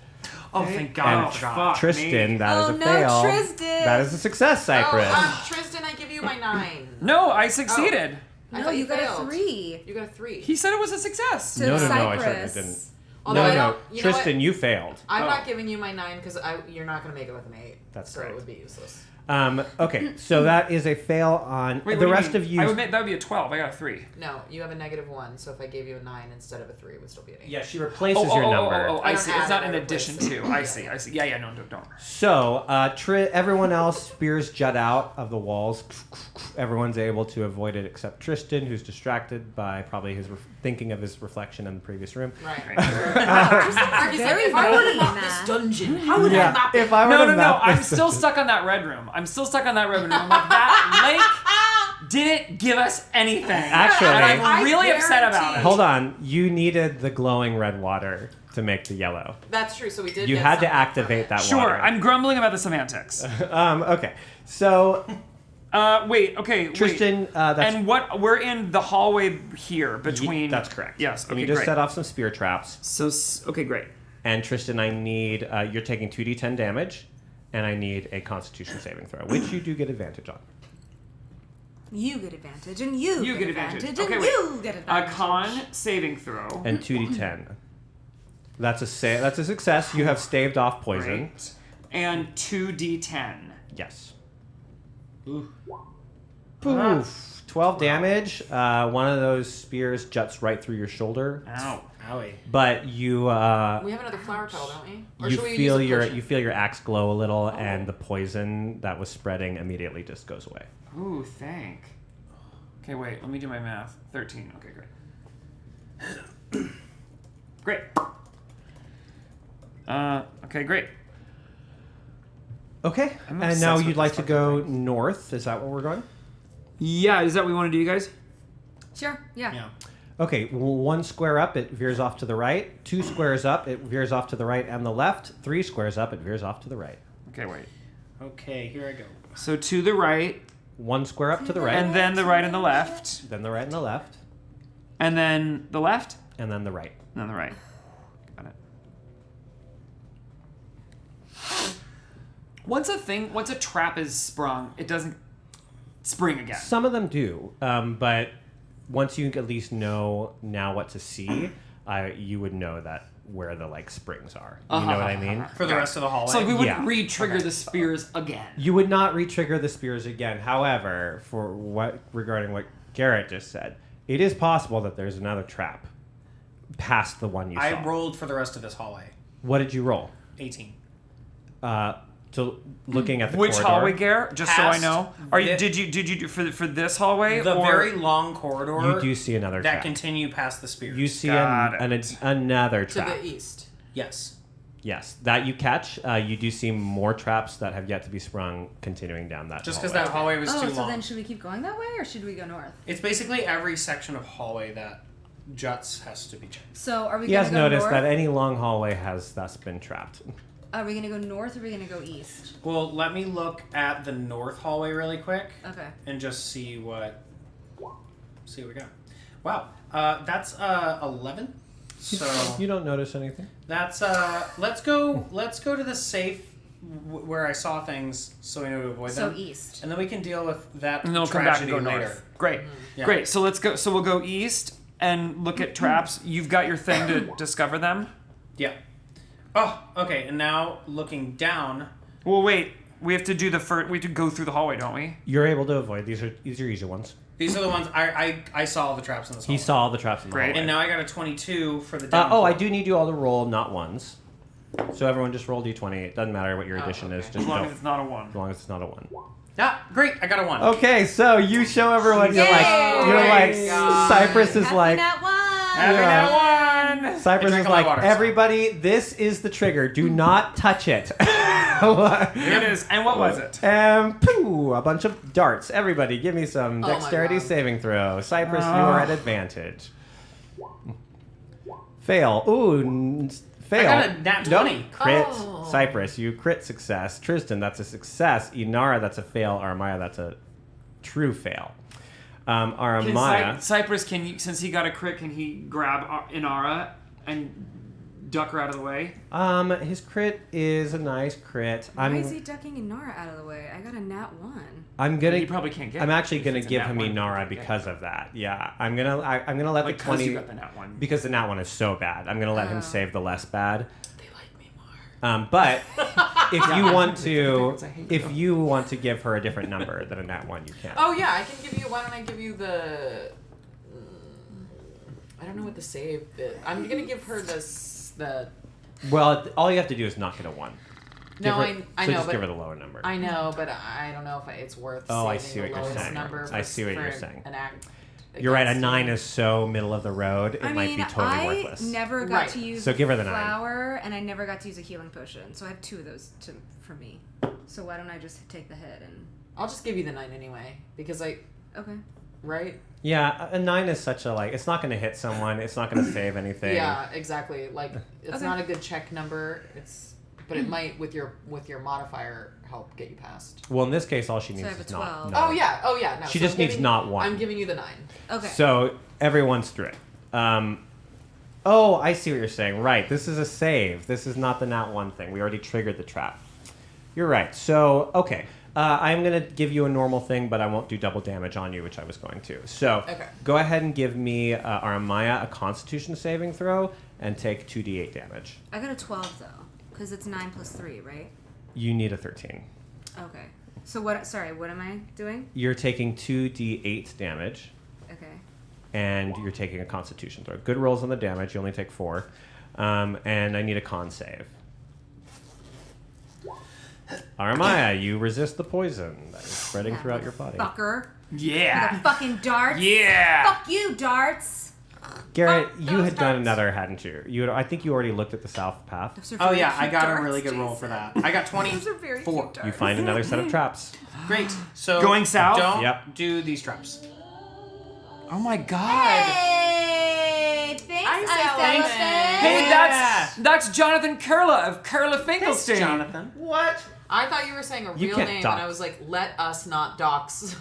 Oh, thank God. And I forgot. Tristan, that is Oh, a no, fail. Tristan. That is a success, Cypress. Oh, Tristan, I give you my 9. No, I succeeded. I No, thought you got a failed. 3. You got a 3. He said it was a success. To no, I certainly Cypress. didn't. Although I no, don't- you know Tristan, what? you failed. I'm Oh. not giving you my 9 because you're not going to make it with an 8. That's so right. it would be useless. Okay, so that is a fail on Wait, the what do rest mean? of you. That would be a 12. I got a 3. No, you have a -1, so if I gave you a 9 instead of a 3, it would still be an 8. Yeah, she replaces your number. Oh, I I don't see. add It's not it, in I addition replace to. it. I see. I see. Yeah, no, don't. So, everyone else, spears jut out of the walls. Everyone's able to avoid it except Tristan, who's distracted by probably thinking of his reflection in the previous room. Right. Very if I were to vague, map Matt. this dungeon, how would I map it? If I were to No. map I'm this still dungeon- stuck on that red room. I'm like, that lake didn't give us anything. Actually- and I'm I really upset about guarantee- it. Hold on, you needed the glowing red water to make the yellow. That's true, so we did You get had to something from activate it. that Sure, water. I'm grumbling about the semantics. Okay, so Wait. Okay. Tristan, wait. that's And what? We're in the hallway here between. that's correct. Yes. And Okay. you just great. set off some spear traps. So okay, great. And Tristan, I need you're taking 2d10 damage, and I need a Constitution saving throw, which you do get advantage on. You get advantage, and you get advantage. and Okay, wait. you get A advantage. con saving throw. And 2d10. That's a success. You have staved off poison. Great. And 2d10. Yes. Ooh. Poof. 12 damage. One of those spears juts right through your shoulder. Ow. Owie. But you We have another flower petal, don't we? Or you should we feel use a your potion? you feel your axe glow a little, and the poison that was spreading immediately just goes away. Ooh, thank. Okay, wait. Let me do my math. 13. Okay, great. Great. Okay, great. Okay, I'm and obsessed now with you'd like this to go north. Is that where we're going? Yeah, is that what we want to do, you guys? Sure. Yeah. Okay, 1 square up, it veers off to the right. 2 squares up, it veers off to the right and the left. 3 squares up, it veers off to the right. Okay, wait. Okay, here I go. So to the right. 1 square up to the right. And then the right and the left. Then the right and the left. And then the left. And then the right. And then the right. Got it. Once a trap is sprung, it doesn't spring again. Some of them do, but once you at least know now what to see, you would know that where the springs are. You know what I mean? For the rest of the hallway. So we wouldn't re-trigger the spears again. You would not re-trigger the spears again. However, regarding what Garrett just said, it is possible that there's another trap past the one you saw. I rolled for the rest of this hallway. What did you roll? 18. So looking at the Which corridor. hallway, Garrett? Just so I know. Did you do for this hallway? The or? very long corridor. You do see another that trap. continue past the spears. You see another trap. To the east. Yes. Yes, that you catch. You do see more traps that have yet to be sprung continuing down that Just hallway. because that hallway was too so long. then should we keep going that way or should we go north? It's basically every section of hallway that juts has to be checked. So are we He going has to go noticed north? that any long hallway has thus been trapped. Are we going to go north or are we going to go east? Well, let me look at the north hallway really quick. Okay. And just see what we got. Wow, that's 11. So You don't notice anything? that's let's go to the safe where I saw things so we know to avoid So them. east. And then we can deal with that And then we'll come back and tragedy go later. north. Great. Yeah. Great. So let's go. So we'll go east and look at traps. You've got your thing to discover them. Yeah. Oh, okay. And now looking down. Well, wait. We have to do the first. We have to go through the hallway, don't we? You're able to avoid. These are easy ones. These are the ones I saw all the traps in this He hallway. saw all the traps in the hallway. And now I got a 22 for the down. I do need you all to roll not ones. So everyone just roll d20. It doesn't matter what your addition is. Just As long don't- as it's not a 1. As long as it's not a 1. Ah, great! I got a 1. Okay, so you show everyone. You're like Cypress is like. Happy that one. Cypress I is drank a lot like, of water, everybody, this is the trigger. Do not touch it. It is. And what was it? Pooh, a bunch of darts. Everybody, give me some Oh my dexterity God. saving throw. Cypress, you are at advantage. Fail. Ooh, fail. I got a nat 20. Crit. Oh. Cypress, you crit success. Tristan, that's a success. Inara, that's a fail. Aramaya, that's a true fail. Aramaya. Cypress, since he got a crit, can he grab Inara and duck her out of the way? His crit is a nice crit. Why is he ducking Inara out of the way? I got a nat 1. I'm gonna. You probably can't get. I'm actually if gonna it's a give nat him one, Inara you can't because get. of that. Yeah, I'm gonna let Like, the 'cause 20 you got the nat 1. because the nat 1 is so bad. I'm gonna let him save the less bad. They like me more. But if you want to, I hate if you want to give her a different number than a nat 1, you can. Oh yeah, I can give you. Why don't I give you the? I don't know what the save is. I'm gonna give her the. Well, all you have to do is not get a 1. No, I so know, just but give her the lower number. I know, but I don't know if it's worth. Oh, I saving see what the you're lowest saying. Number I see what for you're saying. An act You're right. A against 9 you. is so middle of the road. It might be totally worthless. I never got Right. to use So give her the 9. flower, and I never got to use a healing potion. So I have 2 of those for me. So why don't I just take the hit and? I'll just give you the 9 anyway because Okay. right. Yeah, a 9 is such a it's not going to hit someone. It's not going to save anything. Yeah, exactly. Like it's Okay. not a good check number. But it might with your modifier help get you past. Well, in this case, all she So I needs have is a not. 12. Oh yeah. No. She so just I'm needs giving- not 1. I'm giving you the 9. Okay. So everyone's through it. Oh, I see what you're saying. Right, this is a save. This is not the nat 1 thing. We already triggered the trap. You're right. So, okay. I'm going to give you a normal thing, but I won't do double damage on you, which I was going to. So, go ahead and give me, Aramaya, a constitution saving throw and take 2d8 damage. I got a 12 though, because it's 9 plus 3, right? You need a 13. Okay. So what? Sorry, what am I doing? You're taking 2d8 damage. Okay. and you're taking a Constitution throw. Good rolls on the damage. You only take 4. And I need a con save. Aramaya, you resist the poison that is spreading throughout your body. Fucker. Yeah. With the fucking darts. Yeah. Fuck you, darts. Garrett, you had done another, hadn't you? I think you already looked at the south path. Oh yeah, I got a really good roll for that. I got 24. You find another set of traps. Great. So Going south? Don't do these traps. Oh my god. Hey, thanks, Elephant. Hey, that's Jonathan Kurla of Kurla Finkelstein. Jonathan. What? I thought you were saying a You real can't name, dox. and I was like, let us not dox.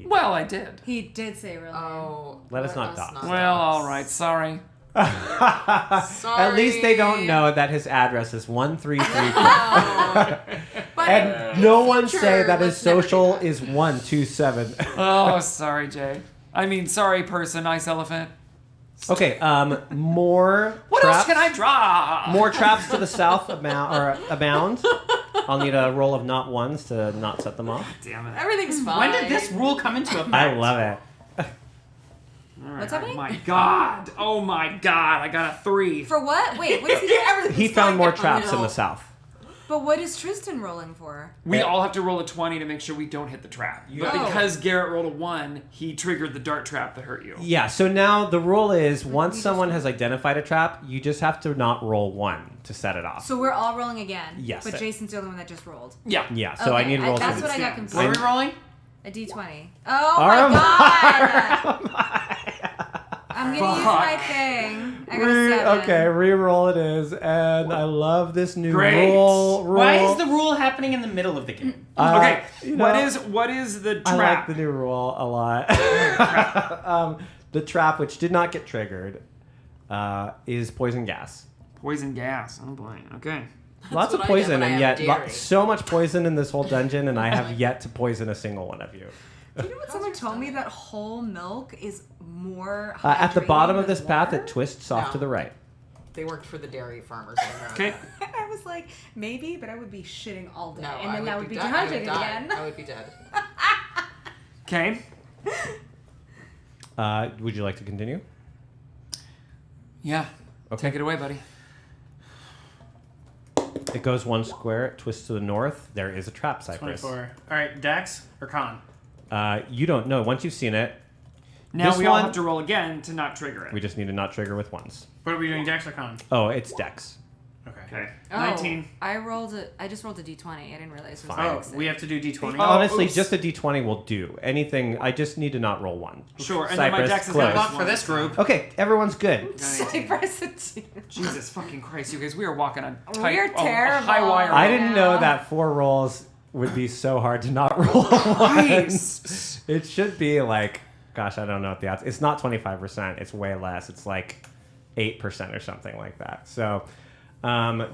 Well, I did. He did say real name. Oh. Let us not dox. Well, all right. Sorry. At least they don't know that his address is 133. And no one say that his social is 127. Oh, sorry, Jay. I mean, sorry, person. Nice elephant. Okay, more What traps. else can I draw? More traps to the south abound. I'll need a roll of not ones to not set them off. Damn it. Everything's fine. When did this rule come into effect? I love it. What's happening? Oh my god. Oh my god. I got a 3. For what? Wait, what is he doing? He found more traps in the south. But what is Tristan rolling for? We all have to roll a 20 to make sure we don't hit the trap. But because Garrett rolled a 1, he triggered the dart trap that hurt you. Yeah, so now the rule is once someone has identified a trap, you just have to not roll 1 to set it off. So we're all rolling again. Yes. But Jason's the only one that just rolled. Yeah. Yeah, so I need to roll That's some. what I got confused. What are we rolling? A D20. Oh my god! I'm gonna use my thing. I got a 7. Okay, re-roll it is, and I love this new Great. rule. Why is the rule happening in the middle of the game? Okay. you What know, is the I like trap? the new rule a lot. The trap, which did not get triggered, is poison gas. Poison gas. Oh boy. Okay. Lots of what I get poison, when I and have yet dairy. so much poison in this whole dungeon, and I have yet to poison a single one of you. Do you know what someone told me that whole milk is more At the hydrating bottom of than this path, water? it twists off No. to the right. They worked for the dairy farmers in America. Okay. I was like, maybe, but I would be shitting all day, No, and then I would be dead. I would dehydrated die. again. I would be dead. Okay. Would you like to continue? Yeah. Okay. Take it away, buddy. It goes 1 square, it twists to the north. There is a trap, Cypress. 24. All right, Dex or Con? You don't know. Once you've seen it, Now this we all one- have to roll again to not trigger it. we just need to not trigger with ones. What are we doing, Dex or Con? Oh, it's Dex. Okay. Oh, 19. I just rolled a D20. I didn't realize it was Oh, Dex. we have to do D20. Honestly, oops. just a D20 will do. Anything, I just need to not roll 1. Sure, and then my Cypress, Dex is close. Good luck for this group. Okay, everyone's good. Cypress and two. Jesus fucking Christ, you guys, we are walking on tight, We're a terrible. high wire. I didn't know now. that 4 rolls would be so hard to not roll Christ. It should be like, gosh, I don't know what the odds. It's not 25%. It's way less. It's like 8% or something like that. So,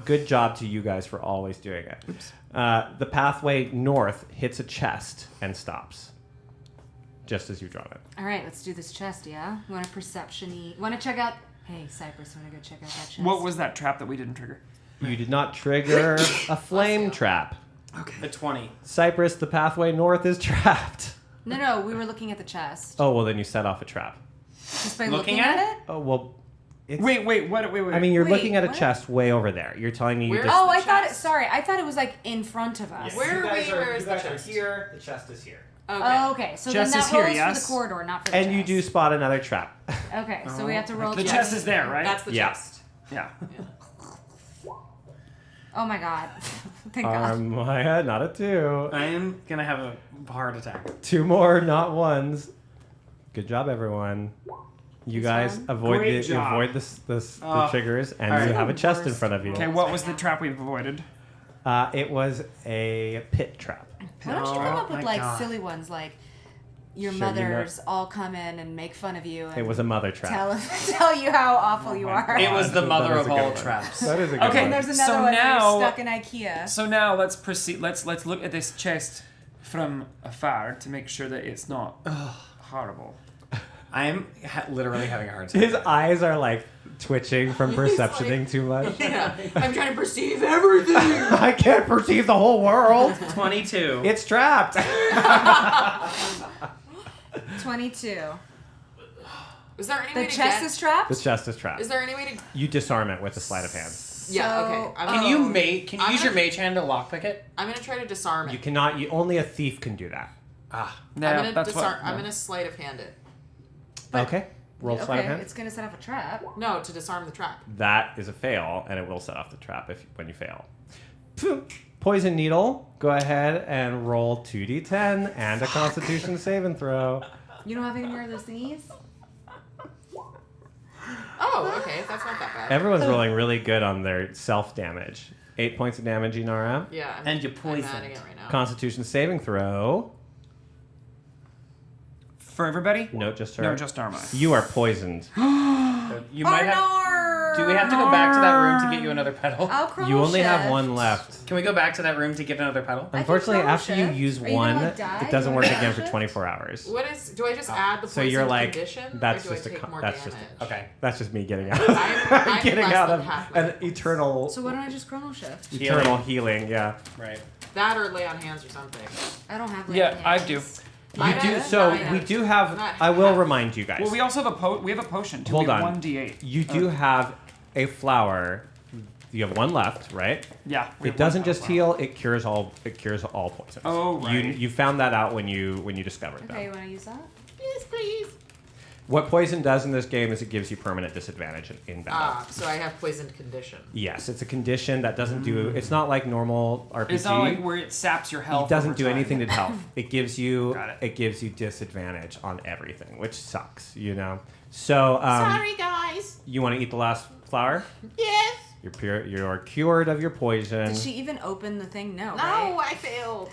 good job to you guys for always doing it. The pathway north hits a chest and stops, just as you draw it. All right, let's do this chest, yeah? You want a perception-y? Want to check out... Hey, Cypress, want to go check out that chest? What was that trap that we didn't trigger? You did not trigger a flame trap. A 20. Cypress, the pathway north is trapped. No, we were looking at the chest. Oh, well, then you set off a trap. Just by looking at it? Oh, well, it's... Wait. I mean, you're Wait, looking at a what? chest way over there. You're telling me you Where- just... Oh, I thought it... Sorry, I thought it was, like, in front of us. Where are we? Where is the guys chest? are here. The chest is here. Okay. Oh, okay. So Chest then is that here, rolls for yes? the corridor, not for the And chest. you do spot another trap. Okay, so we have to roll The chest is there, right? That's the Yeah. chest. Yeah. Oh my god. Thank god. Maya, not a 2. I am going to have a heart attack. 2 more, not ones. Good job, everyone. You guys avoid Great the job. the triggers, and all right. you have a chest in front of you. Okay, what was the trap we've avoided? It was a pit trap. Why don't you come up Oh with my like God. silly ones like your Sure, you know- mothers all come in and make fun of you and It was a mother trap. tell you how awful you are. It was the mother That is of a good all one. traps. That is a good Okay, one. And there's another So one now- where you're stuck in IKEA. So now let's proceed. Let's look at this chest from afar to make sure that it's not horrible. I am literally having a heart attack. His eyes are like twitching from perceptioning too much. Yeah, I'm trying to perceive everything. I can't perceive the whole world. 22. It's trapped. 22. Is there any The way to chest get... is trapped? The chest is trapped. Is there any way to... You disarm it with a sleight of hand. Yeah, okay. Can you use your mage hand to lockpick it? I'm gonna try to disarm it. You cannot. Only a thief can do that. Ah. I'm gonna sleight of hand it. Okay. Roll sleight of hand. It's gonna set off a trap. No, to disarm the trap. That is a fail, and it will set off the trap when you fail. Poison needle. Go ahead and roll 2d10 and a Constitution saving throw. You don't have any more of those thingies? Oh, okay. That's not that bad. Everyone's rolling really good on their self damage. 8 points of damage, Inara. Yeah. And you I'm poisoned. adding it right now. Constitution saving throw. For everybody? No, just her. No, just Arma. You are poisoned. You might have. Do we have to go back to that room to get you another petal? I'll chrono You only have shift. one left. Can we go back to that room to get another petal? Unfortunately, chrono after you shift. use Are you one, gonna, like, die? it doesn't You work wanna again chrono for 24 hours. What is... Do I just add the So poison you're like, condition? that's or do just I take more that's damage? just Okay. That's just me getting out. I'm getting less out than of half my an eternal, So why don't I just chrono shift? eternal healing. Yeah. Right. That or lay on hands or something. I don't have Yeah, I do. You do. So we do have. I will remind you guys. Well, we also have a potion too. Hold We have on. 1d8. You do have a flower. You have one left, right? Yeah. we It have doesn't one just flower. heal; it cures all. It cures all poisons. Oh, right. You found that out when you discovered Okay, them. you wanna use that? Yes, please. What poison does in this game is it gives you permanent disadvantage in battle. Ah, so I have poisoned condition. Yes, it's a condition that doesn't do. It's not like normal RPG. It's not like where it saps your health. It doesn't over do time. anything to health. It gives you. Got it. It gives you disadvantage on everything, which sucks. You know. So. Sorry, guys. You want to eat the last flower? Yes. You're pure. You're cured of your poison. Did she even open the thing? No, No, right? I failed.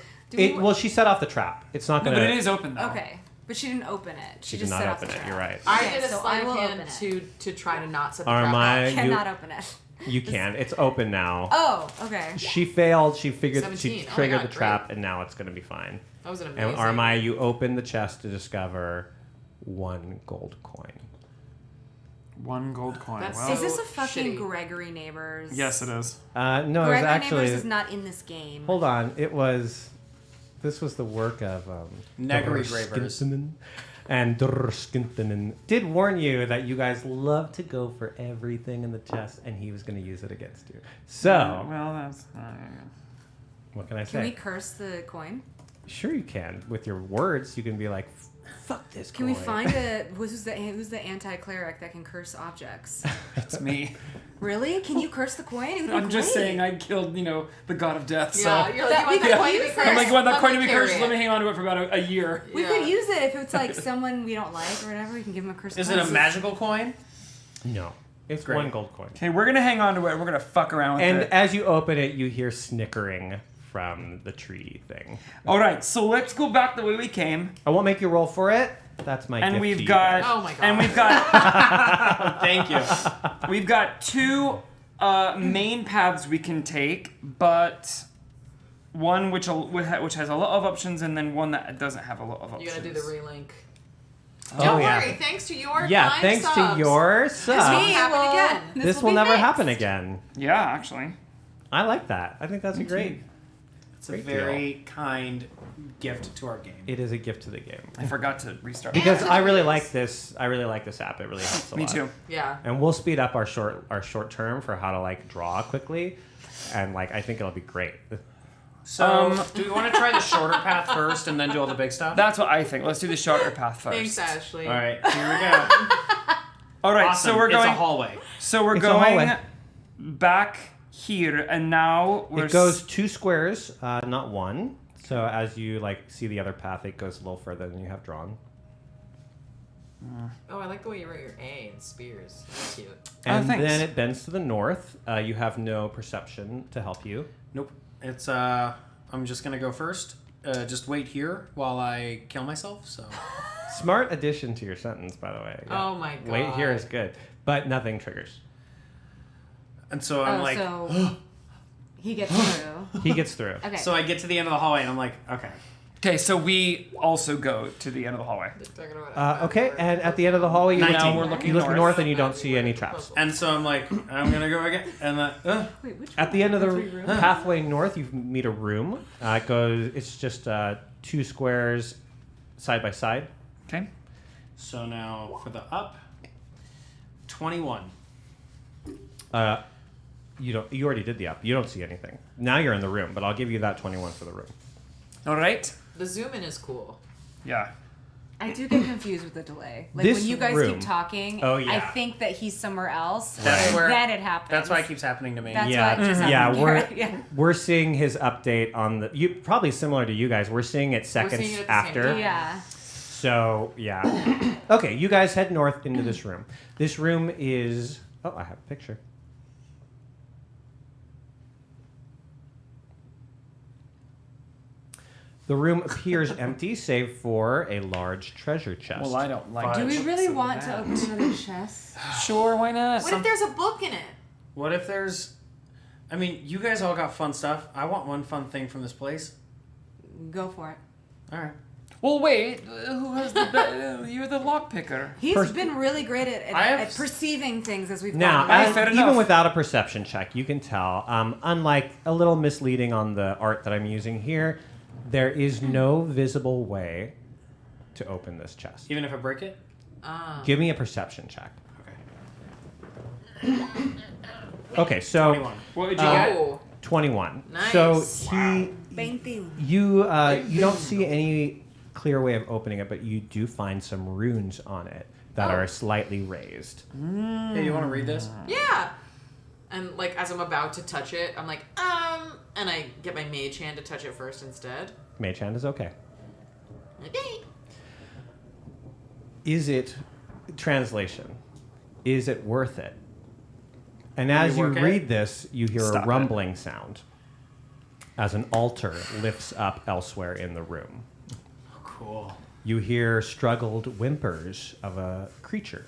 Well, she set off the trap. It's not No, gonna. but it is open though. Okay, but she didn't open it. She just did not set open off the it. trap. You're right. I Okay, did a so sleight I of will hand open to try to not set the Armai, trap you- Cannot open it. You can. It's open now. Oh, okay. She failed. She figured. 17. She Oh my triggered God, the trap, and now it's gonna be fine. That was an And amazing. Armai, you open the chest to discover 1 gold coin. 1 gold coin. That's Well, Is this a fucking shitty. Gregory Neighbors? yes, it is. No, it was Gregory actually. Neighbors is not in this game. Hold on. It was. This was the work of Negri Gravers. Durskintinen and Durskintinen. Did warn you that you guys love to go for everything in the chest, and he was going to use it against you. So, Well, that's. what can I Can we say? curse the coin? Sure, you can. With your words, you can be like, "Fuck this." Can we coin." find who's the anti-cleric that can curse objects? It's me. Really? Can you curse the coin? It would be I'm just great. saying I killed, the god of death. Yeah, So you're like, That you want we the could coin to be use cursed? I'm like, you want that Let coin me to be carry cursed? it. Let me hang on to it for about a year. We Yeah. could use it if it's like someone we don't like or whatever. We can give them a curse. Is coin. it a magical coin? No, it's Great. 1 gold coin. Okay, we're gonna hang on to it. We're gonna fuck around with And it. as you open it, you hear snickering from the tree thing. All right, so let's go back the way we came. I won't make you roll for it. That's my And gift we've to you got. guys. Oh my God. And we've got. Thank you. We've got 2 main paths we can take, but one which has a lot of options, and then one that doesn't have a lot of You options. gotta do the relink. Oh, Don't yeah. worry, thanks to your Yeah, kind thanks subs. to your This sub. won't happen again. This will be never fixed. happen again. Yeah, actually. I like that. I think that's a great. It's a Great very kind gift to our game. It is a gift to the game. I forgot to restart. Because I really like this. I really like this app. It really helps a Me lot. too. Yeah. And we'll speed up our short term for how to like draw quickly, and like I think it'll be great. So, do we want to try the shorter path first and then do all the big stuff? That's what I think. Let's do the shorter path first. Thanks, Ashley. All right, here we go. All right, Awesome. so we're going. It's a hallway. So we're It's a going hallway. back here, and now we're. It goes 2 squares, not 1. So as you like see the other path, it goes a little further than you have drawn. Oh, I like the way you wrote your A in spears. That's cute. And thanks. then it bends to the north. You have no perception to help you. Nope. It's I'm just gonna go first. Just wait here while I kill myself. So. Smart addition to your sentence, by the way. Oh my God. Wait here is good, but nothing triggers. And so I'm like, so he gets through. He gets through. Okay. so I get to the end of the hallway and I'm like, okay. Okay, so we also go to the end of the hallway. Okay, and at the end of the hallway, you look, Now we're looking you look north. north and you don't see any traps. And so I'm like, I'm gonna go again. And Wait, which At the end of the Every room? pathway north, you meet a room. It's just 2 squares side by side. Okay. so now for the up, 21. You already did the up. You don't see anything. Now you're in the room, but I'll give you that 21 for the room. All right. The zoom in is cool. Yeah. I do get confused with the delay. Like This when you guys room- keep talking, Oh, yeah. I think that he's somewhere else. That's and where- then it happens. That's why it keeps happening to me. That's yeah, why it just yeah, happened. we're seeing his update on the. You probably similar to you guys. We're seeing it seconds seeing it at the same after. time. Yeah. So yeah. Okay, you guys head north into this room. This room is. Oh, I have a picture. The room appears empty, save for a large treasure chest. Well, I don't like. Do we really so want to bad. open another chest? Sure, why not? What if there's a book in it? What if there's... I mean, you guys all got fun stuff. I want one fun thing from this place. Go for it. All right. Well, wait. Who has the? You're the lock picker. He's been really great at perceiving things as we've Now, gone. even without a perception check, you can tell. Unlike a little misleading on the art that I'm using here, there is no visible way to open this chest. Even if I break it? Give me a perception check. Okay, so 21. What did you get? 21. Nice. So Painting. you don't see any clear way of opening it, but you do find some runes on it that are slightly raised. Hey, you want to read this? Yeah. And like as I'm about to touch it, I'm like, and I get my mage hand to touch it first instead. Mage hand is okay. Okay. Is it translation? Is it worth it? And as you work it? read this, you hear Stop a it. rumbling sound as an altar lifts up elsewhere in the room. Cool. You hear struggled whimpers of a creature.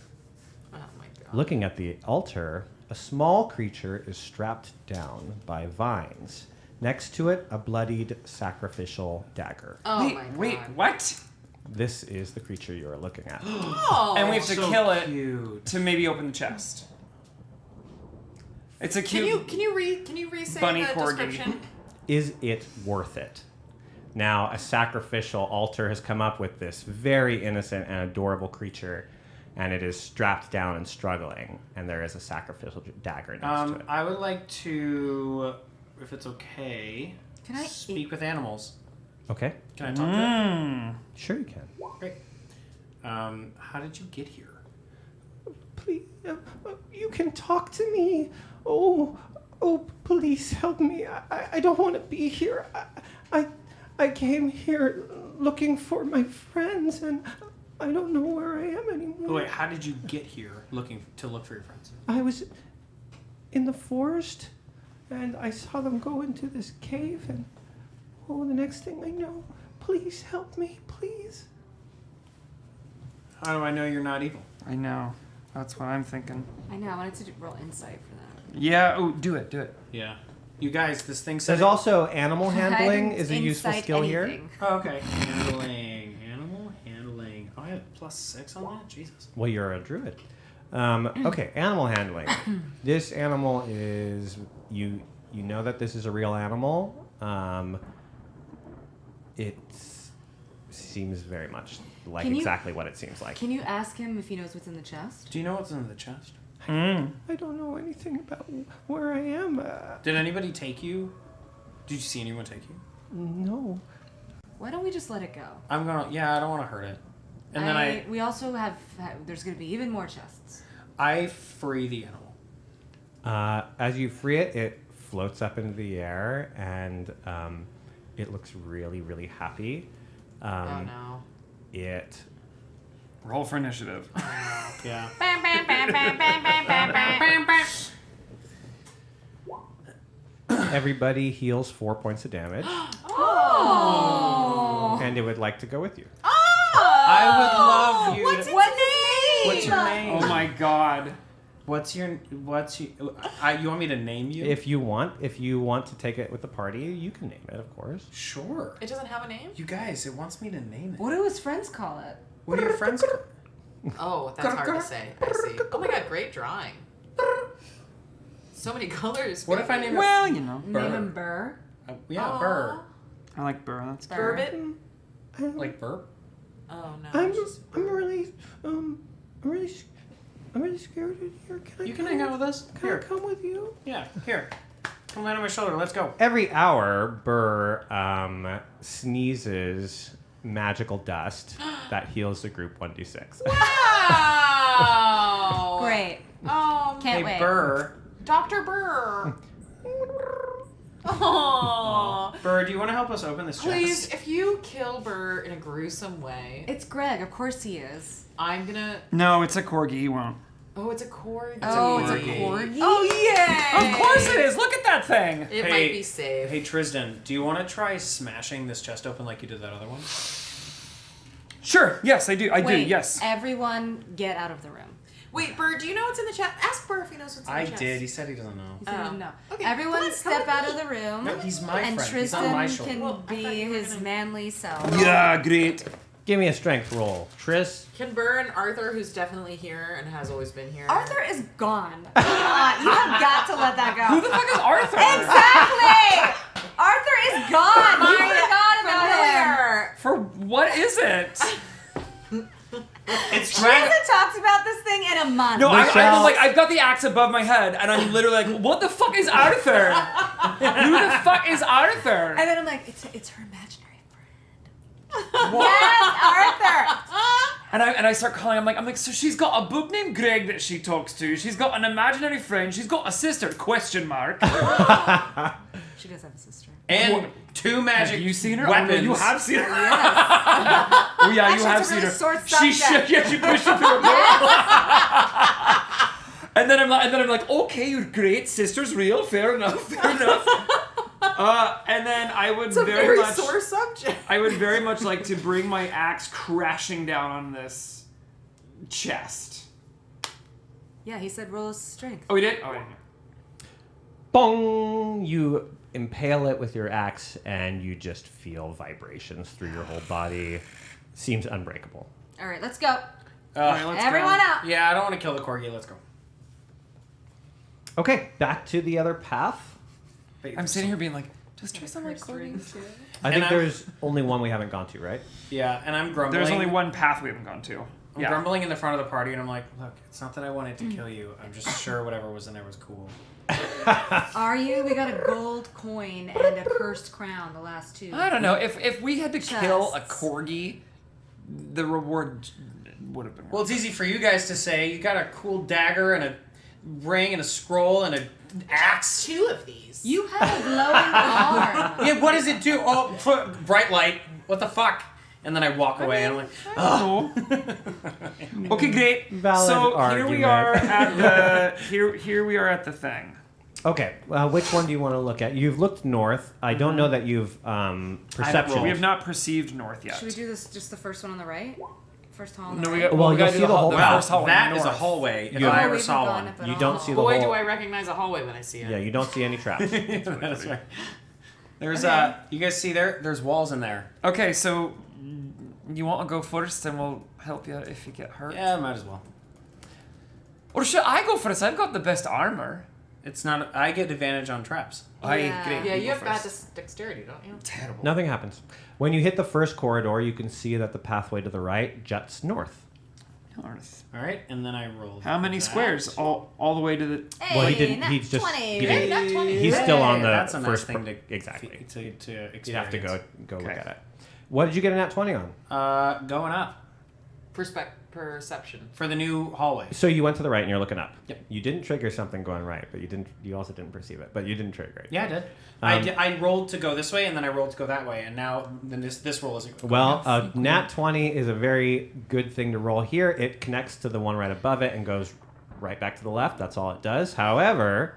Oh my god. Looking at the altar, a small creature is strapped down by vines. Next to it, a bloodied sacrificial dagger. Oh wait, my god. wait, what? This is the creature you are looking at. Oh. And we have to so kill it cute. to maybe open the chest. It's a cute. Can you re-say bunny the corgi. description? Is it worth it? Now, a sacrificial altar has come up with this very innocent and adorable creature, and it is strapped down and struggling, and there is a sacrificial dagger next to it. I would like to, if it's okay, Can I speak with animals. Okay. Can I talk to it? Sure you can. Great. How did you get here? Please, you can talk to me. Oh, please help me. I don't want to be here. I came here looking for my friends, and I don't know where I am anymore. Oh, wait, how did you get here looking to look for your friends? I was in the forest, and I saw them go into this cave, and the next thing I know, please help me, please. How do I know you're not evil? I know. That's what I'm thinking. I know. I wanted to roll insight for that. Yeah. Oh, do it. Do it. Yeah. You guys, this thing said... There's also animal handling didn't is a useful insight skill here. anything. Oh, okay. Handling. Animal handling. Oh, I have +6 on that? Jesus. Well, you're a druid. Okay, animal handling. This animal is you know that this is a real animal. It seems very much like Can you- exactly what it seems like. Can you ask him if he knows what's in the chest? Do you know what's in the chest? I don't know anything about where I am. Did anybody take you? Did you see anyone take you? No. Why don't we just let it go? I don't want to hurt it. And then We also have. There's going to be even more chests. I free the animal. As you free it, it floats up into the air, and it looks really, really happy. Oh no. It Roll for initiative. Yeah. Everybody heals 4 points of damage, Oh. and it would like to go with you. I would love you. What's to, its name? What's your name? Oh my god. You want me to name you? If you want to take it with the party, you can name it, of course. Sure. It doesn't have a name? You guys, it wants me to name it. What do his friends call it? What do your friends call it? Oh, that's hard to say. I see. Oh my god, great drawing. So many colors. What if I name it? Well, you know. Name him Burr. Yeah, Burr. I like Burr. That's good. Bourbon? Like burp? Oh no. I'm really I'm really scared in here. You can hang out with us. Can I come with you? Yeah, here. Come land on my shoulder. Let's go. Every hour, Burr sneezes magical dust that heals the group 1d6. Wow! Great. Oh, Can't wait. Hey, Burr. Dr. Burr. Oh, Burr, do you want to help us open this please, chest? if you kill Burr in a gruesome way, It's Greg. Of course he is. I'm gonna. No, it's a corgi. He won't. Oh, it's a corgi. It's a corgi. Oh, yay! Of course it is. Look at that thing. It might be safe. Hey, Tristan, do you want to try smashing this chest open like you did that other one? Sure. Yes, I do. I do. Wait, Yes. Everyone get out of the room. Wait, Burr, do you know what's in the chat? Ask Burr if he knows what's in the I chest. did. He said he doesn't know. He said no. Okay, Everyone come on, step come out with of the room. No, he's my and friend. Tristan He's on my shoulder. can Well, I be thought you were his gonna- manly self. Yeah, great. Give me a strength roll. Tris? Can Burr and Arthur, who's definitely here and has always been here. Arthur is gone. Come on, you have got to let that go. Who the fuck is Arthur? Exactly. Arthur is gone. You Mine forgot about him. familiar. For what is it? It's She hasn't talked about this thing in a month. No, Michelle. I'm like, I've got the axe above my head, and I'm literally like, what the fuck is Arthur? Who the fuck is Arthur? And then I'm like, it's her imaginary friend. Yes, Arthur. And I start calling. I'm like, so she's got a book named Greg that she talks to. She's got an imaginary friend. She's got a sister? Question mark. She does have a sister. And two magic Have you seen her? weapons. Oh, no, you have seen her. Yes. Oh yeah, Actually, you have it's a seen really her. sore She subject. she pushed her through a portal. And then I'm like, okay, you're great. Sister's real. Fair enough. Fair enough. And then I would It's a very very much. sore subject. I would very much like to bring my axe crashing down on this chest. Yeah, he said roll his strength. Oh, we did. Oh, I didn't hear. Bong! You impale it with your axe, and you just feel vibrations through your whole body. Seems unbreakable. All right, let's go. All right, let's Everyone go. out. Yeah, I don't want to kill the corgi. Let's go. Okay, back to the other path. I'm sitting here being like, does Tristan like corgis? I think I'm- there's only one we haven't gone to, right? Yeah, and I'm grumbling. There's only one path we haven't gone to. I'm Yeah. grumbling in the front of the party, and I'm like, look, it's not that I wanted to kill you. I'm just sure whatever was in there was cool. Are you? We got a gold coin and a cursed crown, the last two. I don't know. If we had to kill a Chests. corgi, the reward would have been. Well, it's easy for you guys to say. You got a cool dagger and a ring and a scroll and an axe. Two of these. You have a glowing arm. Yeah, what does it do? Oh, bright light. What the fuck? And then I walk away and I'm like, oh. Okay, great. Valid so here argument. we are at the here we are at the thing. Okay, which one do you want to look at? You've looked north. I don't know that you've perception. We have not perceived north yet. Should we do this? Just the first one on the right? First hall on the No, right? we got. Well, we gotta you'll do see the whole the path. first hallway That is a north. hallway if You- I Oh, ever we saw haven't gone one. up at You all. don't see the Boy, whole. do I recognize a hallway when I see it. Yeah, you don't see any traps. That's right. There's Okay. you guys see there? There's walls in there. Okay, so you want to go first, and we'll help you if you get hurt. Yeah, might as well. Or should I go first? I've got the best armor. It's not. I get advantage on traps. Yeah. Yeah, you go have got first. dexterity, don't you? Terrible. Nothing happens. When you hit the first corridor, you can see that the pathway to the right juts north. North. All right, and then I rolled. How many that. squares? All the way to the. Hey, Well, he didn't. nat He's just. 20. He Hey, didn't, nat 20. he's still on the That's a nice first. thing to exactly. to experience. You'd have to go look Okay. at it. What did you get a nat 20 on? Going up Perception. for the new hallway. So you went to the right and you're looking up. Yep. You didn't trigger something going right, but you didn't. You also didn't perceive it, but you didn't trigger it. Yeah, I did. I rolled to go this way, and then I rolled to go that way, and now then this roll is. Well, a nat 20 is a very good thing to roll here. It connects to the one right above it and goes right back to the left. That's all it does. However,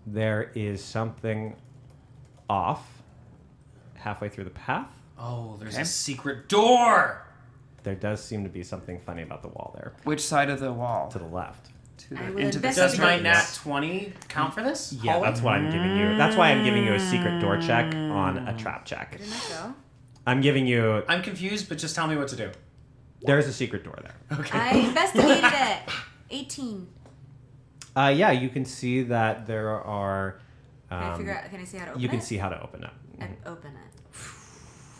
there is something off halfway through the path. Oh, there's Okay. a secret door. There does seem to be something funny about the wall there. Which side of the wall? To the left. To I the, will into the investigate. Does my center. nat 20 count for this? Yeah, hallway? that's what I'm giving you. That's why I'm giving you a secret door check on a trap check. Didn't I go? I'm giving you. I'm confused, but just tell me what to do. There's a secret door there. Okay. I investigated it. 18. Yeah, you can see that there are. Can I figure out? Can I see how to open it? You can see how to open it. I open it.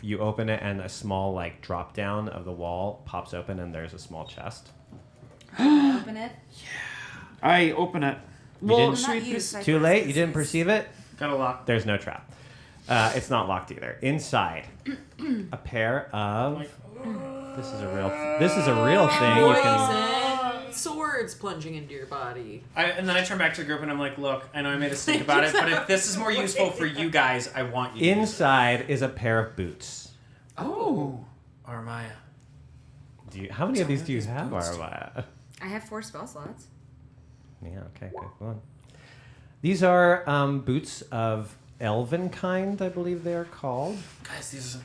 You open it, and a small like drop down of the wall pops open, and there's a small chest. Open it. I open it. You Well, didn't- Not you, so I Too first late. can You didn't see. perceive it. Got a lock. There's no trap. It's not locked either. Inside, a pair of. This is a real thing. You can. Poison swords plunging into your body. And then I turn back to the group and I'm like, look, I know I made a stink about it, but if this is more useful for you guys, I want you to use it. Inside is a pair of boots. Oh. Armaya. How many of these do you have, Armaya? I have 4 spell slots. Yeah. Okay. Good one. These are boots of elven kind, I believe they are called. Guys,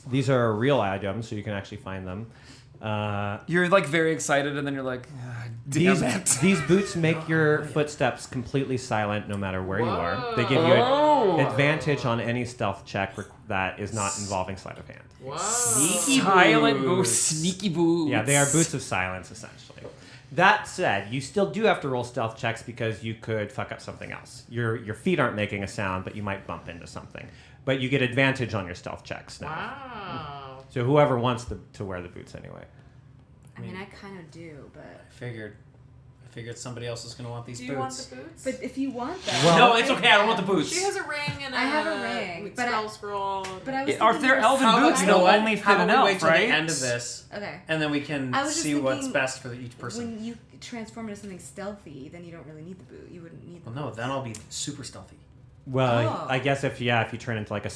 These are real items, so you can actually find them. You're like very excited, and then you're like, damn it. These boots make your footsteps completely silent no matter where you are. They give you an advantage on any stealth check that is not involving sleight of hand. Whoa. Sneaky silent boots. Sneaky boots. Yeah, they are boots of silence, essentially. That said, you still do have to roll stealth checks because you could fuck up something else. Your feet aren't making a sound, but you might bump into something. But you get advantage on your stealth checks now. Wow. So whoever wants to wear the boots anyway. I mean, I kind of do, but... I figured somebody else was going to want these boots. Do you want the boots? But if you want them... No, it's okay. I don't want the boots. She has a ring and I have a ring, but spell scroll. But I was Are thinking there there's- elven How about, boots? you know They'll what? only fit How about an we elf, wait till right? the end of this, Okay. and then we can I was just see what's thinking best for each person. When you transform into something stealthy, then you don't really need the boot. You wouldn't need the Well, no, then I'll be super stealthy. Well, Oh. I guess if you turn into like a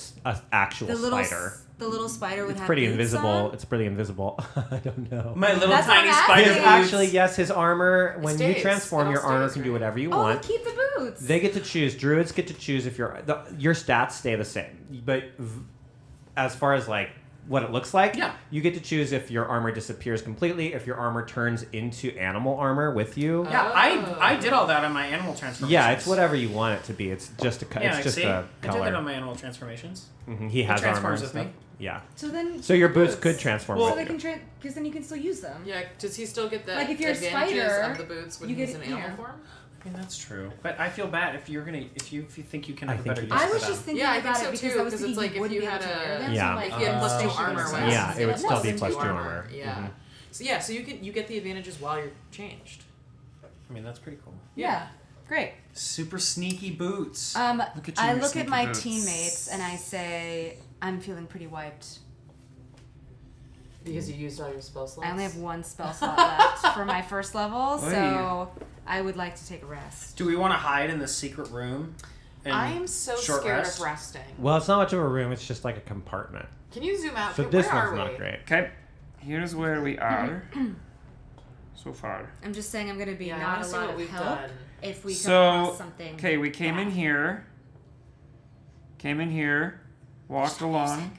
actual The little spider. The little spider would It's have pretty boots invisible. on? It's pretty invisible. I don't know. My little That's what tiny I'm spider asking. boots. Actually, yes, his armor, when you stays. transform, It your all armor stays, can do right? whatever you Oh, want. keep the boots. They get to choose. Druids get to choose if your stats stay the same. But as far as like what it looks like, Yeah. you get to choose if your armor disappears completely, if your armor turns into animal armor with you. Yeah, I did all that on my animal transformations. Yeah, it's whatever you want it to be. It's just a Yeah, it's just see? a I did that on color. my animal transformations. He has armor. transforms and with me. stuff. Yeah. So then. So your keep the boots could transform So with they you. can because then you can still use them. Yeah, does he still get the Like, if you're a advantages spider, of the boots when you he's get in it- animal yeah. form? I mean, that's true. But I feel bad if you think you can I have a think better you use I for was them. just thinking Yeah, I about think it so because too, I was 'cause thinking it's like you if wouldn't you be able had to wear a- them. Yeah. So like, If you had plus they 2 should armor, have right? been Yeah, it would still be plus plus 2 into armor. Yeah. So yeah, so you get the advantages while you're changed. I mean, that's pretty cool. Yeah. Great. Super sneaky boots. Look at you, I your look at sneaky my boots. teammates and I say, I'm feeling pretty wiped. Because you used all your spell slots. I only have 1 spell slot left for my first level, Oy. so I would like to take a rest. Do we want to hide in the secret room? and I am so short scared rest? of resting. Well, it's not much of a room. It's just like a compartment. Can you zoom out? So Where this are one's we? not great. Okay, here's where we are so far. I'm just saying I'm going to be Yeah, I not wanna a see lot what of we've help done. if we come So, across something. okay, we came in here, walked along.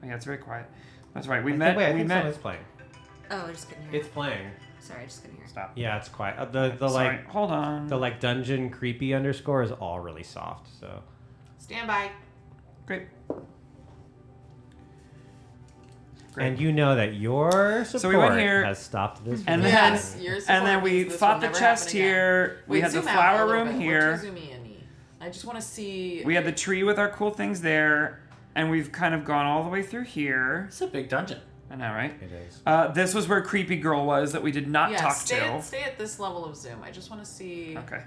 Oh, yeah, it's very quiet. That's right. We I met. think we met. someone's playing. Oh, I just couldn't hear. It's playing. Sorry, I just couldn't hear. Stop. Yeah, it's quiet. The Sorry, like hold on. the like dungeon creepy underscore is all really soft. So Stand by. Great. and you know that your support So we went here, has stopped this. and from then Yes, happening. your and support then we means this fought will the never chest happen again. here. We Wait, had the zoom out a flower little room bit. here. We're too zoomy-in-y. I just want to see. We had the tree with our cool things there, and we've kind of gone all the way through here. It's a big dungeon. I know, right? It is. This was where Creepy Girl was that we did not Yeah, talk stay to. Stay at this level of zoom. I just want to see. Okay.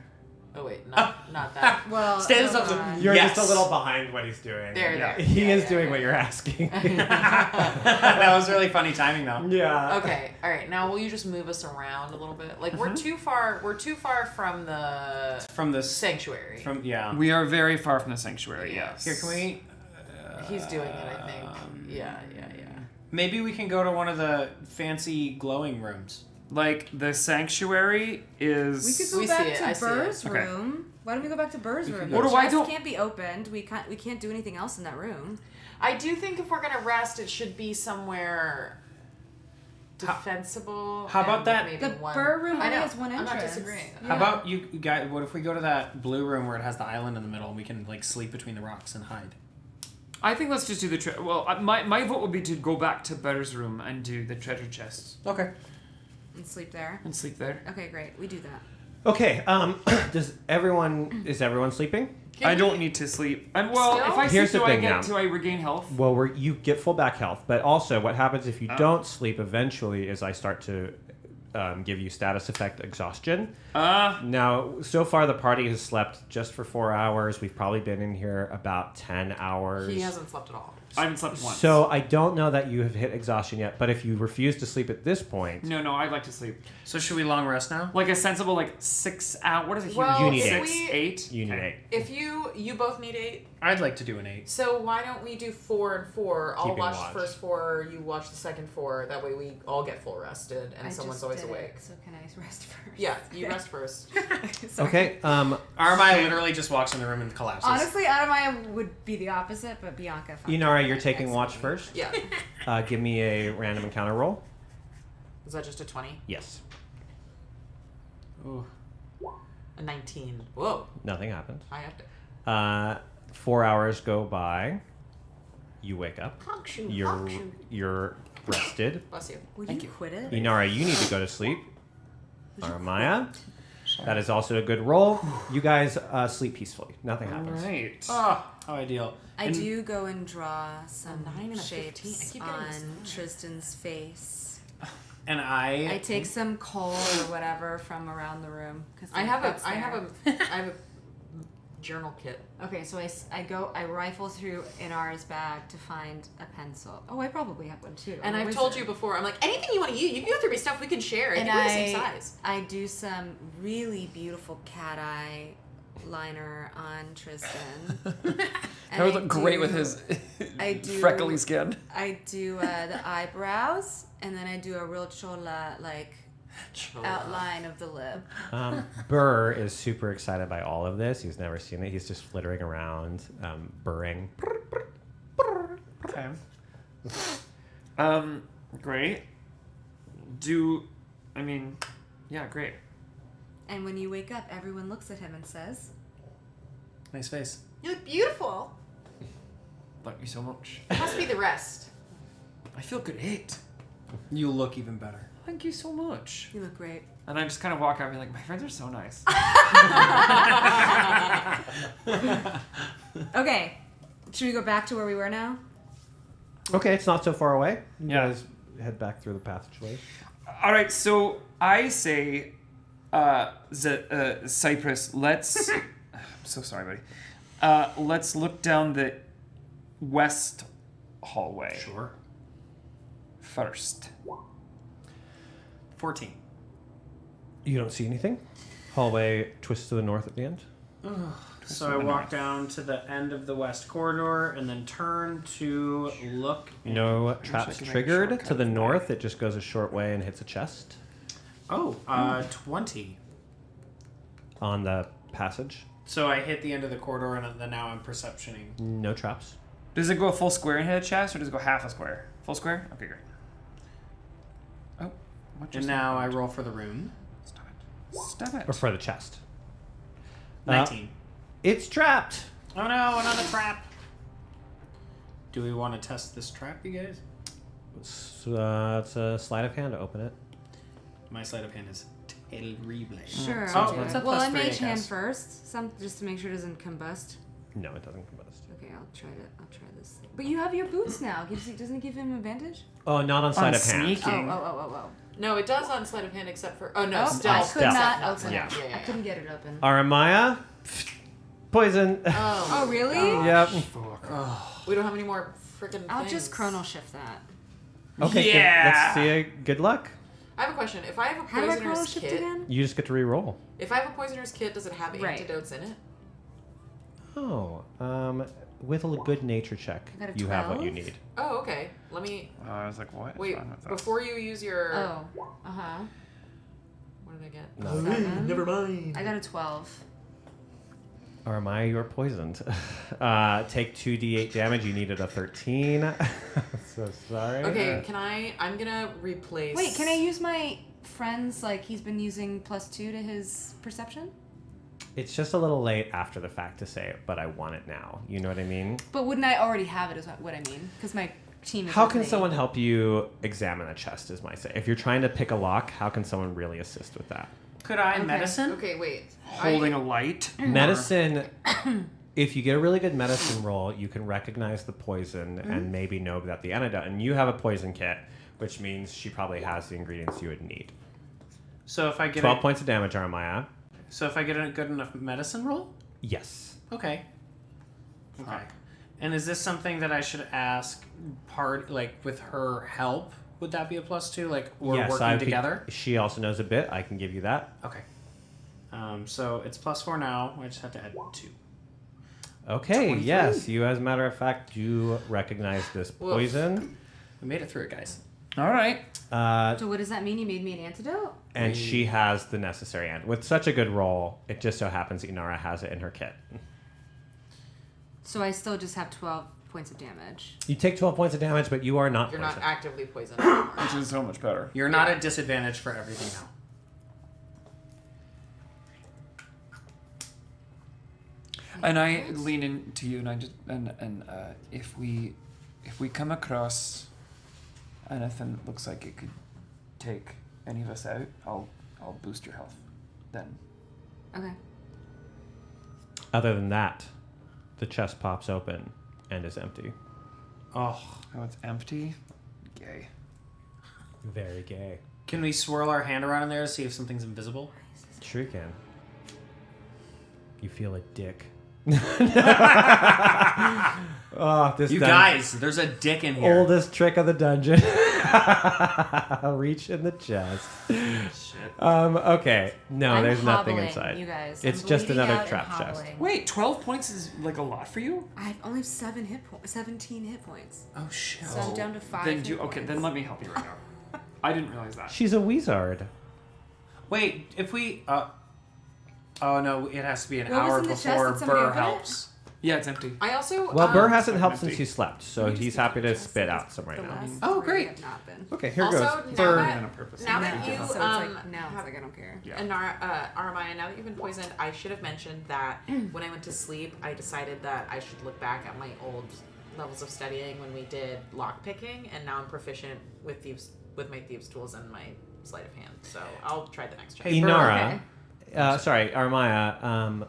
Oh wait, not that. Well, Stay this hold up. on. You're Yes. just a little behind what he's doing. There. He Yeah, is yeah, doing yeah, what yeah. you're asking. That was really funny timing, though. Yeah. Okay. All right. Now will you just move us around a little bit? Like we're too far. We're too far from the From the sanctuary. yeah. We are very far from the sanctuary, yes. Here, can we? He's doing it. I think. Yeah. Maybe we can go to one of the fancy glowing rooms. Like, the sanctuary is... We could go We back see it, to I see Burr's it. Okay. room. Why don't we go back to Bur's room? go- What The do I chest don't- can't be opened. We can't do anything else in that room. I do think if we're gonna rest, it should be somewhere defensible. How about and that- Maybe The one. Burr room I only know. has one I'm not entrance. disagreeing. How about you guys? What if we go to that blue room where it has the island in the middle and we can like sleep between the rocks and hide? I think let's just do the... well, my vote would be to go back to Better's room and do the treasure chest. Okay. And sleep there. And sleep there. Okay, great. We do that. Okay. Is everyone sleeping? I don't need to sleep. Well, Still? if I Here's sleep, the do I thing now. do I regain health? Well, you get full back health, but also what happens if you don't sleep eventually is I start to give you status effect exhaustion. Now, so far the party has slept just for 4 hours. We've probably been in here about 10 hours. He hasn't slept at all. I haven't slept once. So I don't know that you have hit exhaustion yet, but if you refuse to sleep at this point... No, I'd like to sleep. So should we long rest now? Like a sensible, 6 hours. What is it? Well, you need if 6, we- 8? You need 8. If you both need 8, I'd like to do an 8. so why don't we do 4 and 4? I'll Keeping watch watch. the first 4, you watch the second 4. That way we all get full rested, and I someone's just always did awake. it, so can I rest first? Yeah, you rest first. Sorry. Okay. Armai literally just walks in the room and collapses. Honestly, Adamaya would be the opposite, but Bianca. Inara, you're taking watch first. Yeah. Give me a random encounter roll. Is that just a 20? Yes. Ooh. A 19. Whoa. Nothing happened. I have to. 4 hours go by. You wake up. Honk you, You're honk you. you're rested. Bless you. Would you quit it? Inara, you need to go to sleep. Aramaya, that is also a good roll. You guys sleep peacefully. Nothing happens. Right. Oh, how ideal. I do go and draw some 9 and a shapes 15. I keep getting on this. Tristan's face. And I take some coal or whatever from around the room. I have a journal kit. Okay, so I rifle through Inara's bag to find a pencil. Oh, I probably have one too. And I'm a I've told wizard. you before, I'm like, anything you want to use, you can go through my stuff, we can share. I think we're the same size. I do some really beautiful cat eye liner on Tristan. That would look great with his freckly skin. I do the eyebrows, and then I do a real chola, outline of the lip. Burr is super excited by all of this. He's never seen it. He's just flittering around, burring. Okay. Great. Yeah, great. And when you wake up, everyone looks at him and says, nice face. You look beautiful. Thank you so much. It must be the rest. I feel great. You look even better. Thank you so much. "You look great." And I just kind of walk out and be like, my friends are so nice. Okay, should we go back to where we were now? Okay, it's not so far away. You guys head back through the passageway. All right, so I say, Cypress, let's... I'm so sorry, buddy. Let's look down the west hallway. Sure. First. 14. You don't see anything. Hallway twists to the north at the end. So I walk down to the end of the west corridor and then turn to look. No traps triggered. To the north, it just goes a short way and hits a chest. Oh, 20. On the passage. So I hit the end of the corridor and then now I'm perceptioning. No traps. Does it go a full square and hit a chest, or does it go half a square? Full square? Okay, great. Oh, what just And now I happened? roll for the room. Stop it. Or for the chest. 19. It's trapped. Oh no, another trap. Do we want to test this trap, you guys? It's a sleight of hand to open it. My sleight of hand is terrible. Sure. Oh, I'll do it's it. a Well, plus I 3, I mage hand guess. first, just to make sure it doesn't combust. No, it doesn't combust. Okay, I'll try this. But you have your boots now. Doesn't it give him advantage? Oh, not on sleight of hand. Oh. No, it does on sleight of hand except for... Oh, no, Oh, stealth. I could not Stealth. open Yeah. it. I couldn't get it open. Aramaya, poison. Oh, really? Yep. We don't have any more freaking I'll things. just chrono shift that. Okay, let's see a good luck. I have a question. If I have a How do I poisoner's chrono shift kit... again? You just get to re-roll. If I have a poisoner's kit, does it have Right. antidotes in it? Oh, with a good nature check, I got a you have what you 12? need. Oh, okay. Let me... I was like, what? is Wait, wrong with us? before you use your... Oh, uh-huh. What did I get? No. 7. Never mind. I got a 12. Aramaya, you're poisoned. Take 2d8 damage. You needed a 13. So sorry. Okay, I'm gonna replace... Wait, can I use my friend's, he's been using +2 to his perception? It's just a little late after the fact to say it, but I want it now. You know what I mean? But wouldn't I already have it is what I mean? Because my team is How with can me. someone help you examine a chest, is my say. If you're trying to pick a lock, how can someone really assist with that? Could I Okay. medicine? Okay, wait. Holding a light? Medicine, if you get a really good medicine roll, you can recognize the poison and maybe know that the antidote. And you have a poison kit, which means she probably has the ingredients you would need. So if I get 12 points of damage, Armaya. So if I get a good enough medicine roll? Yes. Okay. Okay. And is this something that I should ask with her help? Would that be a +2? Like, we're working together? She also knows a bit. I can give you that. Okay. So it's +4 now. I just have to add 2. Okay, 23. yes. You, as a matter of fact, do recognize this poison. We made it through it, guys. All right. So what does that mean? You made me an antidote? And she has the necessary end. With such a good roll, it just so happens Inara has it in her kit. So I still just have 12 points of damage. You take 12 points of damage, but you are not You're poisoned. not actively poisoned anymore. Which is so much better. You're not at disadvantage for everything now. And I lean into you, and I just if we come across anything that looks like it could take any of us out, I'll boost your health. Then. Okay. Other than that, the chest pops open and is empty. Oh, it's empty. Gay. Very gay. Can we swirl our hand around in there to see if something's invisible? Sure you can. You feel a dick. Oh, this guys, there's a dick in here. Oldest trick of the dungeon. Reach in the chest. Shit. Okay. No, I'm there's nothing hobbling, inside. you guys. It's I'm just bleeding another out trap and chest. hobbling. Wait, 12 points is like a lot for you? I only have 17 hit points. Oh shit. So I'm down to 5 Then hit points. then let me help you right now. I didn't realize that. She's a wizard. Wait, if we... oh no, it has to be an What was hour in the chest? before Did somebody Burr open it? helps. Yeah, it's empty. I also... Well, Burr hasn't helped empty. since you slept, so he's happy to spit out some right now. Oh, great. Have not been. Okay, here also, goes. now on that, purpose. now that you... So it's like, now it's like I don't care. Yeah. And Aramaya, now that you've been poisoned, I should have mentioned that when I went to sleep, I decided that I should look back at my old levels of studying when we did lockpicking, and now I'm proficient with my thieves' tools and my sleight of hand. So I'll try the next check. Inara, sorry, Armaya,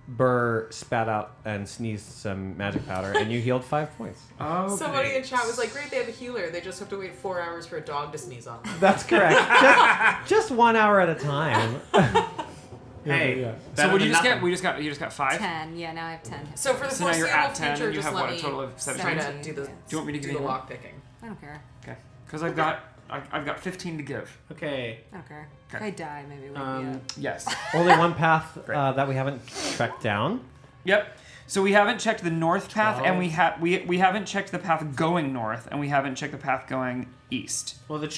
Burr spat out and sneezed some magic powder, and you healed 5 points. Oh, Somebody in chat was like, great, they have a healer. They just have to wait 4 hours for a dog to sneeze on them. That's correct. just 1 hour at a time. Hey. Yeah. So what than you just nothing. get? You just got 5? 10. Yeah, now I have 10. So for the So now you're foreseeable at 10, future, and you just have let what, a me total of 17? try to do the, Do you want me to give do you the more? lock picking. I don't care. Okay. Because I've got 15 to give. Okay. I don't care. Okay. If I die, maybe wake me up. Yes. Only one path that we haven't tracked down. Yep. So we haven't checked the north path, and we haven't checked the path going north, and we haven't checked the path going east. Well, the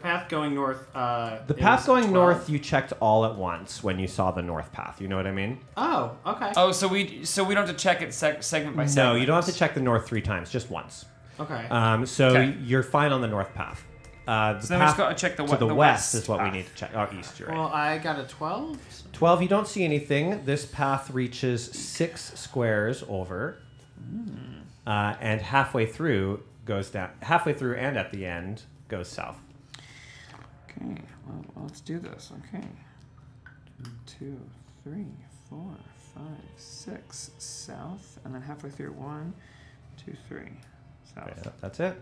path going north... The path going north, you checked all at once when you saw the north path. You know what I mean? Oh, okay. Oh, so we don't have to check it segment by segment. No, you don't have to check the north 3 times, just once. Okay. So Okay. you're fine on the north path. The So then we just gotta check the to the the west west is what we path. need to check. Oh, east, you're right. Well, I got a 12. 12, you don't see anything. This path reaches 6 squares over. And halfway through goes down. Halfway through and at the end goes south. Okay, well, let's do this. Okay. 1, 2, 3, 4, 5, 6 south, and then halfway through 1, 2, 3 south. Yeah, that's it.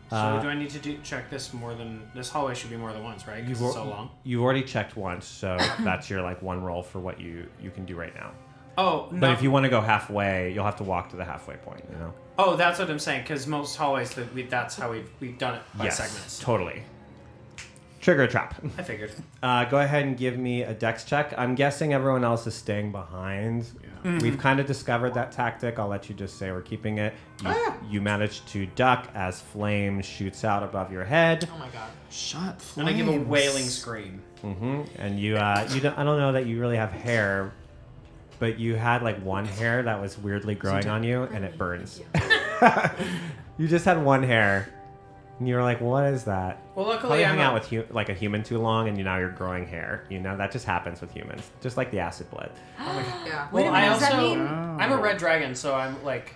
So do I need to check this more than... This hallway should be more than once, right? Because it's so long. You've already checked once, so that's your one roll for what you can do right now. Oh, no. But if you want to go halfway, you'll have to walk to the halfway point, you know? Oh, that's what I'm saying, because most hallways, that's how we've done it by segments. Totally. Trigger a trap. I figured. Go ahead and give me a dex check. I'm guessing everyone else is staying behind. Yeah. Mm-hmm. We've kind of discovered that tactic. I'll let you just say we're keeping it. You manage to duck as flame shoots out above your head. Oh my god. Shut And I give a wailing scream. Mm-hmm. And you don't, I don't know that you really have hair, but you had one hair that was weirdly growing on you, and it burns. You just had one hair. And you were like, what is that? Well, luckily Probably I'm hang out with a human too long, and now you're growing hair. You know, that just happens with humans. Just like the acid blood. Yeah. Well, I does that also... mean? I'm a red dragon, so I'm like...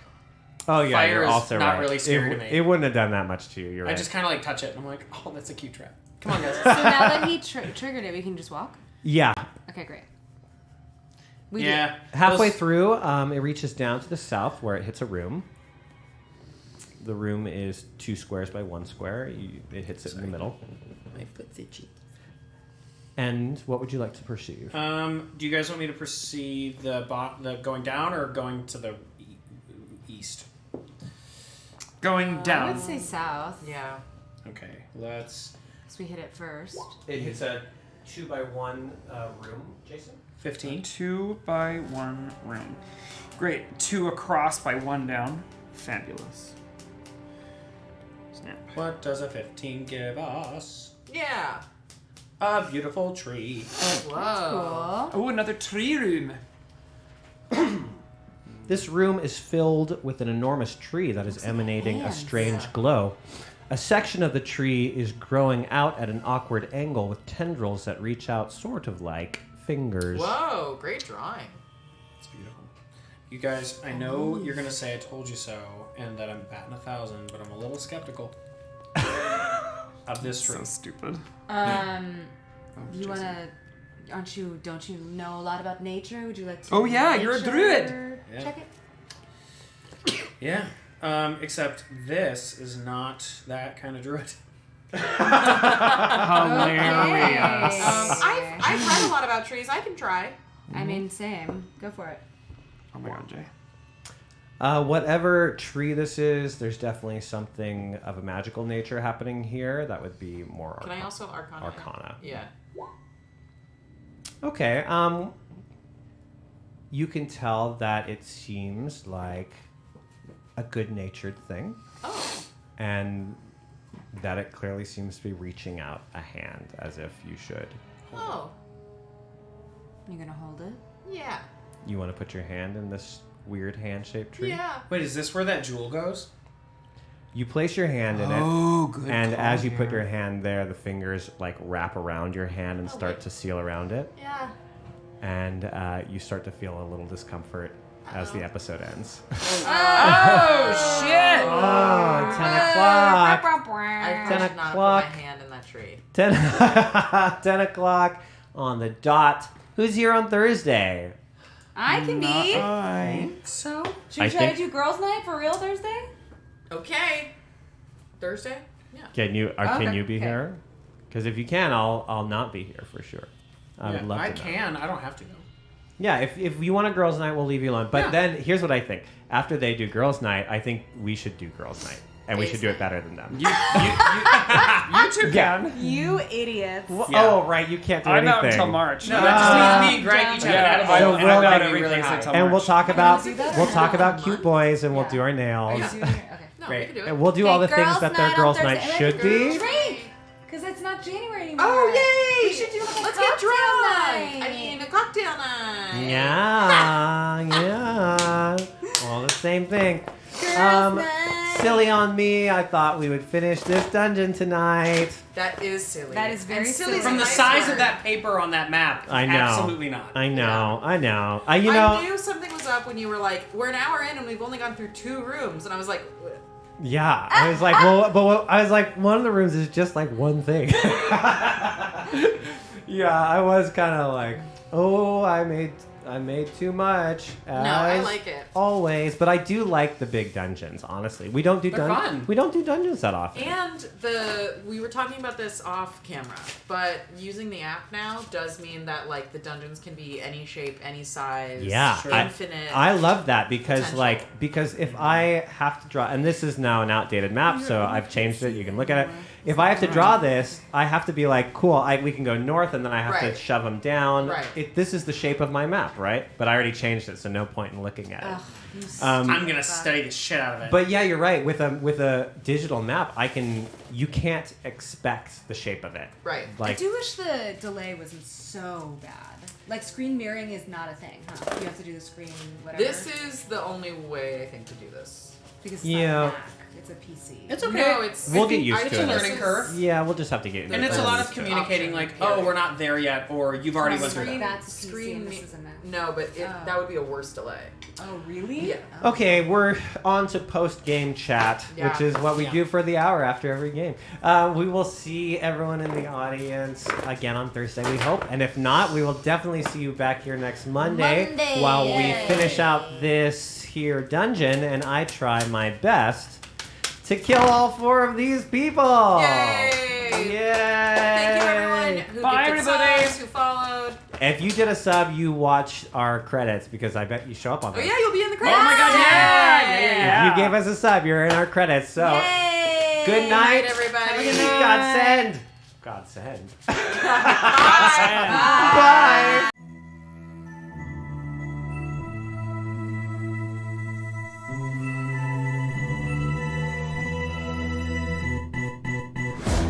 Oh, yeah, Fire you're is also not right. really scary to me. It wouldn't have done that much to you. You're I right. just kind of touch it, and I'm like, oh, that's a cute trap. Come on, guys. So now that he triggered it, we can just walk? Yeah. Okay, great. Halfway through, it reaches down to the south where it hits a room. The room is 2 squares by 1 square. It hits it in the middle. My foot's itchy. And what would you like to perceive? Do you guys want me to perceive the going down or going to the east? Going down. I would say south. Yeah. Okay, let's. Because we hit it first. It hits a 2 by 1 room, Jason. 15. 2 by 1 room. Great. 2 across by 1 down. Fabulous. Snap. What does a 15 give us? Yeah. A beautiful tree. Whoa. Oh, another tree room. This room is filled with an enormous tree that is emanating a strange glow. A section of the tree is growing out at an awkward angle with tendrils that reach out sort of like fingers. Whoa, great drawing. It's beautiful. You guys, I know you're going to say I told you so and that I'm batting 1,000, but I'm a little skeptical of this tree. So stupid. You want to... Don't you know a lot about nature? Would you like to... Oh, yeah, you're a druid. Yeah. Check it. Yeah. Except this is not that kind of druid. Hilarious. I've read a lot about trees. I can try. I mean, same. Go for it. Oh my god, Jay. Whatever tree this is, there's definitely something of a magical nature happening here. That would be more Can I also Arcana? Arcana. Yeah. Okay. You can tell that it seems like a good-natured thing. Oh. And that it clearly seems to be reaching out a hand as if you should. Oh. You gonna hold it? Yeah. You want to put your hand in this weird hand-shaped tree? Yeah. Wait, is this where that jewel goes? You place your hand in it. Oh, good And call as you put here. your hand there, the fingers like wrap around your hand and start to seal around it. Yeah. And you start to feel a little discomfort as the episode ends. Oh, shit! Oh, 10 o'clock. I 10 should not o'clock. put my hand in that tree. 10 o'clock on the dot. Who's here on Thursday? I can be. So? Should we try to do girls' night for real Thursday? Okay. Thursday? Yeah. Can you Okay. be here? Because if you can, I'll not be here for sure. I would love to. I know. can. I don't have to go. Yeah, if you want a girls' night, we'll leave you alone. But then here's what I think: after they do girls' night, I think we should do girls' night, and we should do it better than them. You two can. You idiots. Oh, right, you can't do I'm anything. out until March. No, that just means me and Greg each have an edible. So and we'll I'm like gonna be really high. And we'll talk about do that? cute boys, and we'll do our nails. Yeah. Okay. No, Great. we can do it. And we'll do all the Okay, things girls' that their night girls' on night Thursday. should be. Drink! Because it's not January anymore. Oh, yay! We should do like a Let's get cocktail drunk! night. I mean, a cocktail night. Yeah. All the same thing. Girls' night. Silly on me. I thought we would finish this dungeon tonight. That is silly. That is very And silly. From the nice size word. of that paper on that map, I know. absolutely not. I know. Yeah. I know. I know. knew something was up when you were like, we're an hour in and we've only gone through 2 rooms. And I was like, Yeah. I was like, I was like, one of the rooms is just like one thing. Yeah, I was kind of like, oh, I made too much. I as like it. Always, but I do like the big dungeons. Honestly, we don't do They're fun. We don't do dungeons that often. and we were talking about this off camera, but using the app now does mean that like the dungeons can be any shape, any size, Yeah, infinite. I love that because potential. because if I have to draw, and this is now an outdated map, so I've changed it. You can look at it. If I have to draw this, I have to be like, cool. We can go north, and then I have to Right. shove them down. Right. This is the shape of my map, right? But I already changed it, so no point in looking at it. I'm gonna study the shit out of it. But yeah, you're right. With a digital map, you can't expect the shape of it. Right. I Like do wish the delay wasn't so bad. Like screen mirroring is not a thing, huh? You have to do the screen whatever. This is the only way I think to do this. because it's Yeah. not a Mac, it's a PC. It's okay. No, it's We'll get used It's to a it. learning curve. Yeah, we'll just have to get. And it's a lot of communicating, like, oh, we're not there yet, or you've already went through that. That's a PC Screen and me- this is a Mac. No, but that would be a worse delay. Oh, really? Yeah. Okay, we're on to post-game chat, Yeah. which is what we Yeah. do for the hour after every game. We will see everyone in the audience again on Thursday, we hope. And if not, we will definitely see you back here next Monday, while we finish out this here dungeon, and I try my best to kill all 4 of these people. Yay! Yay! Thank you, everyone who Bye, gifted everybody. subs, who followed. If you did a sub, you watch our credits because I bet you show up on Oh those. yeah, you'll be in the credits. Oh my god, yeah! If you gave us a sub, you're in our credits. So, Yay! good night, everybody. God send. God send. Bye. Bye.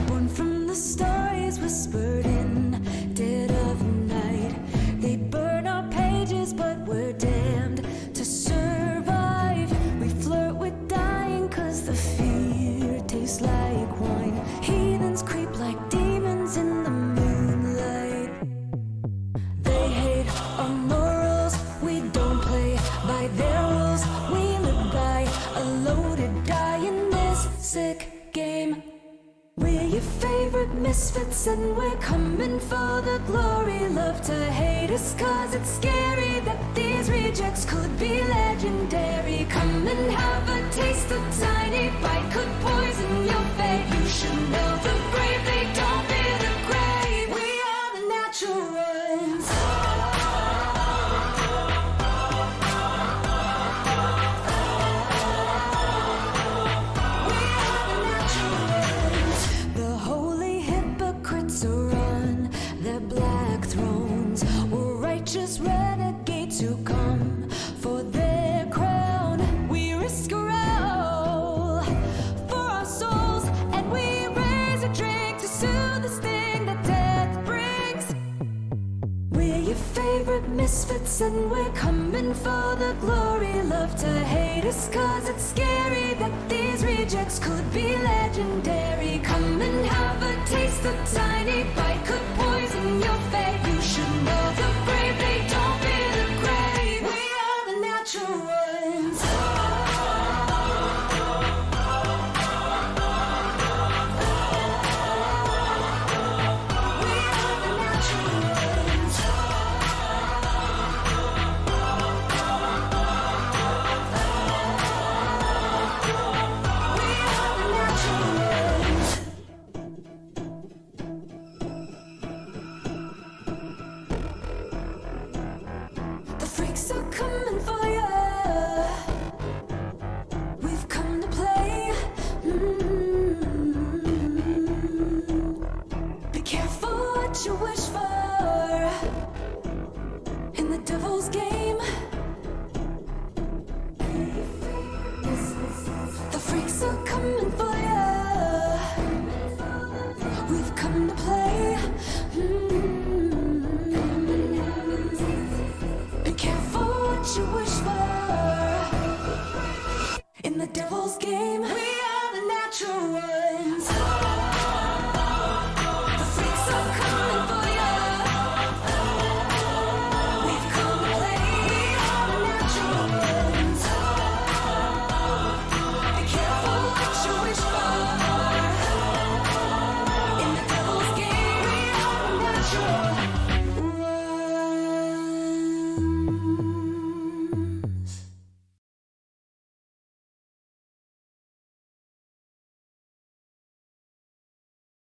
Born from the stories whispered in dead of night. They burn our pages, but we're damned to survive. We flirt with dying, cause the fear tastes like wine. Heathens creep like demons in the moonlight. They hate our morals, we don't play by their rules. We live by a loaded die in this sick game. We're your favorite misfits and we're coming for the glory. Love to hate us cause it's scary that these rejects could be legendary. Come and have a taste, a tiny bite could poison your fate. You should know the brave, they don't fear the grave. We are the natural ones. The holy hypocrites are on their black thrones, or righteous renegades who come for their crown. We risk a roll for our souls, and we raise a drink to soothe the sting that death brings. We're your favorite misfits and we're coming for the glory. Love to hate us cause it's scary that these rejects could be legendary.